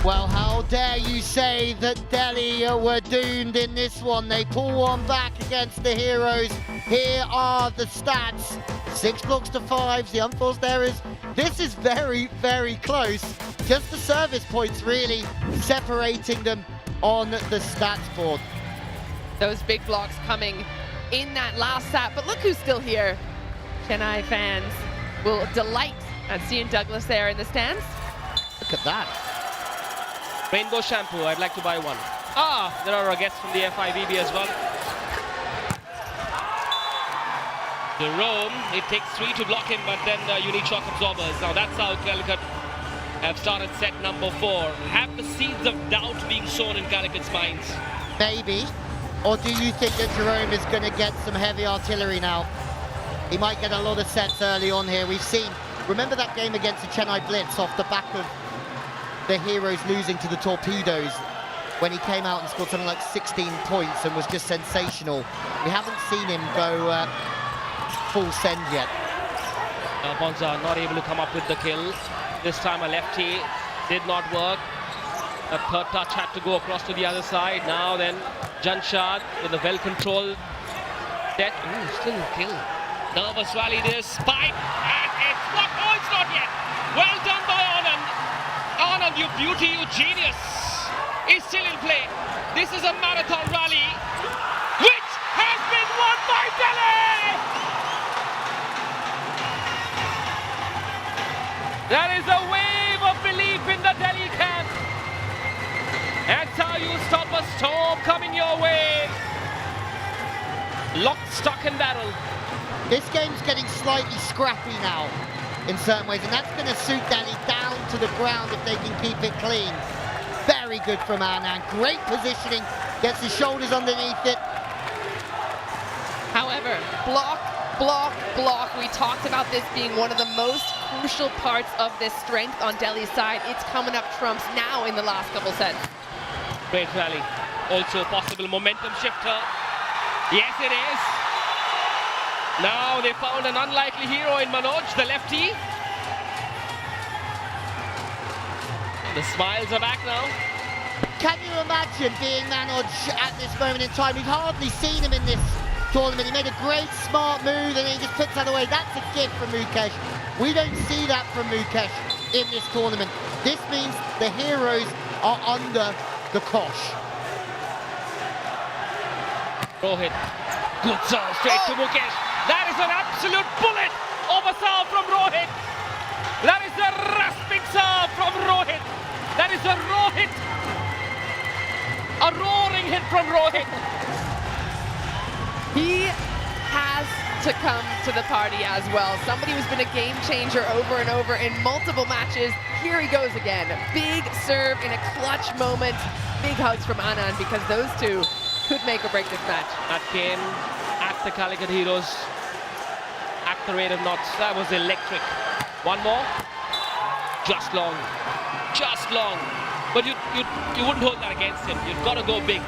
Well, how dare you say that Delhi were doomed in this one. They pull one back against the Heroes. Here are the stats. 6 blocks to 5, the unforced errors. This is very, very close. Just the service points really separating them on the stats board. Those big blocks coming in that last set, but look who's still here. Chennai fans will delight at seeing Douglas there in the stands. Look at that. Rainbow shampoo, I'd like to buy one. There are guests from the FIVB as well. Jerome, it takes 3 to block him, but then you need shock absorbers. Now that's how Calicut have started set number 4. Have the seeds of doubt being sown in Calicut's minds? Maybe. Or do you think that Jerome is going to get some heavy artillery now? He might get a lot of sets early on here. We've seen, remember that game against the Chennai Blitz off the back of the Heroes losing to the Torpedoes when he came out and scored something like 16 points and was just sensational. We haven't seen him go full send yet. Bonza not able to come up with the kill. This time a lefty did not work. A third touch had to go across to the other side. Now then, Janshad with a well-controlled set. Still kill. Nervous rally this. Spike. And it's not. Oh, it's not yet. Well done by Anand. Anand, you beauty, you genius, is still in play. This is a marathon rally, which has been won by Delhi! There is a wave of belief in the Delhi camp. That's how you stop a storm coming your way. Locked, stock and barrel. This game's getting slightly scrappy now in certain ways, and that's going to suit Delhi down to the ground if they can keep it clean. Very good from Anand. Great positioning. Gets his shoulders underneath it. However, block, block, block. We talked about this being one of the most crucial parts of this strength on Delhi's side. It's coming up trumps now in the last couple sets. Great rally. Also a possible momentum shifter. Yes, it is. Now they found an unlikely hero in Manoj, the lefty. The smiles are back now. Can you imagine being Manoj at this moment in time? We've hardly seen him in this tournament. He made a great, smart move, and then he just puts that away. That's a gift from Mukesh. We don't see that from Mukesh in this tournament. This means the heroes are under the cosh. Rohit. Good serve straight to Mukesh. That is an absolute bullet over serve from Rohit. That is a rasping serve from Rohit. That is a Rohit. A roaring hit from Rohit. He has to come to the party as well. Somebody who's been a game changer over and over in multiple matches. Here he goes again. Big serve in a clutch moment. Big hugs from Anand because those two could make or break this match. That came at the Calicut Heroes at the rate of knots. That was electric. One more. Just long. Just long. But you wouldn't hold that against him. You've got to go big.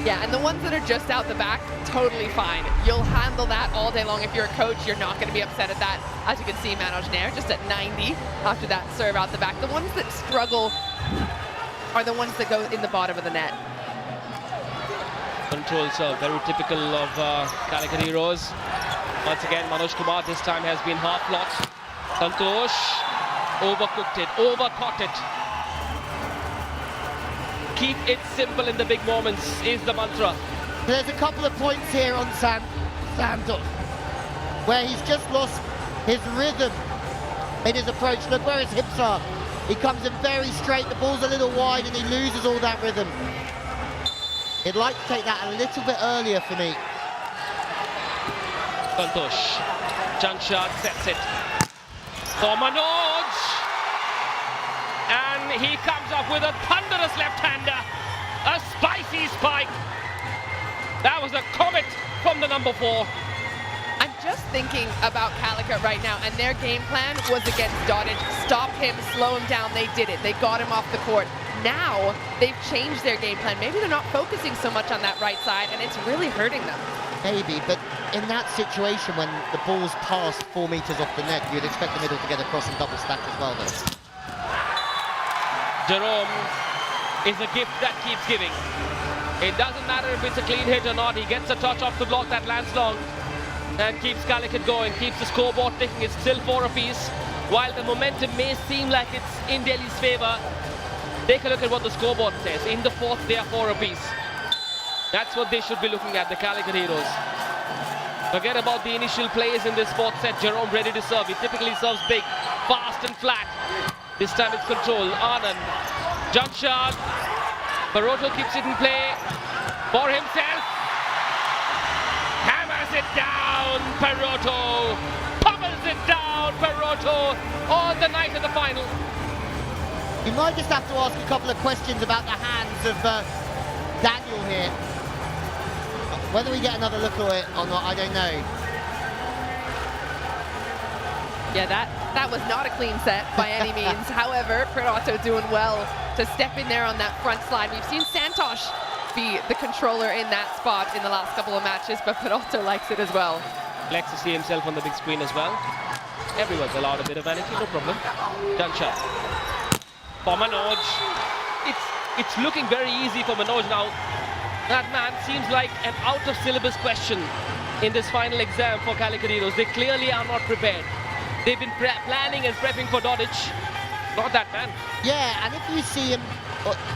Yeah, and the ones that are just out the back, totally fine. You'll handle that all day long. If you're a coach, you're not going to be upset at that. As you can see, Manoj Nair just at 90 after that serve out the back. The ones that struggle are the ones that go in the bottom of the net. Control serve, very typical of Calicut Heroes. Once again, Manoj Kumar this time has been half locked. Santosh overcooked it, overthought it. Keep it simple in the big moments is the mantra. There's a couple of points here on Santosh where he's just lost his rhythm in his approach. Look where his hips are. He comes in very straight, the ball's a little wide and he loses all that rhythm. He'd like to take that a little bit earlier for me. Santosh, junk shot, sets it for Manoj. And he comes up with a thunderous left-hander, a spicy spike. That was a comet from the number 4. I'm just thinking about Calicut right now, and their game plan was against Dottage. Stop him, slow him down. They did it. They got him off the court. Now they've changed their game plan. Maybe they're not focusing so much on that right side, and it's really hurting them. Maybe, but in that situation when the ball's past 4 meters off the net, you'd expect the middle to get across and double stack as well, though. Jerome is a gift that keeps giving. It doesn't matter if it's a clean hit or not. He gets a touch off the block that lands long and keeps Calicut going, keeps the scoreboard ticking. It's still 4 apiece. While the momentum may seem like it's in Delhi's favor, take a look at what the scoreboard says. In the 4th, they are 4 apiece. That's what they should be looking at, the Calicut Heroes. Forget about the initial plays in this 4th set. Jerome ready to serve. He typically serves big, fast and flat. This time it's control. Anand, jump shot. Parotto keeps it in play for himself. Hammers it down, Parotto. Pummels it down, Parotto. On the night of the final. You might just have to ask a couple of questions about the hands of Daniel here. Whether we get another look at it or not, I don't know. Yeah, that was not a clean set by any means. However, Parotto doing well to step in there on that front slide. We've seen Santosh be the controller in that spot in the last couple of matches, but Parotto likes it as well. Likes to see himself on the big screen as well. Everyone's allowed a bit of vanity, no problem. Done shot. For Manoj. It's looking very easy for Manoj now. That man seems like an out-of-syllabus question in this final exam for Calicut Heroes. They clearly are not prepared. They've been planning and prepping for Dottage. Not that man. Yeah, and if you see him,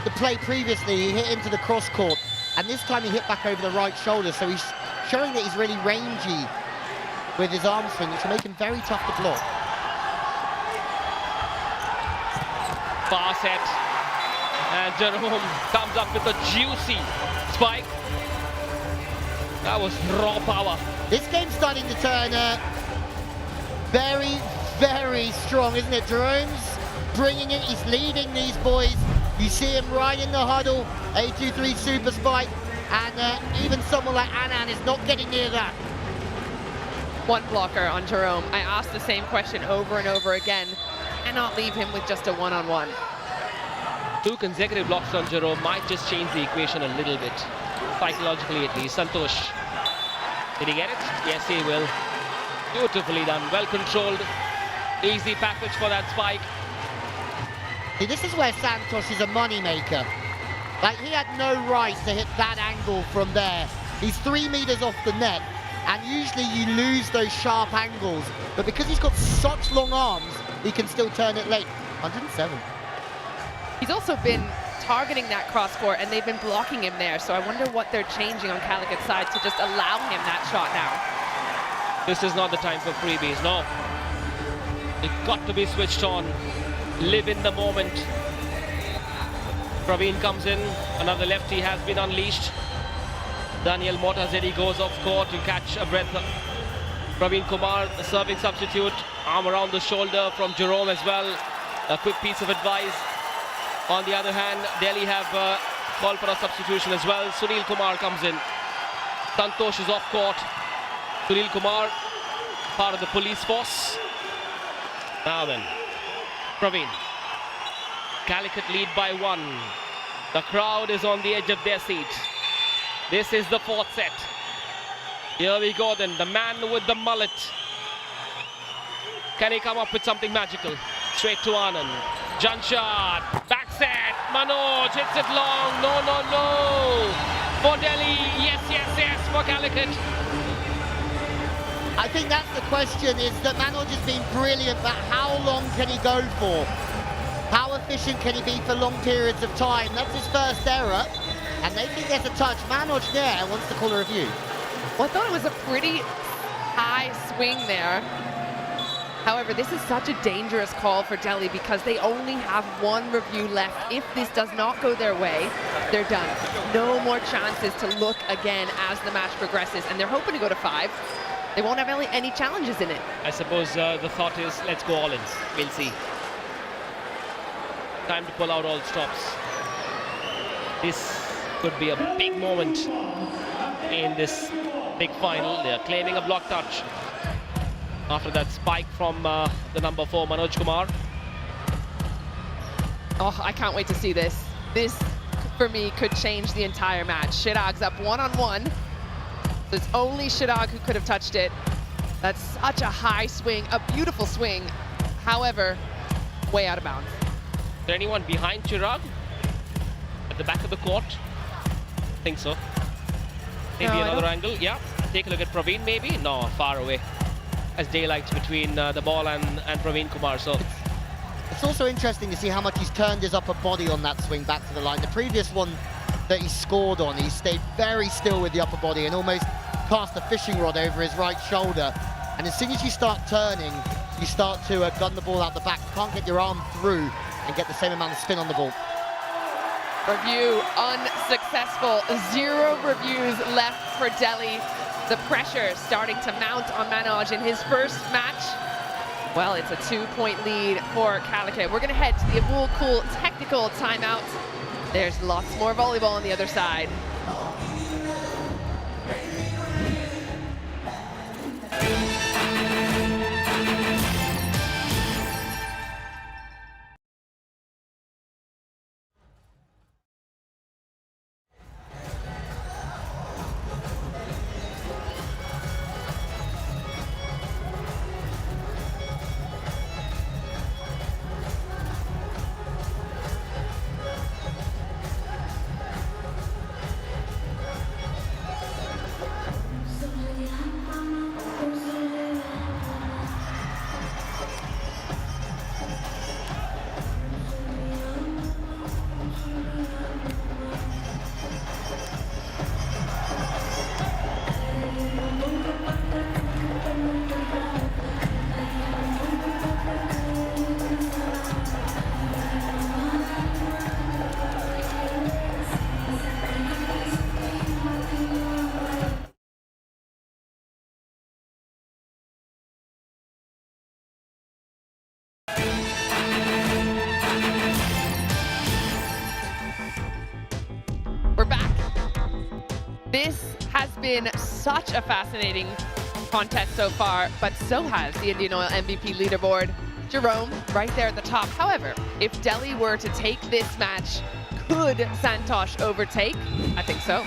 the play previously, he hit into the cross court, and this time he hit back over the right shoulder, so he's showing that he's really rangy with his arm swing, which will make him very tough to block. Far set. And Jerome comes up with a juicy spike. That was raw power. This game's starting to turn very, very strong, isn't it? Jerome's bringing it, he's leading these boys. You see him right in the huddle, 823 super spike, and even someone like Anand is not getting near that. One blocker on Jerome. I asked the same question over and over again. Cannot leave him with just a one-on-one. 2 consecutive blocks on Jerome might just change the equation a little bit, psychologically at least. Santosh, did he get it? Yes, he will. Beautifully done, well controlled. Easy package for that spike. See, this is where Santosh is a money maker. Like, he had no right to hit that angle from there. He's 3 meters off the net, and usually you lose those sharp angles. But because he's got such long arms, he can still turn it late. 107. He's also been targeting that cross court, and they've been blocking him there. So I wonder what they're changing on Calicut's side to just allow him that shot now. This is not the time for freebies, no. It's got to be switched on. Live in the moment. Praveen comes in, another lefty has been unleashed. Daniel Motazedi goes off court to catch a breath. Praveen Kumar, a serving substitute, arm around the shoulder from Jerome as well. A quick piece of advice. On the other hand, Delhi have called for a substitution as well. Sunil Kumar comes in. Santosh is off court. Sunil Kumar, part of the police force. Now then, Praveen. Calicut lead by 1. The crowd is on the edge of their seat. This is the 4th set. Here we go then, the man with the mullet. Can he come up with something magical? Straight to Anand. Jump shot, back set. Manoj hits it long. No, no, no. For Delhi, yes, yes, yes for Calicut. I think that's the question, is that Manoj has been brilliant, but how long can he go for? How efficient can he be for long periods of time? That's his first error, and they think there's a touch. Manoj there wants to call a review. Well, I thought it was a pretty high swing there. However, this is such a dangerous call for Delhi because they only have 1 review left. If this does not go their way, they're done. No more chances to look again as the match progresses, and they're hoping to go to 5. They won't have any challenges in it. I suppose the thought is, let's go all in. We'll see. Time to pull out all stops. This could be a big moment in this big final. They're claiming a block touch after that spike from the number 4, Manoj Kumar. Oh, I can't wait to see this. This, for me, could change the entire match. Chirag's up 1-on-1. There's only Chirag who could have touched it. That's such a high swing, a beautiful swing. However, way out of bounds. Is there anyone behind Chirag? At the back of the court? I think so. Maybe No, another angle. Yeah. Take a look at Praveen maybe. No, far away. As daylight between the ball and Praveen Kumar. So It's also interesting to see how much he's turned his upper body on that swing back to the line. The previous one that he scored on, he stayed very still with the upper body and almost cast a fishing rod over his right shoulder. And as soon as you start turning, you start to gun the ball out the back. You can't get your arm through and get the same amount of spin on the ball. Review unsuccessful. 0 reviews left for Delhi. The pressure starting to mount on Manoj in his first match. Well, it's a 2-point lead for Calicut. We're going to head to the Abul Kool technical timeout. There's lots more volleyball on the other side. We're back. This has been such a fascinating contest so far, but so has the Indian Oil MVP leaderboard. Jerome, right there at the top. However, if Delhi were to take this match, could Santosh overtake? I think so.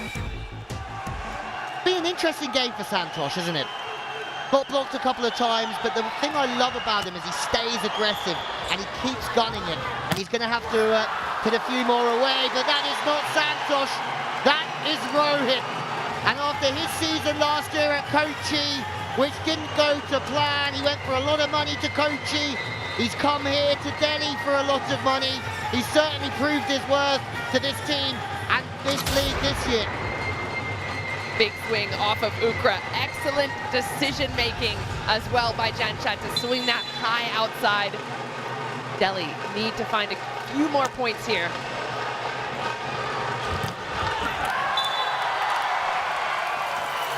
Be an interesting game for Santosh, isn't it? Got blocked a couple of times, but the thing I love about him is he stays aggressive and he keeps gunning it. And he's going to have to put a few more away, but that is not Santosh. That is Rohit. And after his season last year at Kochi, which didn't go to plan, he went for a lot of money to Kochi. He's come here to Delhi for a lot of money. He's certainly proved his worth to this team and this league this year. Big swing off of Ukra. Excellent decision-making as well by Janshat to swing that high outside. Delhi need to find a few more points here.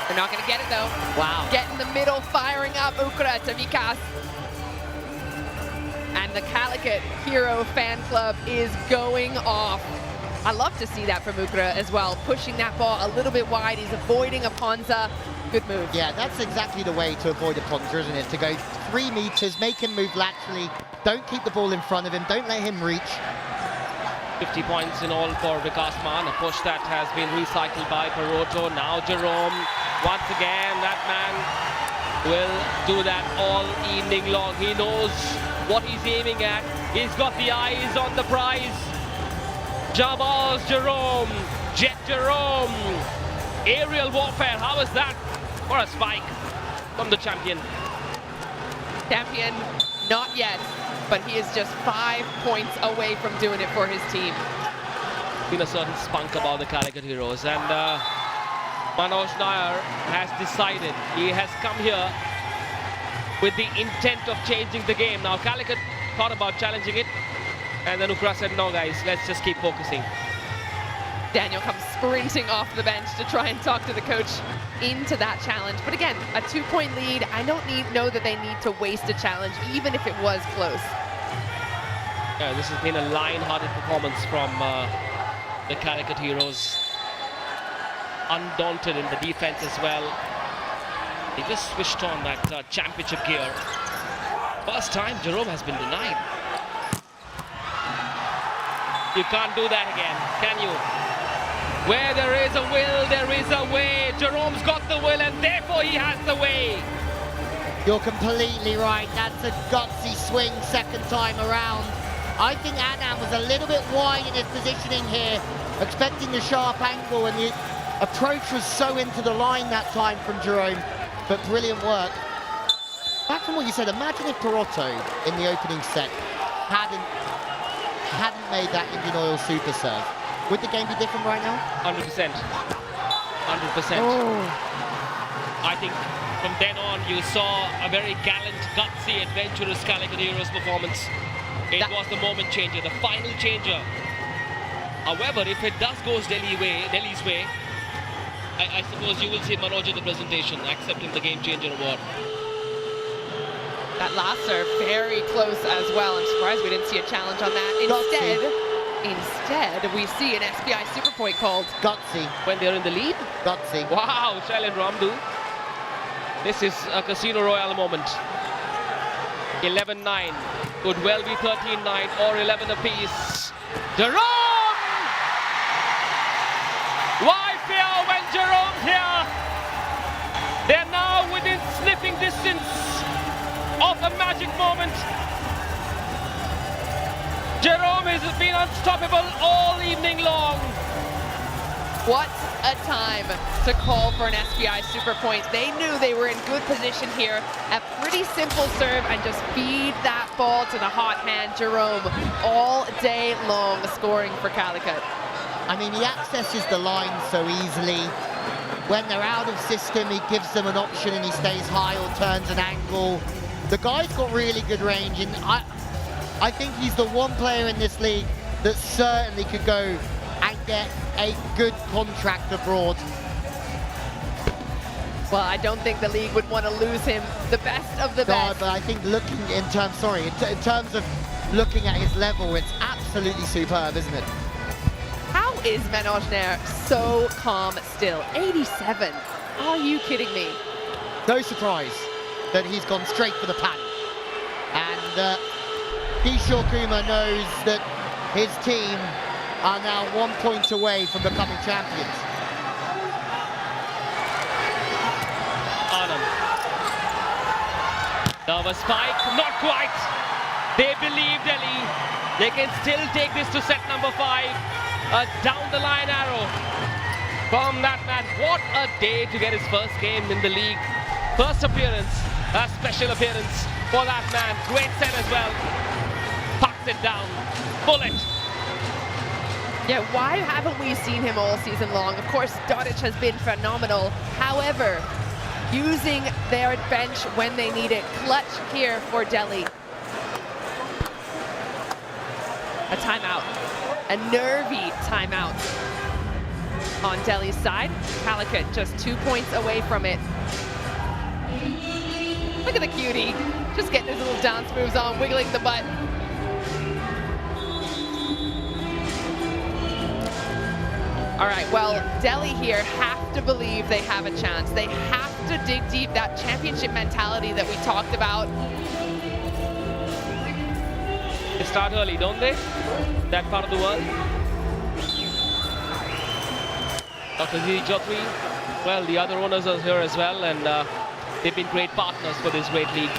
They're not going to get it though. Wow. Get in the middle, firing up Ukra to Vikas. And the Calicut Hero fan club is going off. I love to see that from Ukra as well, pushing that ball a little bit wide. He's avoiding a Ponza. Good move. Yeah, that's exactly the way to avoid a Ponza, isn't it? To go 3 meters, make him move laterally, don't keep the ball in front of him, don't let him reach. 50 points in all for Vikas Man, a push that has been recycled by Peroto. Now Jerome, once again, that man will do that all evening long. He knows what he's aiming at. He's got the eyes on the prize. Jabaz Jerome, Jet Jerome, aerial warfare, how is that for a spike from the champion? Champion, not yet, but he is just 5 points away from doing it for his team. Been a certain spunk about the Calicut Heroes, and Manoj Nair has decided, he has come here with the intent of changing the game. Now Calicut thought about challenging it, and then Ukra said, no guys, let's just keep focusing. Daniel comes sprinting off the bench to try and talk to the coach into that challenge. But again, a 2-point lead. I don't know that they need to waste a challenge, even if it was close. Yeah, this has been a lion-hearted performance from the Calicut Heroes. Undaunted in the defense as well. They just switched on that championship gear. First time Jerome has been denied. You can't do that again, can you? Where there is a will, there is a way. Jerome's got the will, and therefore he has the way. You're completely right. That's a gutsy swing second time around. I think Anand was a little bit wide in his positioning here, expecting the sharp angle, and the approach was so into the line that time from Jerome, but brilliant work. Back from what you said, imagine if Peroto in the opening set hadn't made that Indian Oil super serve. Would the game be different right now? 100%. 100%. Oh. I think from then on you saw a very gallant, gutsy, adventurous Calicut Heroes performance. It was the moment changer, the final changer. However, if it does go Delhi's way, I suppose you will see Manoj in the presentation accepting the game changer award. That last serve, very close as well. I'm surprised we didn't see a challenge on that. Instead, we see an SBI super point called. Gutsy. When they're in the lead? Gutsy. Wow, Shailen Ramdu. This is a Casino Royale moment. 11-9. Could well be 13-9 or 11 apiece. Jerome! Why fear when Jerome's here? They're now within sniffing distance of a magic moment. Jerome has been unstoppable all evening long. What a time to call for an SBI super point. They knew they were in good position here. A pretty simple serve and just feed that ball to the hot hand. Jerome all day long scoring for Calicut. I mean, he accesses the line so easily. When they're out of system, he gives them an option and he stays high or turns an angle. The guy's got really good range, and I think he's the one player in this league that certainly could go and get a good contract abroad. Well, I don't think the league would want to lose him. The best of the best. No, but I think looking in terms of looking at his level, it's absolutely superb, isn't it? How is Manoj Nair so calm still? 87. Are you kidding me? No surprise that he's gone straight for the paddle. And Kishore Kumar knows that his team are now 1 point away from becoming champions. Anand. Nervous spike, not quite. They believe Delhi. They can still take this to set number 5. A down the line arrow from that man. What a day to get his first game in the league. First appearance, a special appearance for that man. Great set as well. Pucks it down. Bullet. Yeah, why haven't we seen him all season long? Of course, Dodic has been phenomenal. However, using their bench when they need it. Clutch here for Delhi. A timeout. A nervy timeout on Delhi's side. Calicut just 2 points away from it. Look at the cutie. Just getting his little dance moves on, wiggling the butt. All right, well, Delhi here have to believe they have a chance. They have to dig deep, that championship mentality that we talked about. They start early, don't they? That part of the world. Dr. Jyotri, well, the other owners are here as well, and they've been great partners for this great league.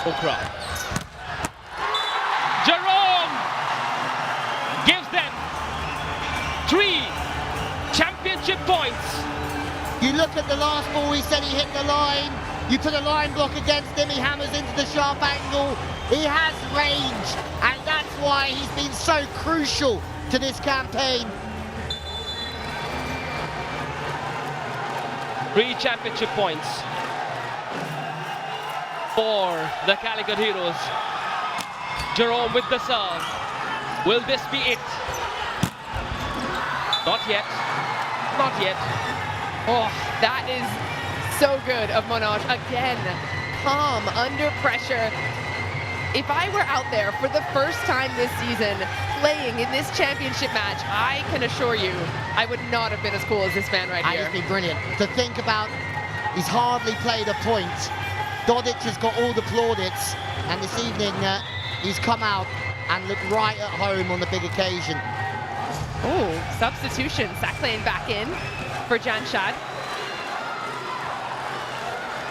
Okra. Jerome gives them 3 championship points. You look at the last ball, he said he hit the line. You put a line block against him, he hammers into the sharp angle. He has range, and that's why he's been so crucial to this campaign. 3 championship points for the Calicut Heroes. Jerome with the serve. Will this be it? Not yet. Not yet. Oh, that is so good of Manoj. Again, calm, under pressure. If I were out there for the first time this season playing in this championship match, I can assure you I would not have been as cool as this man right here. It's been brilliant. To think about, he's hardly played a point. Dodic has got all the plaudits, and this evening he's come out and looked right at home on the big occasion. Oh, substitution. Saklane back in for Janshad.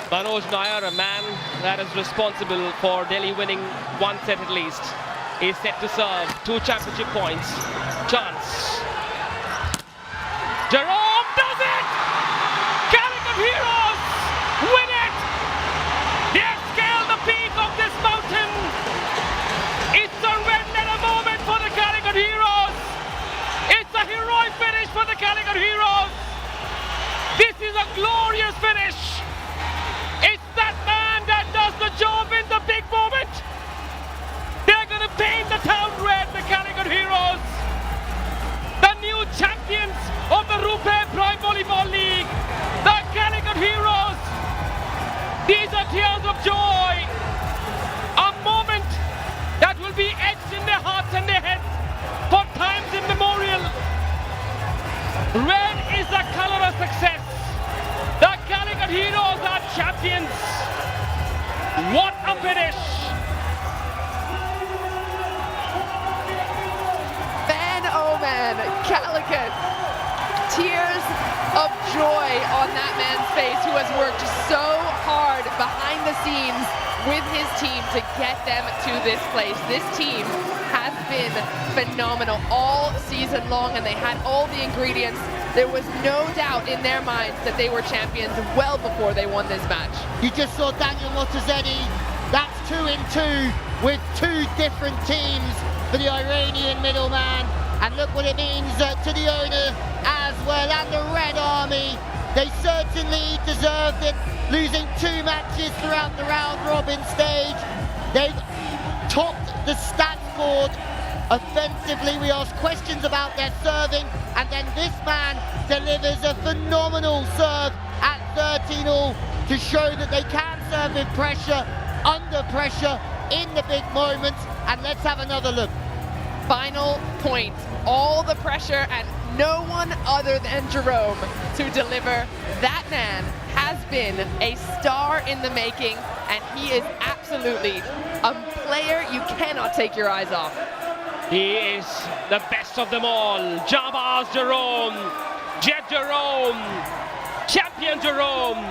Manoj Nair, a man that is responsible for Delhi winning 1 set at least, is set to serve 2 championship points. Chance. Jerome does it! Calicut Heroes win it! They have scaled the peak of this mountain. It's a red letter moment for the Calicut Heroes. It's a heroic finish for the Calicut Heroes. This is a glorious finish. It's that man that does the job in the big moment. They're going to paint the town red, the Calicut Heroes. The new champions of the Rupee Prime Volleyball League. The Calicut Heroes. These are tears of joy. A moment that will be etched in their hearts and their heads for times immemorial. Red is the color of success. The Calicut Heroes are champions. What a finish! Van Oman, Calicut. Tears of joy on that man's face, who has worked so hard behind the scenes with his team to get them to this place. This team has been phenomenal all season long, and they had all the ingredients. There was no doubt in their minds that they were champions well before they won this match. You just saw Daniel Motazetti. That's 2 in 2 with 2 different teams for the Iranian middleman. And look what it means to the owner as well, and the Red Army. They certainly deserved it, losing 2 matches throughout the round robin stage. They've topped the stats board offensively. We asked questions about their serving, and then this man delivers a phenomenal serve at 13-all to show that they can serve with pressure, under pressure, in the big moments. And let's have another look. Final point. All the pressure and no one other than Jerome to deliver. That man has been a star in the making, and he is absolutely a player you cannot take your eyes off. He is the best of them all. Java's Jerome, Jet Jerome, Champion Jerome.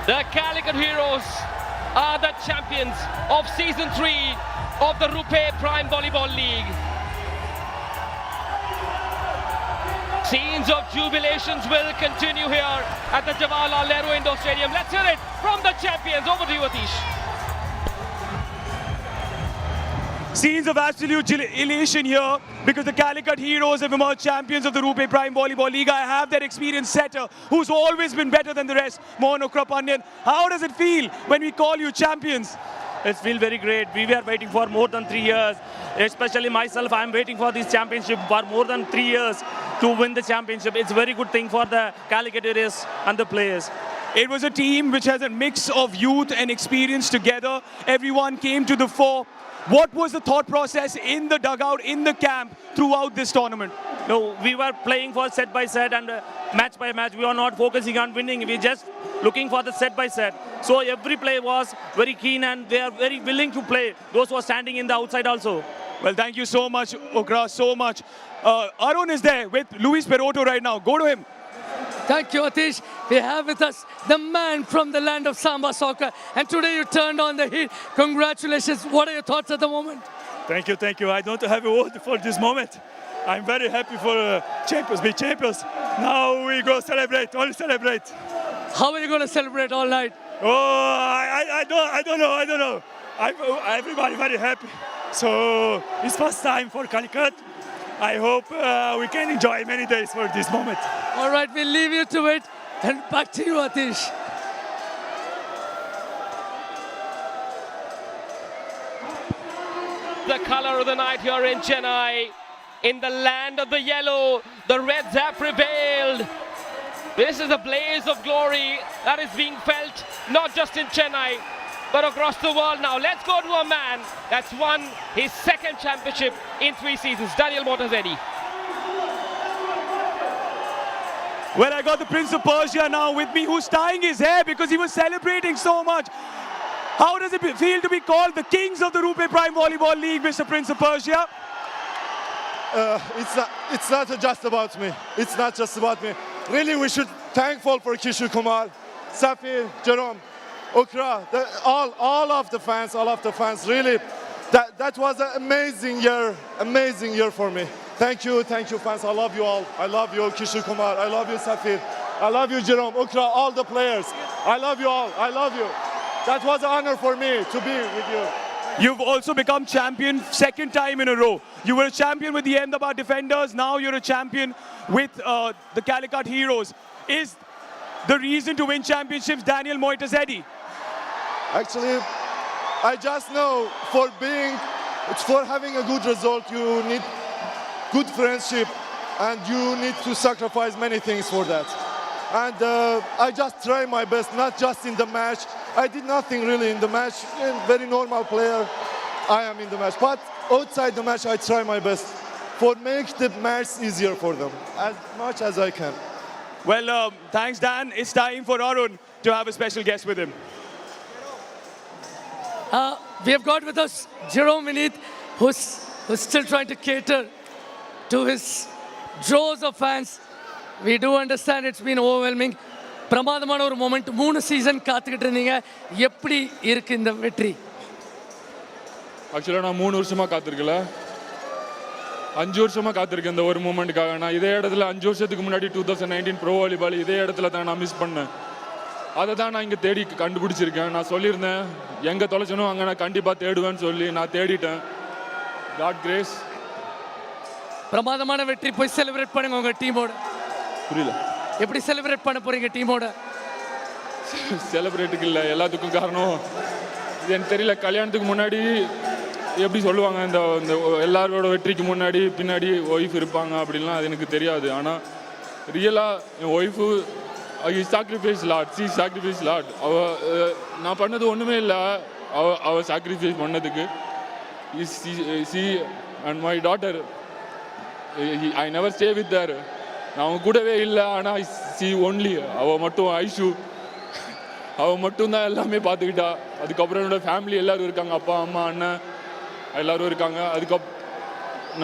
The Calicut Heroes are the champions of Season 3 of the Rupee Prime Volleyball League. Scenes of jubilations will continue here at the Jawaharlal Nehru Indoor Stadium. Let's hear it from the champions. Over to you, Atish. Scenes of absolute elation here because the Calicut Heroes have emerged champions of the Rupee Prime Volleyball League. I have that experienced setter who's always been better than the rest, Mohan Okrapandian. How does it feel when we call you champions? It feels very great. We were waiting for more than 3 years. Especially myself, I'm waiting for this championship for more than 3 years to win the championship. It's a very good thing for the Calicut Heroes and the players. It was a team which has a mix of youth and experience together. Everyone came to the fore. What was the thought process in the dugout, in the camp, throughout this tournament? No, we were playing for set by set and match by match. We were not focusing on winning. We just looking for the set by set. So every play was very keen and they are very willing to play. Those who are standing in the outside also. Well, thank you so much, Okra, so much. Arun is there with Luis Perotto right now. Go to him. Thank you, Atish. We have with us the man from the land of Samba soccer. And today you turned on the heat. Congratulations. What are your thoughts at the moment? Thank you, thank you. I don't have a word for this moment. I'm very happy for champions, be champions. Now we go celebrate, only celebrate. How are you going to celebrate all night? Oh, I don't know. Everybody very happy. So it's first time for Calicut. I hope we can enjoy many days for this moment. All right, we'll leave you to it. And back to you, Atish. The color of the night here in Chennai. In the land of the yellow, the Reds have prevailed. This is a blaze of glory that is being felt not just in Chennai, but across the world now. Let's go to a man that's won his second championship in 3 seasons, Daniel Montazeri. Well, I got the Prince of Persia now with me, who's tying his hair because he was celebrating so much. How does it feel to be called the kings of the Rupee Prime Volleyball League, Mr. Prince of Persia? It's not just about me. It's not just about me. Really, we should thankful for Kishore Kumar, Safir, Jerome, Okra, all of the fans. Really, that was an amazing year for me. Thank you, fans. I love you all. I love you, Kishore Kumar. I love you, Safir. I love you, Jerome, Okra, all the players. I love you all. I love you. That was an honor for me to be with you. You've also become champion second time in a row. You were a champion with the Ahmedabad Defenders. Now you're a champion with the Calicut Heroes. Is the reason to win championships Daniel Montazeri? Actually, I just know for having a good result, you need good friendship and you need to sacrifice many things for that. And I just try my best, not just in the match. I did nothing really in the match. Very normal player, I am in the match. But outside the match, I try my best for make the match easier for them as much as I can. Well, thanks, Dan. It's time for Arun to have a special guest with him. We have got with us Jerome Vinith, who's still trying to cater to his droves of fans. We do understand it's been overwhelming. பிரமாதமான ஒரு moment 3 season காத்துக்கிட்டு இருந்தீங்க எப்படி இருக்கு இந்த வெற்றி? ஆக்சுவலாக நான் 3 வருஷமாக காத்திருக்கல 5 வருஷமாக காத்திருக்கேன் இந்த ஒரு மூமெண்ட்டுக்காக. நான் இதே இடத்துல 5 வருஷத்துக்கு முன்னாடி 2019 ப்ரோ வாலிபால் இதே இடத்துல தான் நான் மிஸ் பண்ணேன். அதை தான் நான் இங்கே தேடி கண்டுபிடிச்சிருக்கேன். நான் சொல்லியிருந்தேன் எங்கே தொலைச்சனோ அங்கே நான் கண்டிப்பாக தேடுவேன்னு சொல்லி நான் தேடிட்டேன். God grace. பிரமாதமான வெற்றி. போய் செலிப்ரேட் பண்ணுங்க உங்கள் டீமோட. புரியல எப்படி செலிப்ரேட் பண்ண போறீங்க டீமோட? செலிப்ரேட்டுக்கு இல்லை, எல்லாத்துக்கும் காரணம் இது எனக்கு தெரியல. கல்யாணத்துக்கு முன்னாடி எப்படி சொல்லுவாங்க இந்த எல்லாரோட வெற்றிக்கு முன்னாடி பின்னாடி ஒய்ஃப் இருப்பாங்க அப்படின்லாம் அது எனக்கு தெரியாது. ஆனால் ரியலாக என் ஒய்ஃபு சாக்ரிஃபைஸ் லாட். நான் பண்ணது ஒன்றுமே இல்லை, அவள் சாக்ரிஃபைஸ் பண்ணதுக்கு. C and my daughter, I never stay with her. நான் அவங்க கூடவே இல்லை, ஆனால் சி ஒன்லி அவள் மட்டும் ஐஷு, அவள் மட்டும்தான் எல்லாமே பார்த்துக்கிட்டா. அதுக்கப்புறம் என்னோட ஃபேமிலி எல்லோரும் இருக்காங்க, அப்பா அம்மா அண்ணன் எல்லோரும் இருக்காங்க.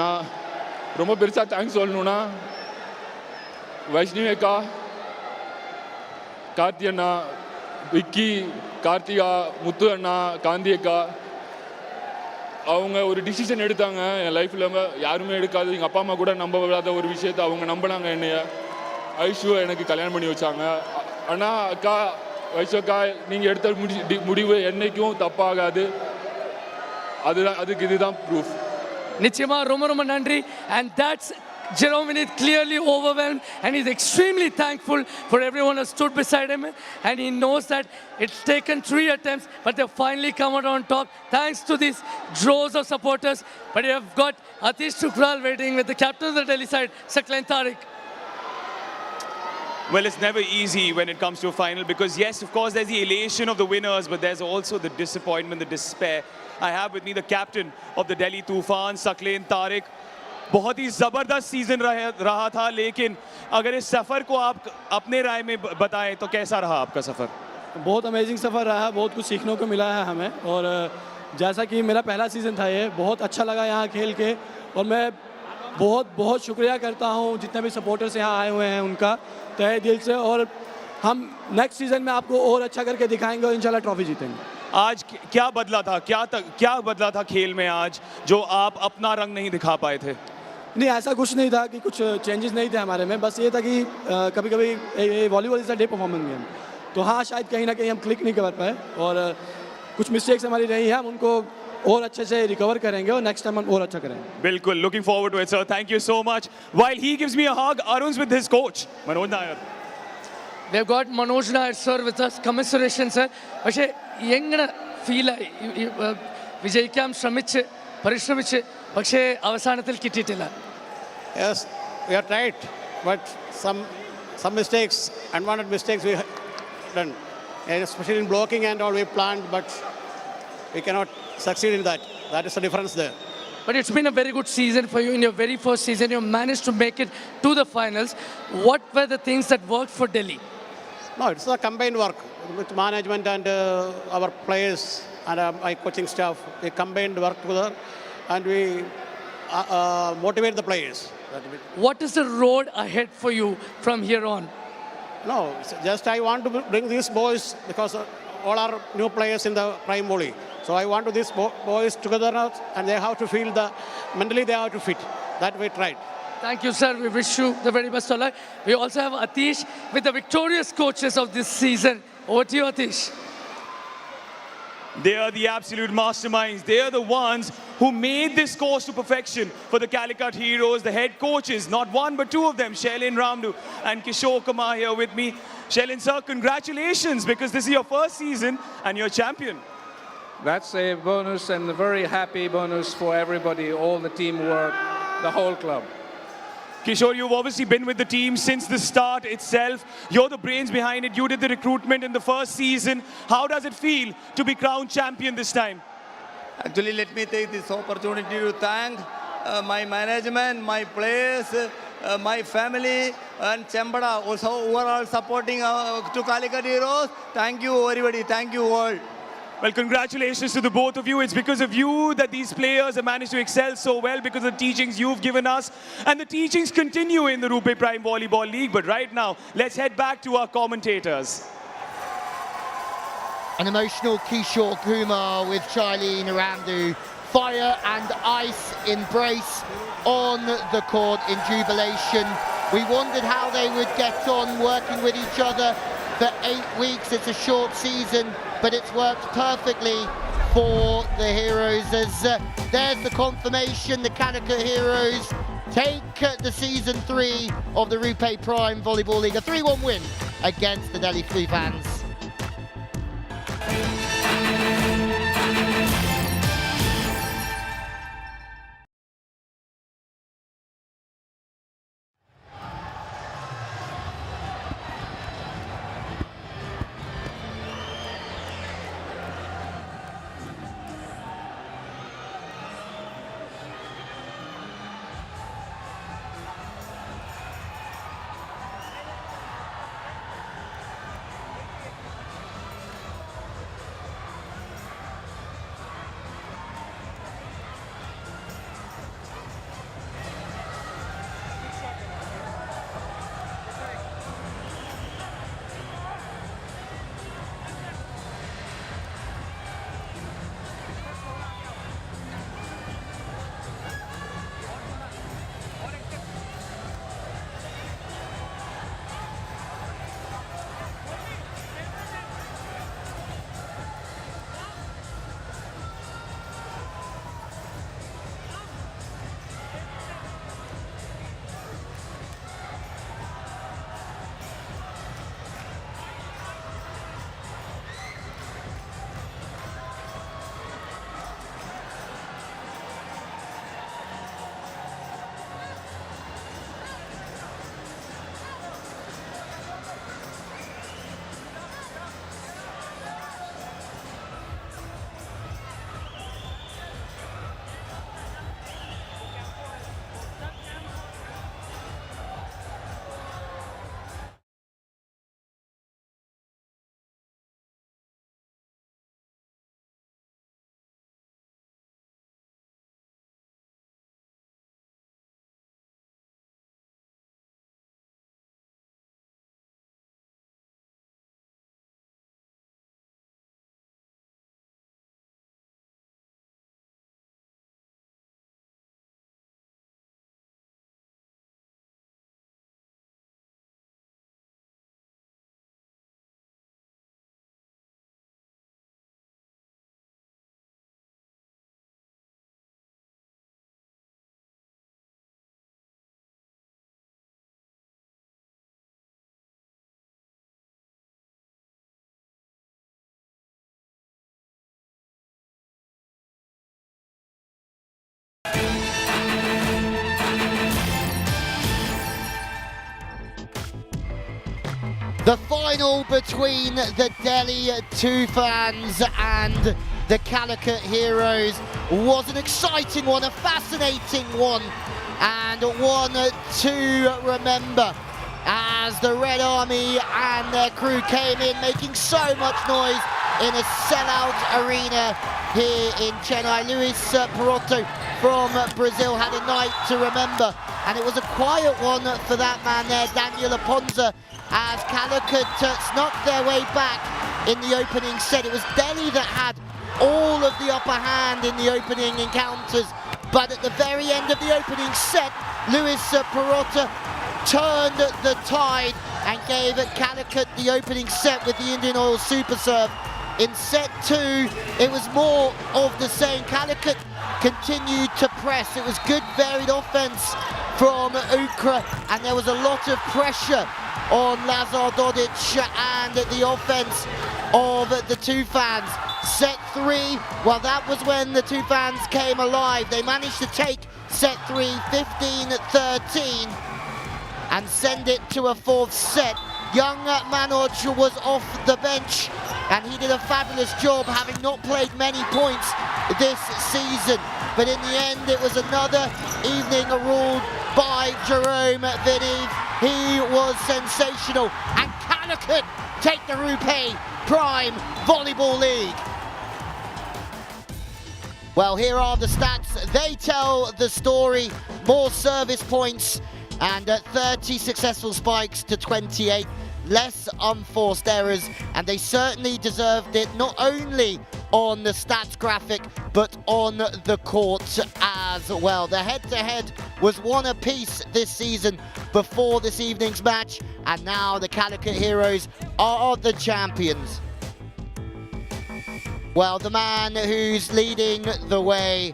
நான் ரொம்ப பெருசாக தேங்க்ஸ் சொல்லணுன்னா வைஷ்ணவி அக்கா, கார்த்தி அண்ணா, விக்கி, கார்த்திகா, முத்து அண்ணா, காந்தி அக்கா, அவங்க ஒரு டிசிஷன் எடுத்தாங்க என் லைஃப்பில் யாருமே எடுக்காது. எங்கள் அப்பா அம்மா கூட நம்ப விடாத ஒரு விஷயத்தை அவங்க நம்பினாங்க. என்னைய ஐஷு எனக்கு கல்யாணம் பண்ணி வச்சாங்க. ஆனால் அக்கா, வைஷு அக்கா, நீங்கள் எடுத்த முடிவு என்றைக்கும் தப்பாகாது. அதுக்கு இதுதான் ப்ரூஃப். நிச்சயமா ரொம்ப ரொம்ப நன்றி. And that's Jerome is clearly overwhelmed and he's extremely thankful for everyone who stood beside him, and he knows that it's taken 3 attempts but they've finally come out on top thanks to these droves of supporters. But you have got Atish Chukral waiting with the captain of the Delhi side, Saklan Tariq. Well, it's never easy when it comes to a final because, yes, of course, there's the elation of the winners, but there's also the disappointment, the despair. I have with me the captain of the Delhi Toofans, Saklan Tariq. बहुत ही ज़बरदस्त season रहा था, लेकिन अगर इस सफ़र को आप अपने राय में बताएं तो कैसा रहा आपका सफ़र? बहुत अमेजिंग सफ़र रहा, बहुत कुछ सीखने को मिला है हमें, और जैसा कि मेरा पहला सीज़न था ये, बहुत अच्छा लगा यहाँ खेल के, और मैं बहुत बहुत शुक्रिया करता हूँ जितने भी सपोर्टर्स यहाँ आए हुए हैं उनका तहे दिल से, और हम नेक्स्ट सीज़न में आपको और अच्छा करके दिखाएंगे और इंशाल्लाह ट्रॉफी जीतेंगे। आज क्या बदला था, क्या बदला था खेल में आज जो आप अपना रंग नहीं दिखा पाए थे? नहीं, ऐसा कुछ नहीं था कि कुछ चेंजेस नहीं थे हमारे में, बस ये था कि कभी कभी volleyball is a day performance game, तो हाँ शायद कहीं ना कहीं हम क्लिक नहीं कर पाए, और कुछ मिस्टेक्स हमारी रही है, हम उनको और अच्छे से रिकवर करेंगे और नेक्स्ट टाइम हम और अच्छा करेंगे। बिल्कुल, looking forward to it sir, thank you so much. While he gives me a hug, Arun's with his coach, Manoj Nair. We have got Manoj Nair sir with us. Commiserations sir. പക്ഷേ എങ്ങനെ ഫീലായി വിജയിക്കാൻ ശ്രമിച്ച് പരിശ്രമിച്ച് പക്ഷേ അവസാനത്തിൽ കിട്ടിയിട്ടില്ല? Yes, we are tried, but some mistakes, unwanted mistakes we done, and especially in blocking and all we planned, but we cannot succeed in that. That is the difference there. But it's been a very good season for you. In your very first season, you managed to make it to the finals. What were the things that worked for Delhi? No, it's a combined work with management and our players and my coaching staff. We combined work together and we motivate the players. What is the road ahead for you from here on? No, just I want to bring these boys because all are new players in the prime volley. So I want to these boys together and they have to feel mentally they have to fit. That we tried. Thank you, sir. We wish you the very best of luck. We also have Atish with the victorious coaches of this season. Over to you, Atish. They are the absolute masterminds. They are the ones who made this course to perfection for the Calicut heroes. The head coaches, not one but two of them, Shailin Ramdu and Kishore Kumar here with me. Shailin sir, congratulations because this is your first season and you're champion. That's a bonus and a very happy bonus for everybody, all the teamwork, the whole club. Kishore, you've obviously been with the team since the start itself. You're the brains behind it. You did the recruitment in the first season. How does it feel to be crowned champion this time? Actually, let me take this opportunity to thank my management, my players, my family, and Chembada also who are all supporting to Calicut heroes. Thank you, everybody. Thank you all. Well, congratulations to the both of you. It's because of you that these players have managed to excel so well because of the teachings you've given us. And the teachings continue in the Rupee Prime Volleyball League. But right now, let's head back to our commentators. An emotional Kishore Kumar with Shailin Ramdu. Fire and ice embrace on the court in jubilation. We wondered how they would get on working with each other for 8 weeks. It's a short season, but it's worked perfectly for the heroes. As there's the confirmation, the Calicut heroes take the season 3 of the Rupee Prime Volleyball League, a 3-1 win against the Delhi Toofans. The final between the Delhi Toofans and the Calicut Heroes was an exciting one, a fascinating one, and one to remember as the Red Army and their crew came in making so much noise in a sellout arena here in Chennai. Luis Perotto from Brazil had a night to remember, and it was a quiet one for that man there, Daniel Aponza, as Calicut snuck their way back in the opening set. It was Delhi that had all of the upper hand in the opening encounters, but at the very end of the opening set, Luis Perotto turned the tide and gave Calicut the opening set with the Indian Oil Super Serve. In set two, it was more of the same. Calicut continued to press. It was good varied offense from Ukra, and there was a lot of pressure on Lazar Dodic and the offense of the Toofans. Set three, well, that was when the Toofans came alive. They managed to take set three 15-13 and send it to a fourth set. Young Manoj was off the bench, and he did a fabulous job, having not played many points this season. But in the end, it was another evening ruled by Jerome Vinith. He was sensational, and Calicut take the Rupee Prime Volleyball League. Well, here are the stats. They tell the story. More service points and 30 successful spikes to 28. Less unforced errors, and they certainly deserved it, not only on the stats graphic, but on the court as well. The head-to-head was one apiece this season before this evening's match, and now the Calicut Heroes are the champions. Well, the man who's leading the way,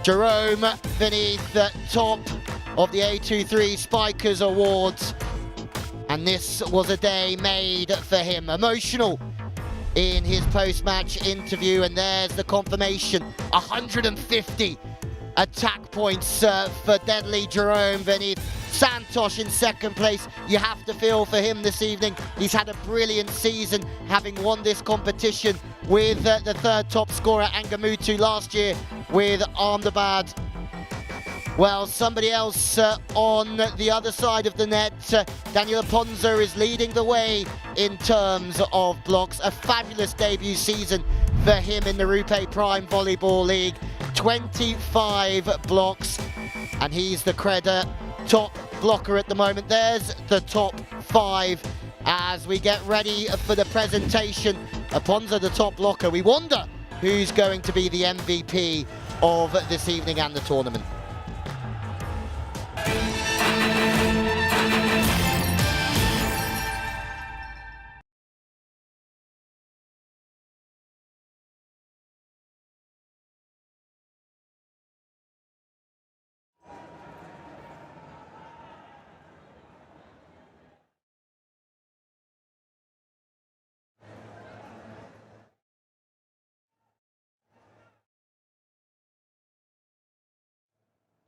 Jerome Vinith, top of the A23 Spikers Awards, and this was a day made for him. Emotional in his post-match interview, and there's the confirmation. 150 attack points for deadly Jerome Vinith. Santosh in second place. You have to feel for him this evening. He's had a brilliant season, having won this competition with the third top scorer Angamutu last year with Ahmedabad. Well, somebody else on the other side of the net, Daniel Aponza, is leading the way in terms of blocks. A fabulous debut season for him in the Rupee Prime Volleyball League. 25 blocks, and he's the Creda top blocker at the moment. There's the top five as we get ready for the presentation. Aponza, the top blocker. We wonder who's going to be the MVP of this evening and the tournament.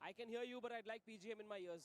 I can hear you, but I'd like BGM in my ears.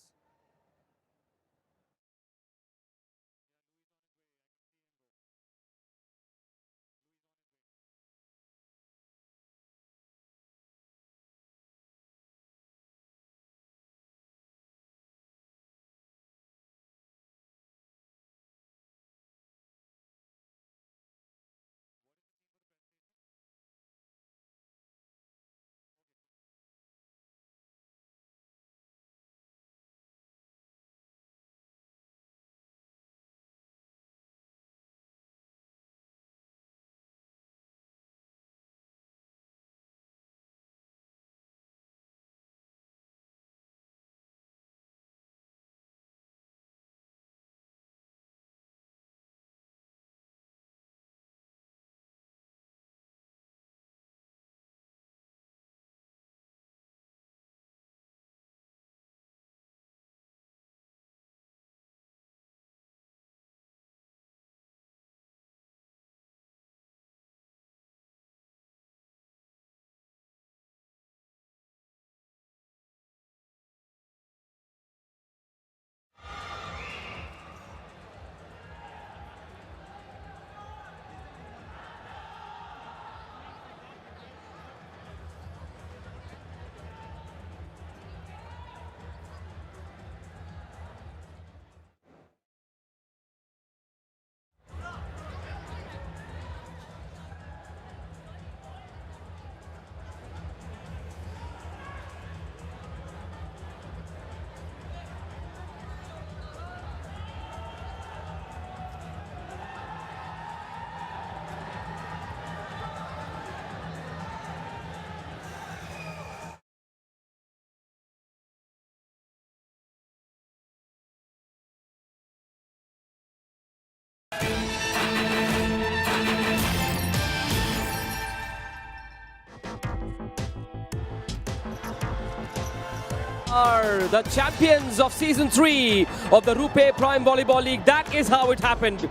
are the champions of Season 3 of the Rupee Prime Volleyball League. That is how it happened.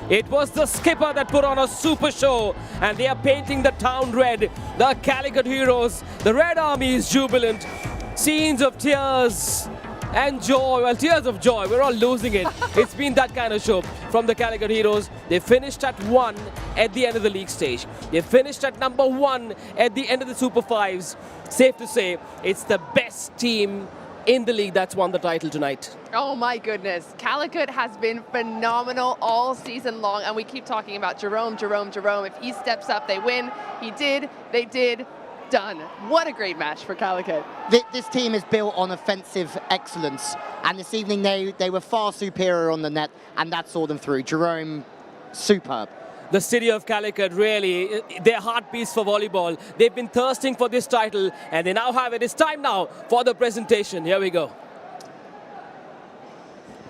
It was the skipper that put on a super show, and they are painting the town red. The Calicut Heroes, the Red Army is jubilant. Scenes of tears and joy, well, tears of joy, we're all losing it. It's been that kind of show from the Calicut Heroes. They finished at 1 at the end of the league stage. They finished at number 1 at the end of the Super 5s. Safe to say, it's the best team in the league that's won the title tonight. Oh my goodness. Calicut has been phenomenal all season long, and we keep talking about Jerome. If he steps up, they win. He did, they did. Done. What a great match for Calicut. This team is built on offensive excellence, and this evening they were far superior on the net, and that saw them through. Jerome, superb. The city of Calicut, really, their heartbeats for volleyball. They've been thirsting for this title, and they now have it. It's time now for the presentation. Here we go.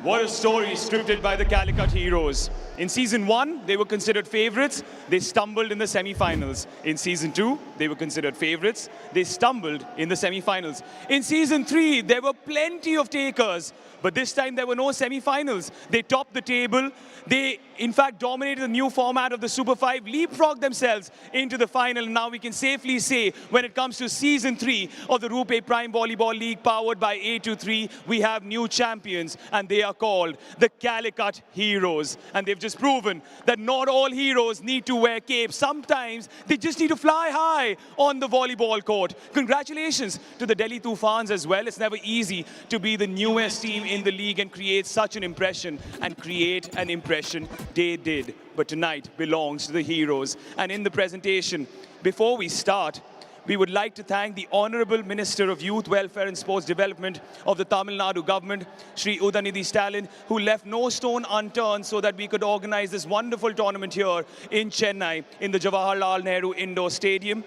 What a story scripted by the Calicut Heroes. In Season 1, they were considered favorites. They stumbled in the semi-finals. In Season 2, they were considered favorites. They stumbled in the semi-finals. In Season 3, there were plenty of takers, but this time there were no semi-finals. They topped the table. They, in fact, dominated the new format of the Super 5, leapfrogged themselves into the final. And now we can safely say, when it comes to Season 3 of the Rupee Prime Volleyball League powered by A23, we have new champions, and they are called the Calicut Heroes. And they've just proven that not all heroes need to wear capes. Sometimes they just need to fly high on the volleyball court. Congratulations to the Delhi Toofans as well. It's never easy to be the newest team in the league and create such an impression and create an impression. They did. But tonight belongs to the heroes. And in the presentation, before we start, we would like to thank the Honorable Minister of Youth Welfare and Sports Development of the Tamil Nadu government, Shri Udanidhi Stalin, who left no stone unturned so that we could organize this wonderful tournament here in Chennai, in the Jawaharlal Nehru Indoor Stadium.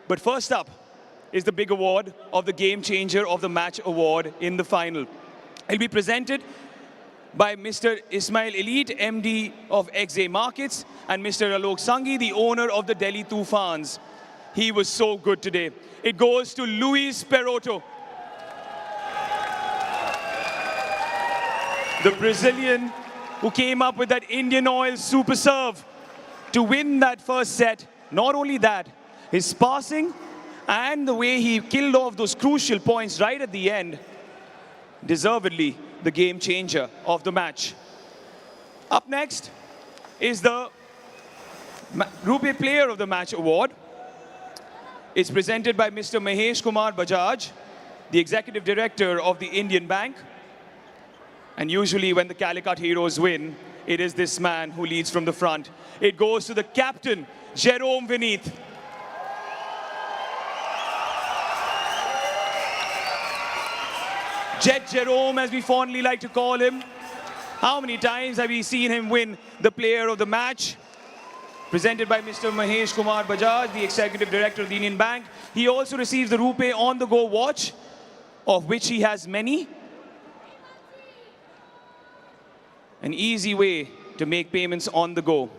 But first up is the big award of the Game Changer of the Match Award in the final. It will be presented by Mr. Ismail Elite, MD of XA Markets, and Mr. Alok Sanghi, the owner of the Delhi Toofans. He was so good today. It goes to Luis Perotto, the Brazilian who came up with that Indian oil super serve to win that first set. Not only that, his passing and the way he killed off those crucial points right at the end, deservedly the game changer of the match. Up next is the Rupee Player of the Match Award. It's presented by Mr. Mahesh Kumar Bajaj, the Executive Director of the Indian Bank. And usually when the Calicut Heroes win, it is this man who leads from the front. It goes to the captain, Jerome Vineeth. Jet Jerome, as we fondly like to call him. How many times have we seen him win the Player of the Match? Presented by Mr. Mahesh Kumar Bajaj, the Executive Director of the Indian Bank. He also receives the Rupee on-the-go watch, of which he has many. An easy way to make payments on the go.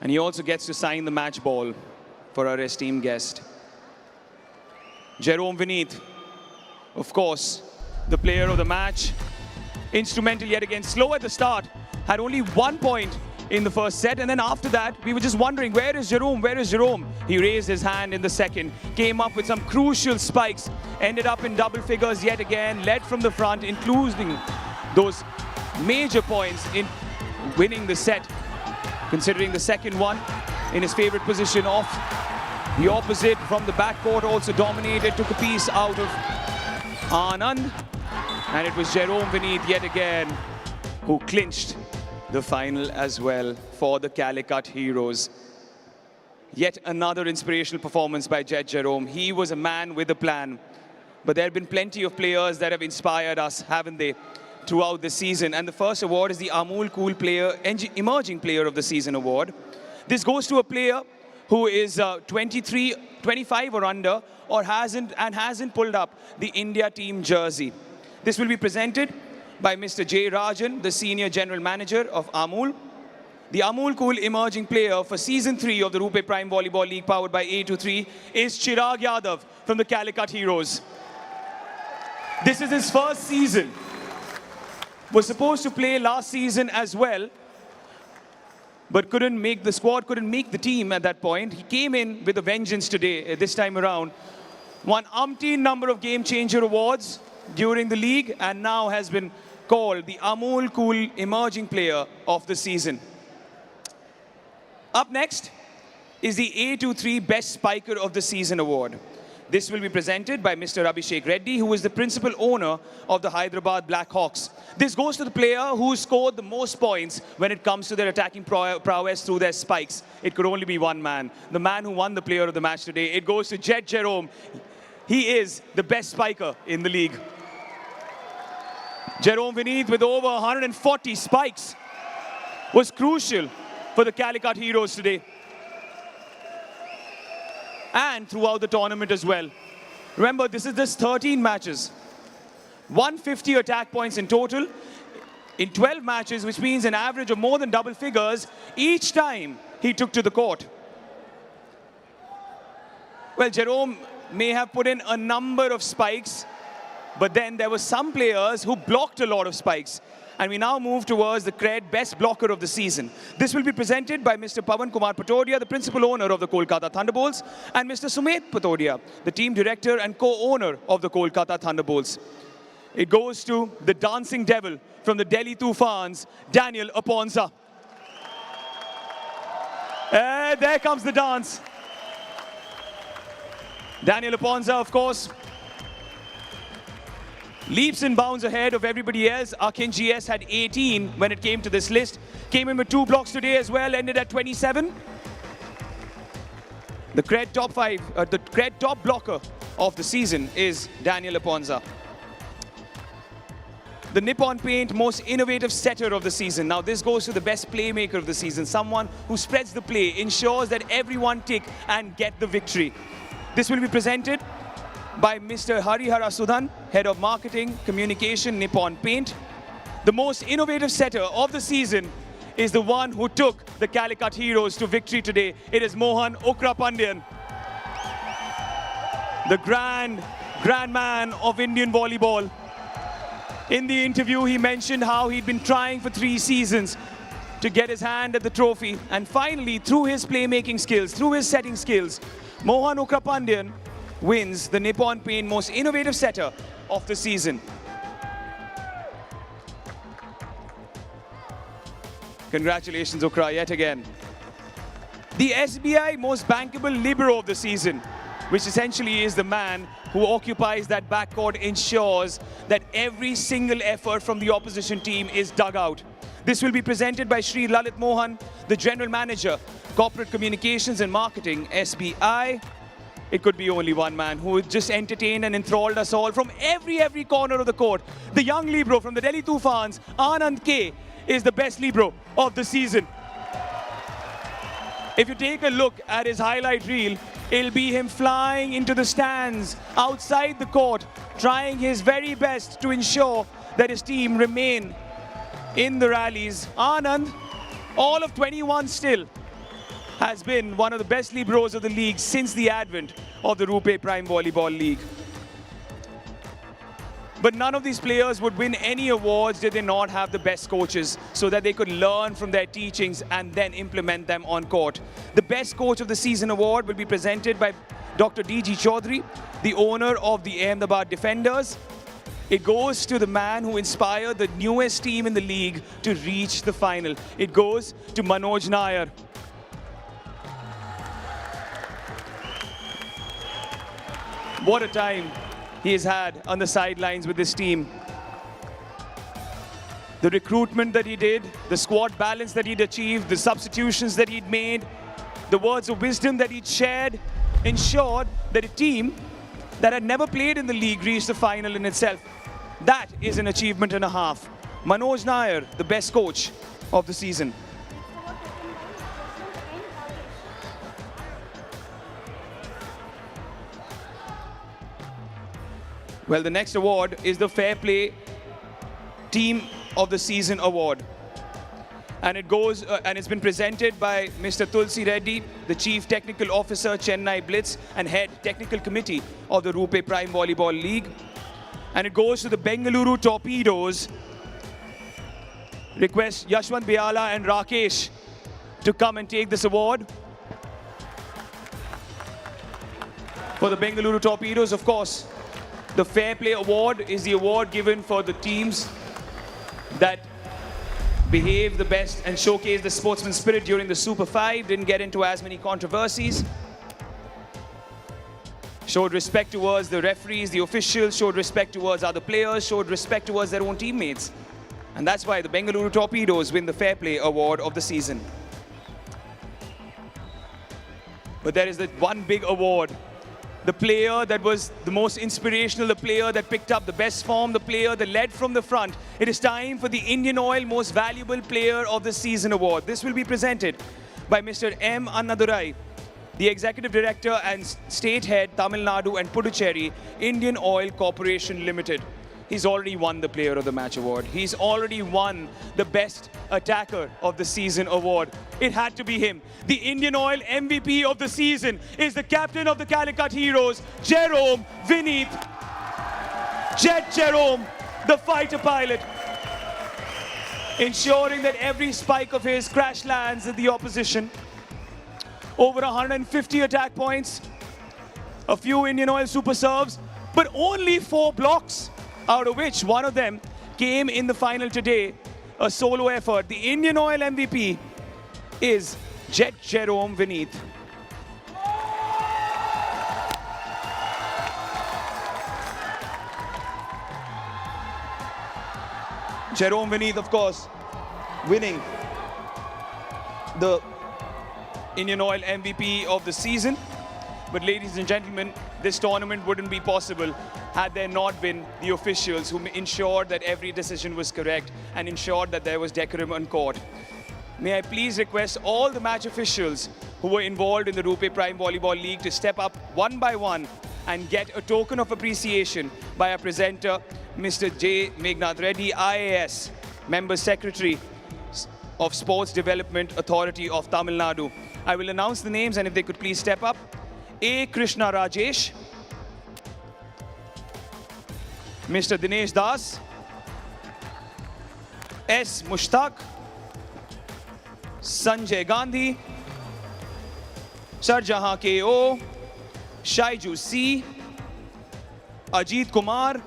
And he also gets to sign the match ball for our esteemed guest. Jerome Vineeth, of course, the player of the match. Instrumental yet again, slow at the start, had only 1 point in the first set, and then after that, we were just wondering, where is Jerome? Where is Jerome? He raised his hand in the second, came up with some crucial spikes, ended up in double figures yet again, led from the front, including those major points in winning the set, considering the second one in his favorite position off the opposite from the backcourt, also dominated, took a piece out of Anand, and it was Jerome Vineeth yet again who clinched the final as well for the Calicut Heroes. Yet another inspirational performance by Jet Jerome. He was a man with a plan. But there have been plenty of players that have inspired us, haven't they, throughout the season. And the first award is the Amul Cool Player, Emerging Player of the Season award. This goes to a player who is 23, 25 or under, or hasn't pulled up the India team jersey. This will be presented by Mr. J. Rajan, the Senior General Manager of Amul. The Amul Cool Emerging Player for Season 3 of the Rupee Prime Volleyball League powered by A23 is Chirag Yadav from the Calicut Heroes. This is his first season. Was supposed to play last season as well, but the squad couldn't make the team at that point. He came in with a vengeance today, this time around. Won umpteen number of Game Changer awards during the league and now has been called the Amul Cool Emerging Player of the season. Up next is the A23 Best Spiker of the Season award. This will be presented by Mr. Abhishek Reddy, who is the principal owner of the Hyderabad Blackhawks. This goes to the player who scored the most points when it comes to their attacking prowess through their spikes. It could only be one man. The man who won the player of the match today. It goes to Jet Jerome. He is the best spiker in the league. Jerome Vineeth, with over 140 spikes, was crucial for the Calicut Heroes today. And throughout the tournament as well. Remember, this is just 13 matches. 150 attack points in total in 12 matches, which means an average of more than double figures each time he took to the court. Well, Jerome may have put in a number of spikes, but then there were some players who blocked a lot of spikes. And we now move towards the Cred Best Blocker of the Season. This will be presented by Mr. Pawan Kumar Patodia, the principal owner of the Kolkata Thunderbolts, and Mr. Sumet Patodia, the team director and co-owner of the Kolkata Thunderbolts. It goes to the dancing devil from the Delhi Toofans, Daniel Aponza. There comes the dance. Daniel Aponza, of course, leaps and bounds ahead of everybody else. Akin GS had 18 when it came to this list. Came in with 2 blocks today as well, ended at 27. The Cred top blocker of the season is Daniel Aponza. The Nippon Paint most innovative setter of the season. Now this goes to the best playmaker of the season. Someone who spreads the play, ensures that everyone tick and get the victory. This will be presented by Mr. Harihara Sudhan, Head of Marketing, Communication, Nippon Paint. The most innovative setter of the season is the one who took the Calicut Heroes to victory today. It is Mohan Okrapandian, the grand man of Indian volleyball. In the interview, he mentioned how he'd been trying for 3 seasons to get his hand at the trophy. And finally, through his playmaking skills, through his setting skills, Mohan Okrapandian wins the Nippon Paint most innovative setter of the season. Congratulations, Okra, yet again. The SBI most bankable libero of the season, which essentially is the man who occupies that backcourt, ensures that every single effort from the opposition team is dug out. This will be presented by Shri Lalit Mohan, the General Manager, Corporate Communications and Marketing, SBI. It could be only one man who would just entertain and enthralled us all from every corner of the court. The young libero from the Delhi Toofans, Anand K, is the best libero of the season. If you take a look at his highlight reel, it'll be him flying into the stands outside the court, trying his very best to ensure that his team remain in the rallies. Anand, all of 21 still, has been one of the best liberos of the league since the advent of the Rupee Prime Volleyball League. But none of these players would win any awards did they not have the best coaches, so that they could learn from their teachings and then implement them on court. The Best Coach of the Season award will be presented by Dr. D.G. Chaudhary, the owner of the Ahmedabad Defenders. It goes to the man who inspired the newest team in the league to reach the final. It goes to Manoj Nair. What a time he has had on the sidelines with this team. The recruitment that he did, the squad balance that he'd achieved, the substitutions that he'd made, the words of wisdom that he'd shared, ensured that a team that had never played in the league reached the final in itself. That is an achievement and a half. Manoj Nair, the best coach of the season. Well, the next award is the Fair Play Team of the Season award. And it goes, and it's been presented by Mr. Tulsi Reddy, the Chief Technical Officer, Chennai Blitz, and Head Technical Committee of the Rupee Prime Volleyball League. And it goes to the Bengaluru Torpedoes. Request Yashwant Biala and Rakesh to come and take this award. For the Bengaluru Torpedoes, of course, the Fair Play Award is the award given for the teams that behave the best and showcase the sportsman spirit during the Super 5, didn't get into as many controversies, showed respect towards the referees, the officials, showed respect towards other players, showed respect towards their own teammates. And that's why the Bengaluru Torpedoes win the Fair Play Award of the season. But there is that one big award. The player that was the most inspirational, the player that picked up the best form, the player that led from the front. It is time for the Indian Oil Most Valuable Player of the Season Award. This will be presented by Mr. M. Annadurai, the Executive Director and State Head, Tamil Nadu and Puducherry, Indian Oil Corporation Limited. He's already won the Player of the Match award. He's already won the Best Attacker of the Season award. It had to be him. The Indian Oil MVP of the season is the captain of the Calicut Heroes, Jerome Vineeth. Jet Jerome, the fighter pilot, ensuring that every spike of his crash lands at the opposition. Over 150 attack points, a few Indian Oil super serves, but only 4 blocks, out of which one of them came in the final today, a solo effort. The Indian Oil MVP is Jet Jerome Vineeth. Jerome Vineeth, of course, winning the Indian Oil MVP of the season. But ladies and gentlemen, this tournament wouldn't be possible had there not been the officials who ensured that every decision was correct and ensured that there was decorum on court. May I please request all the match officials who were involved in the Rupee Prime Volleyball League to step up one by one and get a token of appreciation by our presenter, Mr. J. Megnath Reddy, IAS, Member Secretary of Sports Development Authority of Tamil Nadu. I will announce the names, and if they could please step up. A. Krishna Rajesh, Mr. Dinesh Das, S. Mushtaq, Sanjay Gandhi, Sarjahan K.O., Shaiju C., Ajit Kumar,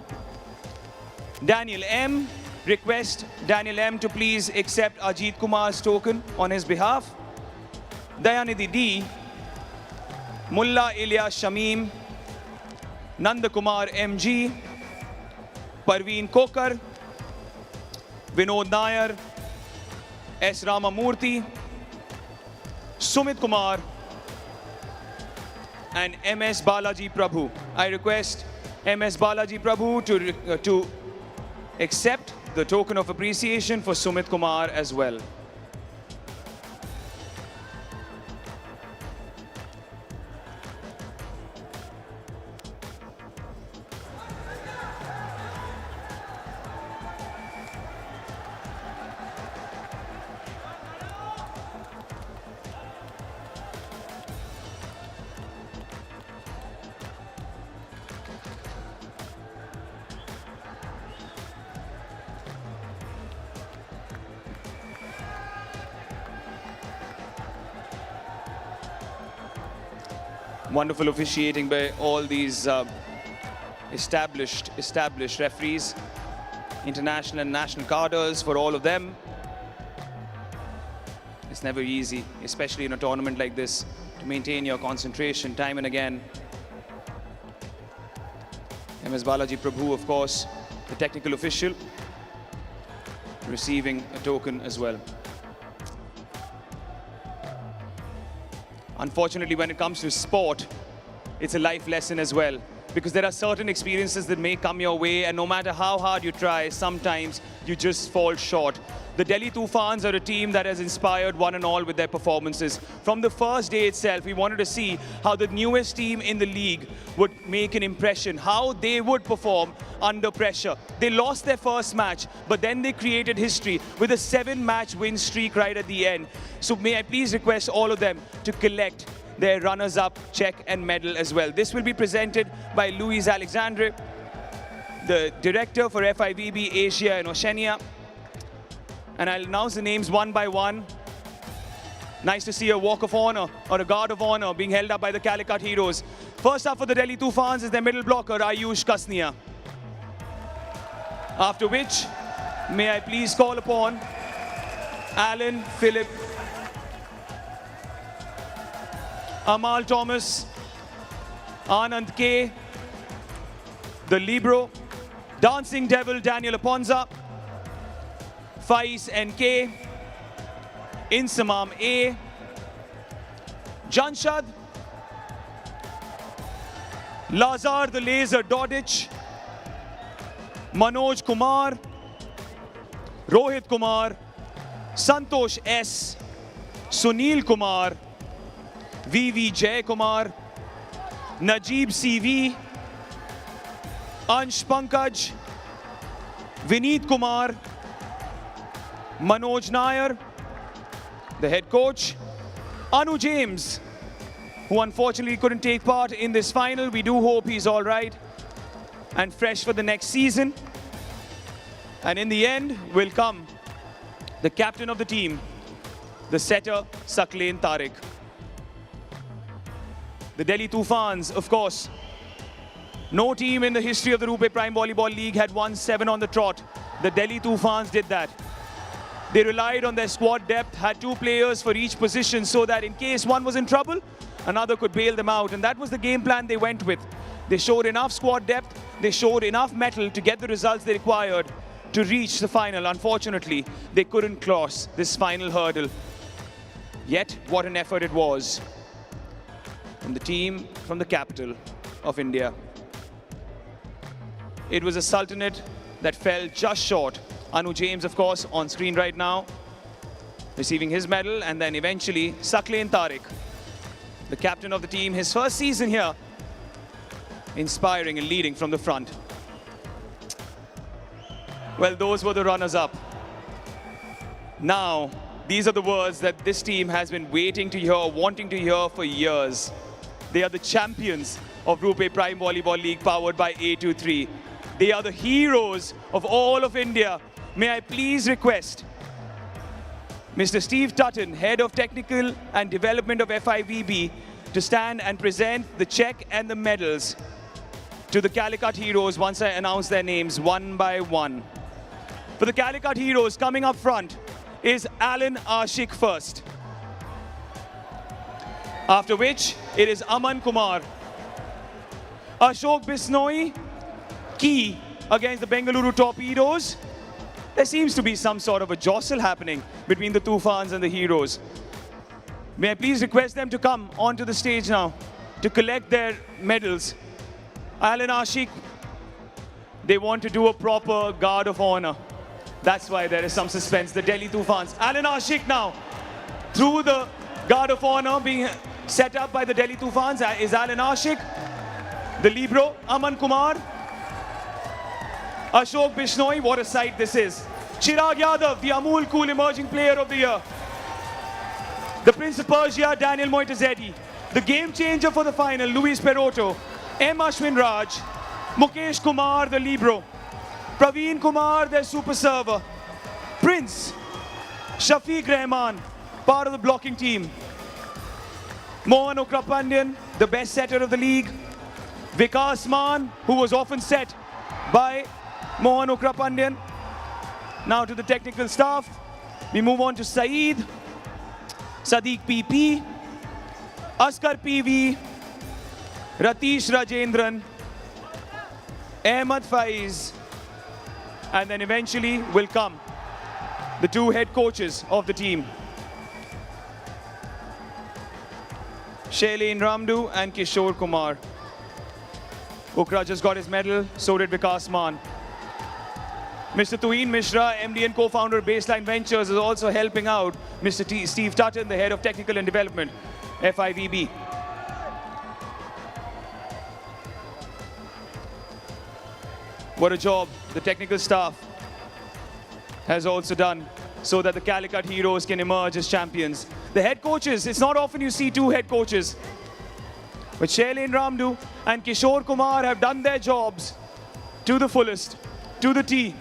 Daniel M. Request Daniel M. to please accept Ajit Kumar's token on his behalf. Dayanidhi D., Mullah Ilyas Shamim, Nandakumar MG, Parveen Kokar, Vinod Nair, S. Ramamurthy, Sumit Kumar, and MS Balaji Prabhu. I request MS Balaji Prabhu to accept the token of appreciation for Sumit Kumar as well. Wonderful officiating by all these established referees, international and national cadres for all of them. It's never easy, especially in a tournament like this, to maintain your concentration time and again. MS Balaji Prabhu, of course, the technical official, receiving a token as well. Unfortunately, when it comes to sport, it's a life lesson as well, because there are certain experiences that may come your way, and no matter how hard you try, sometimes you just fall short. The Delhi Toofans are a team that has inspired one and all with their performances. From the first day itself, we wanted to see how the newest team in the league would make an impression, how they would perform under pressure. They lost their first match, but then they created history with a 7-match win streak right at the end. So may I please request all of them to collect their runners-up check and medal as well. This will be presented by Luis Alexandre, the director for FIVB Asia and Oceania. And I'll announce the names one by one. Nice to see a walk of honor or a guard of honor being held up by the Calicut heroes. First up for the Delhi Toofans is their middle blocker, Ayush Kasnia. After which, may I please call upon Alan Philip, Amal Thomas, Anand K, the Libro, Dancing Devil Daniel Aponza, Faiz NK, Insamam A, Janshad, Lazar the Laser Dodich, Manoj Kumar, Rohit Kumar, Santosh S, Sunil Kumar, VV Jay Kumar, Najib CV, Ansh Pankaj, Vineet Kumar, Manoj Nair, the head coach, Anu James, who unfortunately couldn't take part in this final. We do hope he's all right and fresh for the next season. And in the end will come the captain of the team, the setter, Saklain Tariq. The Delhi Toofans, of course, no team in the history of the Rupee Prime Volleyball League had won 7 on the trot. The Delhi Toofans did that. They relied on their squad depth, had 2 players for each position so that in case one was in trouble, another could bail them out. And that was the game plan they went with. They showed enough squad depth, they showed enough mettle to get the results they required to reach the final. Unfortunately, they couldn't cross this final hurdle. Yet, what an effort it was from the team from the capital of India. It was a sultanate that fell just short. Anu James, of course, on screen right now, receiving his medal, and then eventually Saklain Tariq, the captain of the team, his first season here, inspiring and leading from the front. Well, those were the runners-up. Now, these are the words that this team has been waiting to hear, wanting to hear for years. They are the champions of Rupee Prime Volleyball League powered by A23. They are the heroes of all of India. May I please request Mr. Steve Tutton, Head of Technical and Development of FIVB, to stand and present the check and the medals to the Calicut heroes once I announce their names one by one. For the Calicut heroes, coming up front is Alan Ashik first. After which, it is Aman Kumar. Ashok Bisnoi, key against the Bengaluru Torpedoes. There seems to be some sort of a jostle happening between the Toofans and the heroes. May I please request them to come onto the stage now to collect their medals. Alan Ashik, they want to do a proper guard of honor. That's why there is some suspense. The Delhi Toofans. Alan Ashik now, through the guard of honor being set up by the Delhi Toofans, is Alan Ashik, the Libro, Aman Kumar, Ashok Bishnoi. What a sight this is. Chirag Yadav, the Amul Cool Emerging Player of the Year. The Prince of Persia, Daniel Moitazedi. The game changer for the final, Luis Perotto. M. Ashwin Raj. Mukesh Kumar, the Libro. Praveen Kumar, their super server. Prince. Shafiq Rahman, part of the blocking team. Mohan Okrapandian, the best setter of the league. Vikas Man, who was often set by Mohan Okrapandian. Now to the technical staff. We move on to Saeed, Sadiq PP, Askar PV, Ratish Rajendran, Ahmed Faiz, and then eventually will come the 2 head coaches of the team, Shailene Ramdu and Kishore Kumar. Ukra just got his medal, so did Vikas Man. Mr. Tuin Mishra, MD and co-founder of Baseline Ventures, is also helping out Mr. Steve Tutton, the Head of Technical and Development, FIVB. What a job the technical staff has also done so that the Calicut heroes can emerge as champions. The head coaches, it's not often you see 2 head coaches, but Shailene Ramdu and Kishore Kumar have done their jobs to the fullest, to the tee.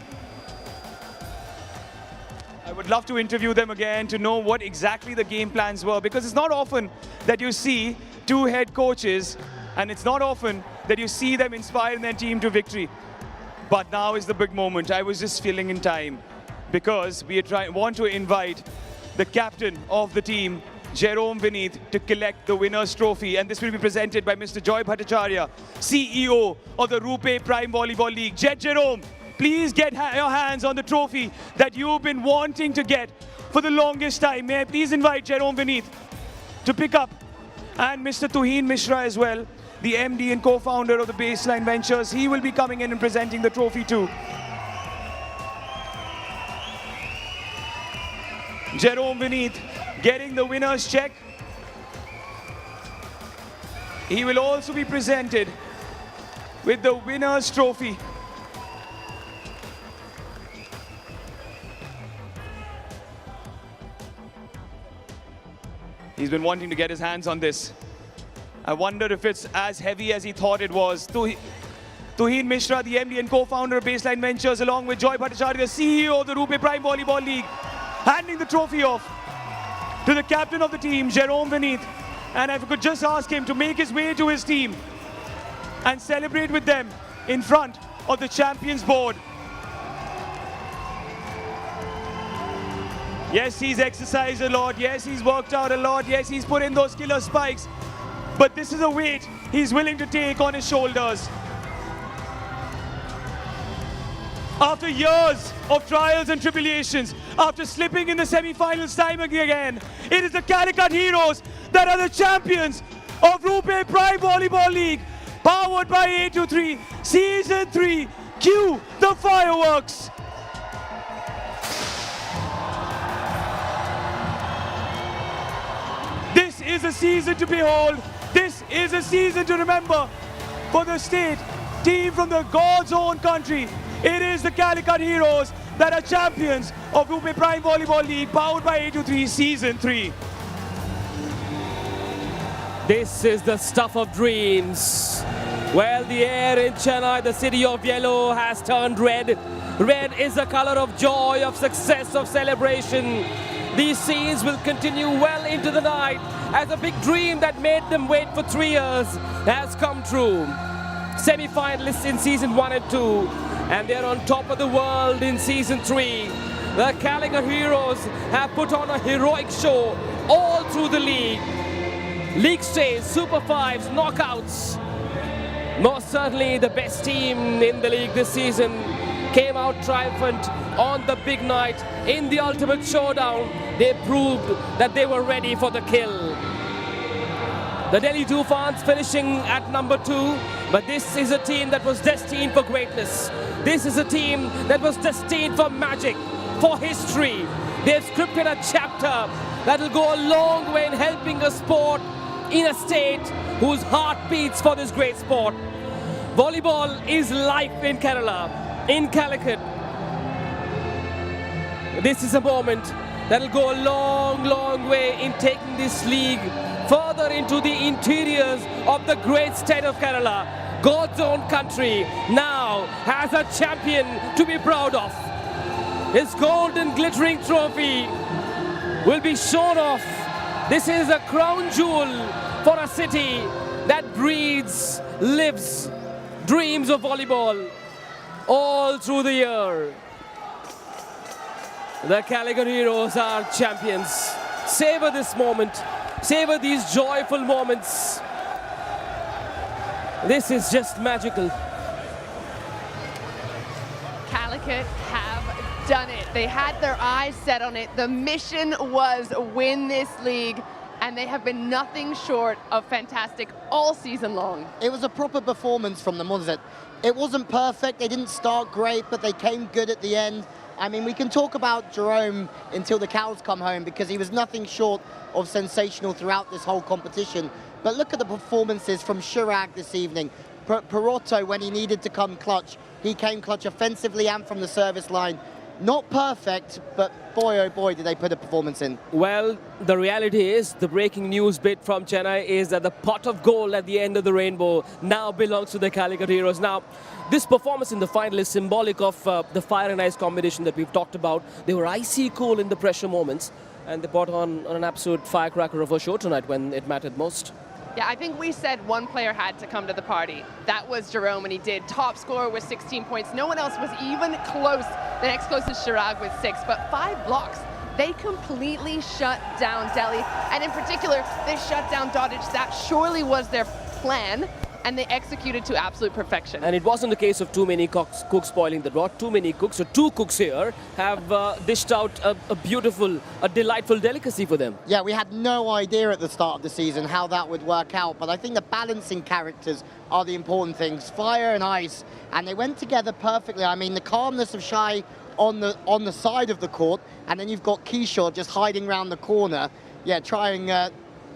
I would love to interview them again to know what exactly the game plans were, because it's not often that you see two head coaches, and it's not often that you see them inspiring their team to victory. But now is the big moment. I was just feeling in time, because we want to invite the captain of the team, Jerome Vineeth, to collect the winner's trophy, and this will be presented by Mr. Joy Bhattacharya, CEO of the Rupee Prime Volleyball League. Jerome, please get your hands on the trophy that you've been wanting to get for the longest time. May I please invite Jerome Vineeth to pick up, and Mr. Toofan Mishra as well, the MD and co-founder of the Baseline Ventures. He will be coming in and presenting the trophy too. Jerome Vineeth getting the winner's check. He will also be presented with the winner's trophy. He's been wanting to get his hands on this. I wonder if it's as heavy as he thought it was. Toofan Mishra, the MD and co-founder of Baseline Ventures, along with Joy Bhattacharya, the CEO of the Rupee Prime Volleyball League, handing the trophy off to the captain of the team, Jerome Vineeth. And if I could just ask him to make his way to his team and celebrate with them in front of the champions board. Yes, he's exercised a lot. Yes, he's worked out a lot. Yes, he's put in those killer spikes. But this is a weight he's willing to take on his shoulders. After years of trials and tribulations, after slipping in the semi-finals time again, it is the Calicut Heroes that are the champions of Rupee Prime Volleyball League, powered by 823 Season 3. Cue the fireworks. This is a season to behold. This is a season to remember for the state team from the God's own country. It is the Calicut Heroes that are champions of Rupee Prime Volleyball League, powered by 823 Season 3. This is the stuff of dreams. Well, the air in Chennai, the city of yellow, has turned red. Red is the color of joy, of success, of celebration. These scenes will continue well into the night as a big dream that made them wait for 3 years has come true. Semi-finalists in Season 1 and 2, and they're on top of the world in Season 3. The Calicut Heroes have put on a heroic show all through the league. League stays, Super 5s, knockouts. Most certainly the best team in the league this season came out triumphant on the big night in the ultimate showdown. They proved that they were ready for the kill. The Delhi Toofans finishing at number 2, but this is a team that was destined for greatness. This is a team that was destined for magic, for history. They've scripted a chapter that will go a long way in helping a sport in a state whose heart beats for this great sport. Volleyball is life in Kerala, in Calicut. This is a moment that will go a long, long way in taking this league further into the interiors of the great state of Kerala. God's own country now has a champion to be proud of. His golden glittering trophy will be shown off. This is a crown jewel for a city that breathes, lives, dreams of volleyball all through the year. The Calicut Heroes are champions. Savor this moment. Savor these joyful moments. This is just magical. Calicut have done it. They had their eyes set on it. The mission was win this league, and they have been nothing short of fantastic all season long. It was a proper performance from them, wasn't it? It wasn't perfect. They didn't start great, but they came good at the end. I mean, we can talk about Jerome until the cows come home, because he was nothing short of sensational throughout this whole competition. But look at the performances from Chirag this evening. Perotto, when he needed to come clutch, he came clutch offensively and from the service line. Not perfect, but boy, oh boy, did they put a performance in. Well, the reality is, the breaking news bit from Chennai is that the pot of gold at the end of the rainbow now belongs to the Calicut Heroes. Now, this performance in the final is symbolic of the fire and ice combination that we've talked about. They were icy cool in the pressure moments, and they brought on an absolute firecracker of a show tonight when it mattered most. Yeah, I think we said one player had to come to the party. That was Jerome, and he did. Top scorer with 16 points. No one else was even close. The next closest, Chirag with 6, but 5 blocks. They completely shut down Delhi, and in particular, they shut down Dodic. That surely was their plan, and they executed to absolute perfection. And it wasn't a case of too many cooks spoiling the broth. Too many cooks, so 2 cooks here have dished out a beautiful, a delightful delicacy for them. Yeah, we had no idea at the start of the season how that would work out, but I think the balancing characters are the important things. Fire and ice, and they went together perfectly. I mean, the calmness of Shai on the side of the court, and then you've got Kishore just hiding around the corner. Yeah, trying,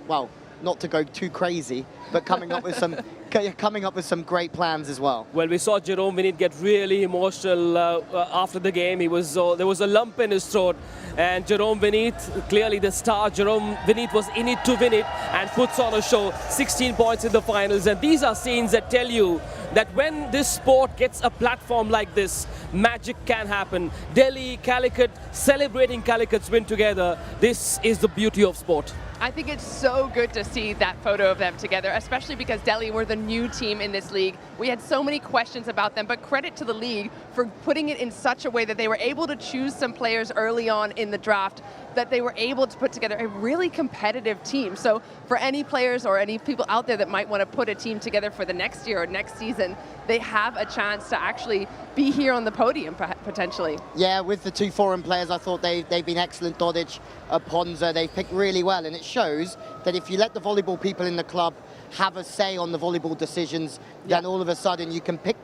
well, not to go too crazy, but coming up with some great plans as well. Well, we saw Jerome Vinit get really emotional after the game. There was a lump in his throat, and Jerome Vinit, clearly the star, Jerome Vinit was in it to win it and puts on a show. 16 points in the finals, and these are scenes that tell you that when this sport gets a platform like this, magic can happen. Delhi, Calicut, celebrating Calicut's win together. This is the beauty of sport. I think it's so good to see that photo of them together, especially because Delhi were the new team in this league. We had so many questions about them, but credit to the league for putting it in such a way that they were able to choose some players early on in the draft, that they were able to put together a really competitive team. So for any players or any people out there that might want to put a team together for the next year or next season, they have a chance to actually be here on the podium potentially. Yeah, with the 2 foreign players, I thought they've been excellent. Dodic, Ponza, they've picked really well, and it shows that if you let the volleyball people in the club have a say on the volleyball decisions, then all of a sudden you can pick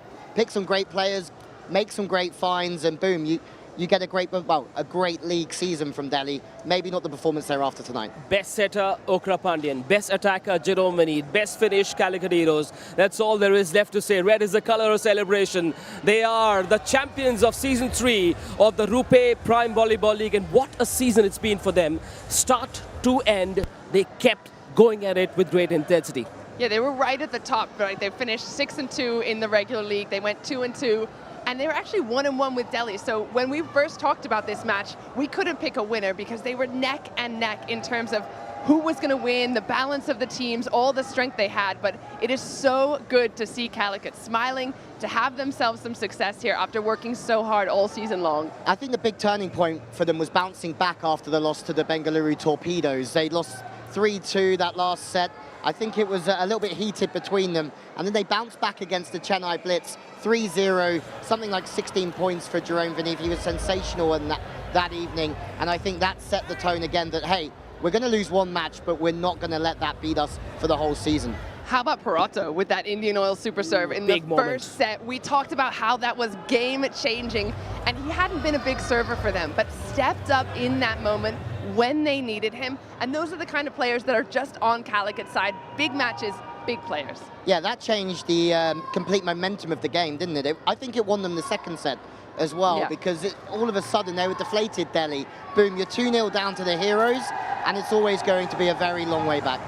some great players, make some great finds, and boom, you get a great league season from Delhi. Maybe not the performance they're after tonight. Best setter, Okra Pandian. Best attacker, Jerome Vinit. Best finish, Calicut Heroes. That's all there is left to say. Red is the color of celebration. They are the champions of Season 3 of the Rupee Prime Volleyball League, and what a season it's been for them. Start to end, they kept going at it with great intensity. Yeah, they were right at the top, right? They finished 6-2 in the regular league. They went 2-2. And they were actually 1-1 with Delhi. So when we first talked about this match, we couldn't pick a winner because they were neck and neck in terms of who was going to win, the balance of the teams, all the strength they had. But it is so good to see Calicut smiling, to have themselves some success here after working so hard all season long. I think the big turning point for them was bouncing back after the loss to the Bengaluru Torpedoes. They lost 3-2 that last set. I think it was a little bit heated between them. And then they bounced back against the Chennai Blitz, 3-0, something like 16 points for Jerome Vinit. He was sensational in that evening. And I think that set the tone again that, hey, we're going to lose one match, but we're not going to let that beat us for the whole season. How about Paratto with that Indian Oil super serve in the first set? We talked about how that was game-changing, and he hadn't been a big server for them, but stepped up in that moment when they needed him. And those are the kind of players that are just on Calicut's side. Big matches, big players. Yeah, that changed the complete momentum of the game, didn't it? I think it won them the second set as well, because all of a sudden they were deflated, Delhi. Boom, you're 2-0 down to the Heroes, and it's always going to be a very long way back.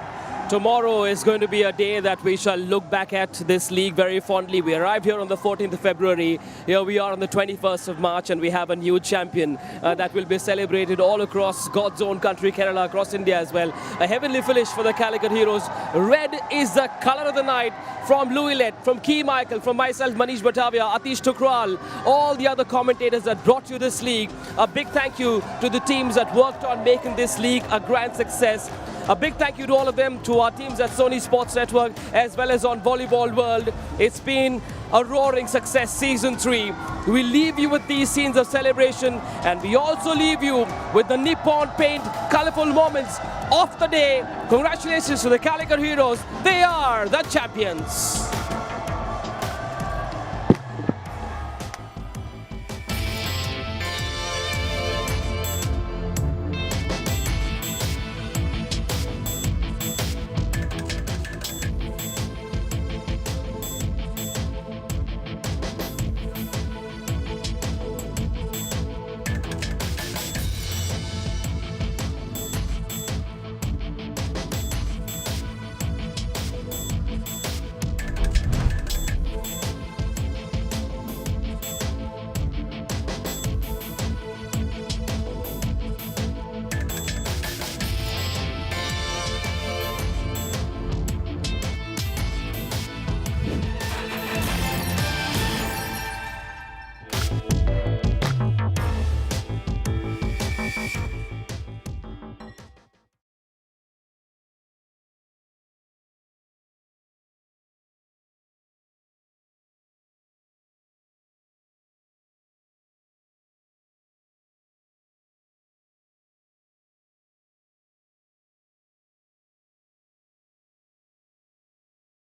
Tomorrow is going to be a day that we shall look back at this league very fondly. We arrived here on the 14th of February. Here we are on the 21st of March, and we have a new champion that will be celebrated all across God's own country, Kerala, across India as well. A heavenly finish for the Calicut Heroes. Red is the color of the night. From Louis, from Key Michael, from myself, Manish Batavia, Atish Tukral, all the other commentators that brought you this league. A big thank you to the teams that worked on making this league a grand success. A big thank you to all of them, to our teams at Sony Sports Network, as well as on Volleyball World. It's been a roaring success, Season 3. We leave you with these scenes of celebration, and we also leave you with the Nippon Paint colorful moments of the day. Congratulations to the Calicut Heroes. They are the champions.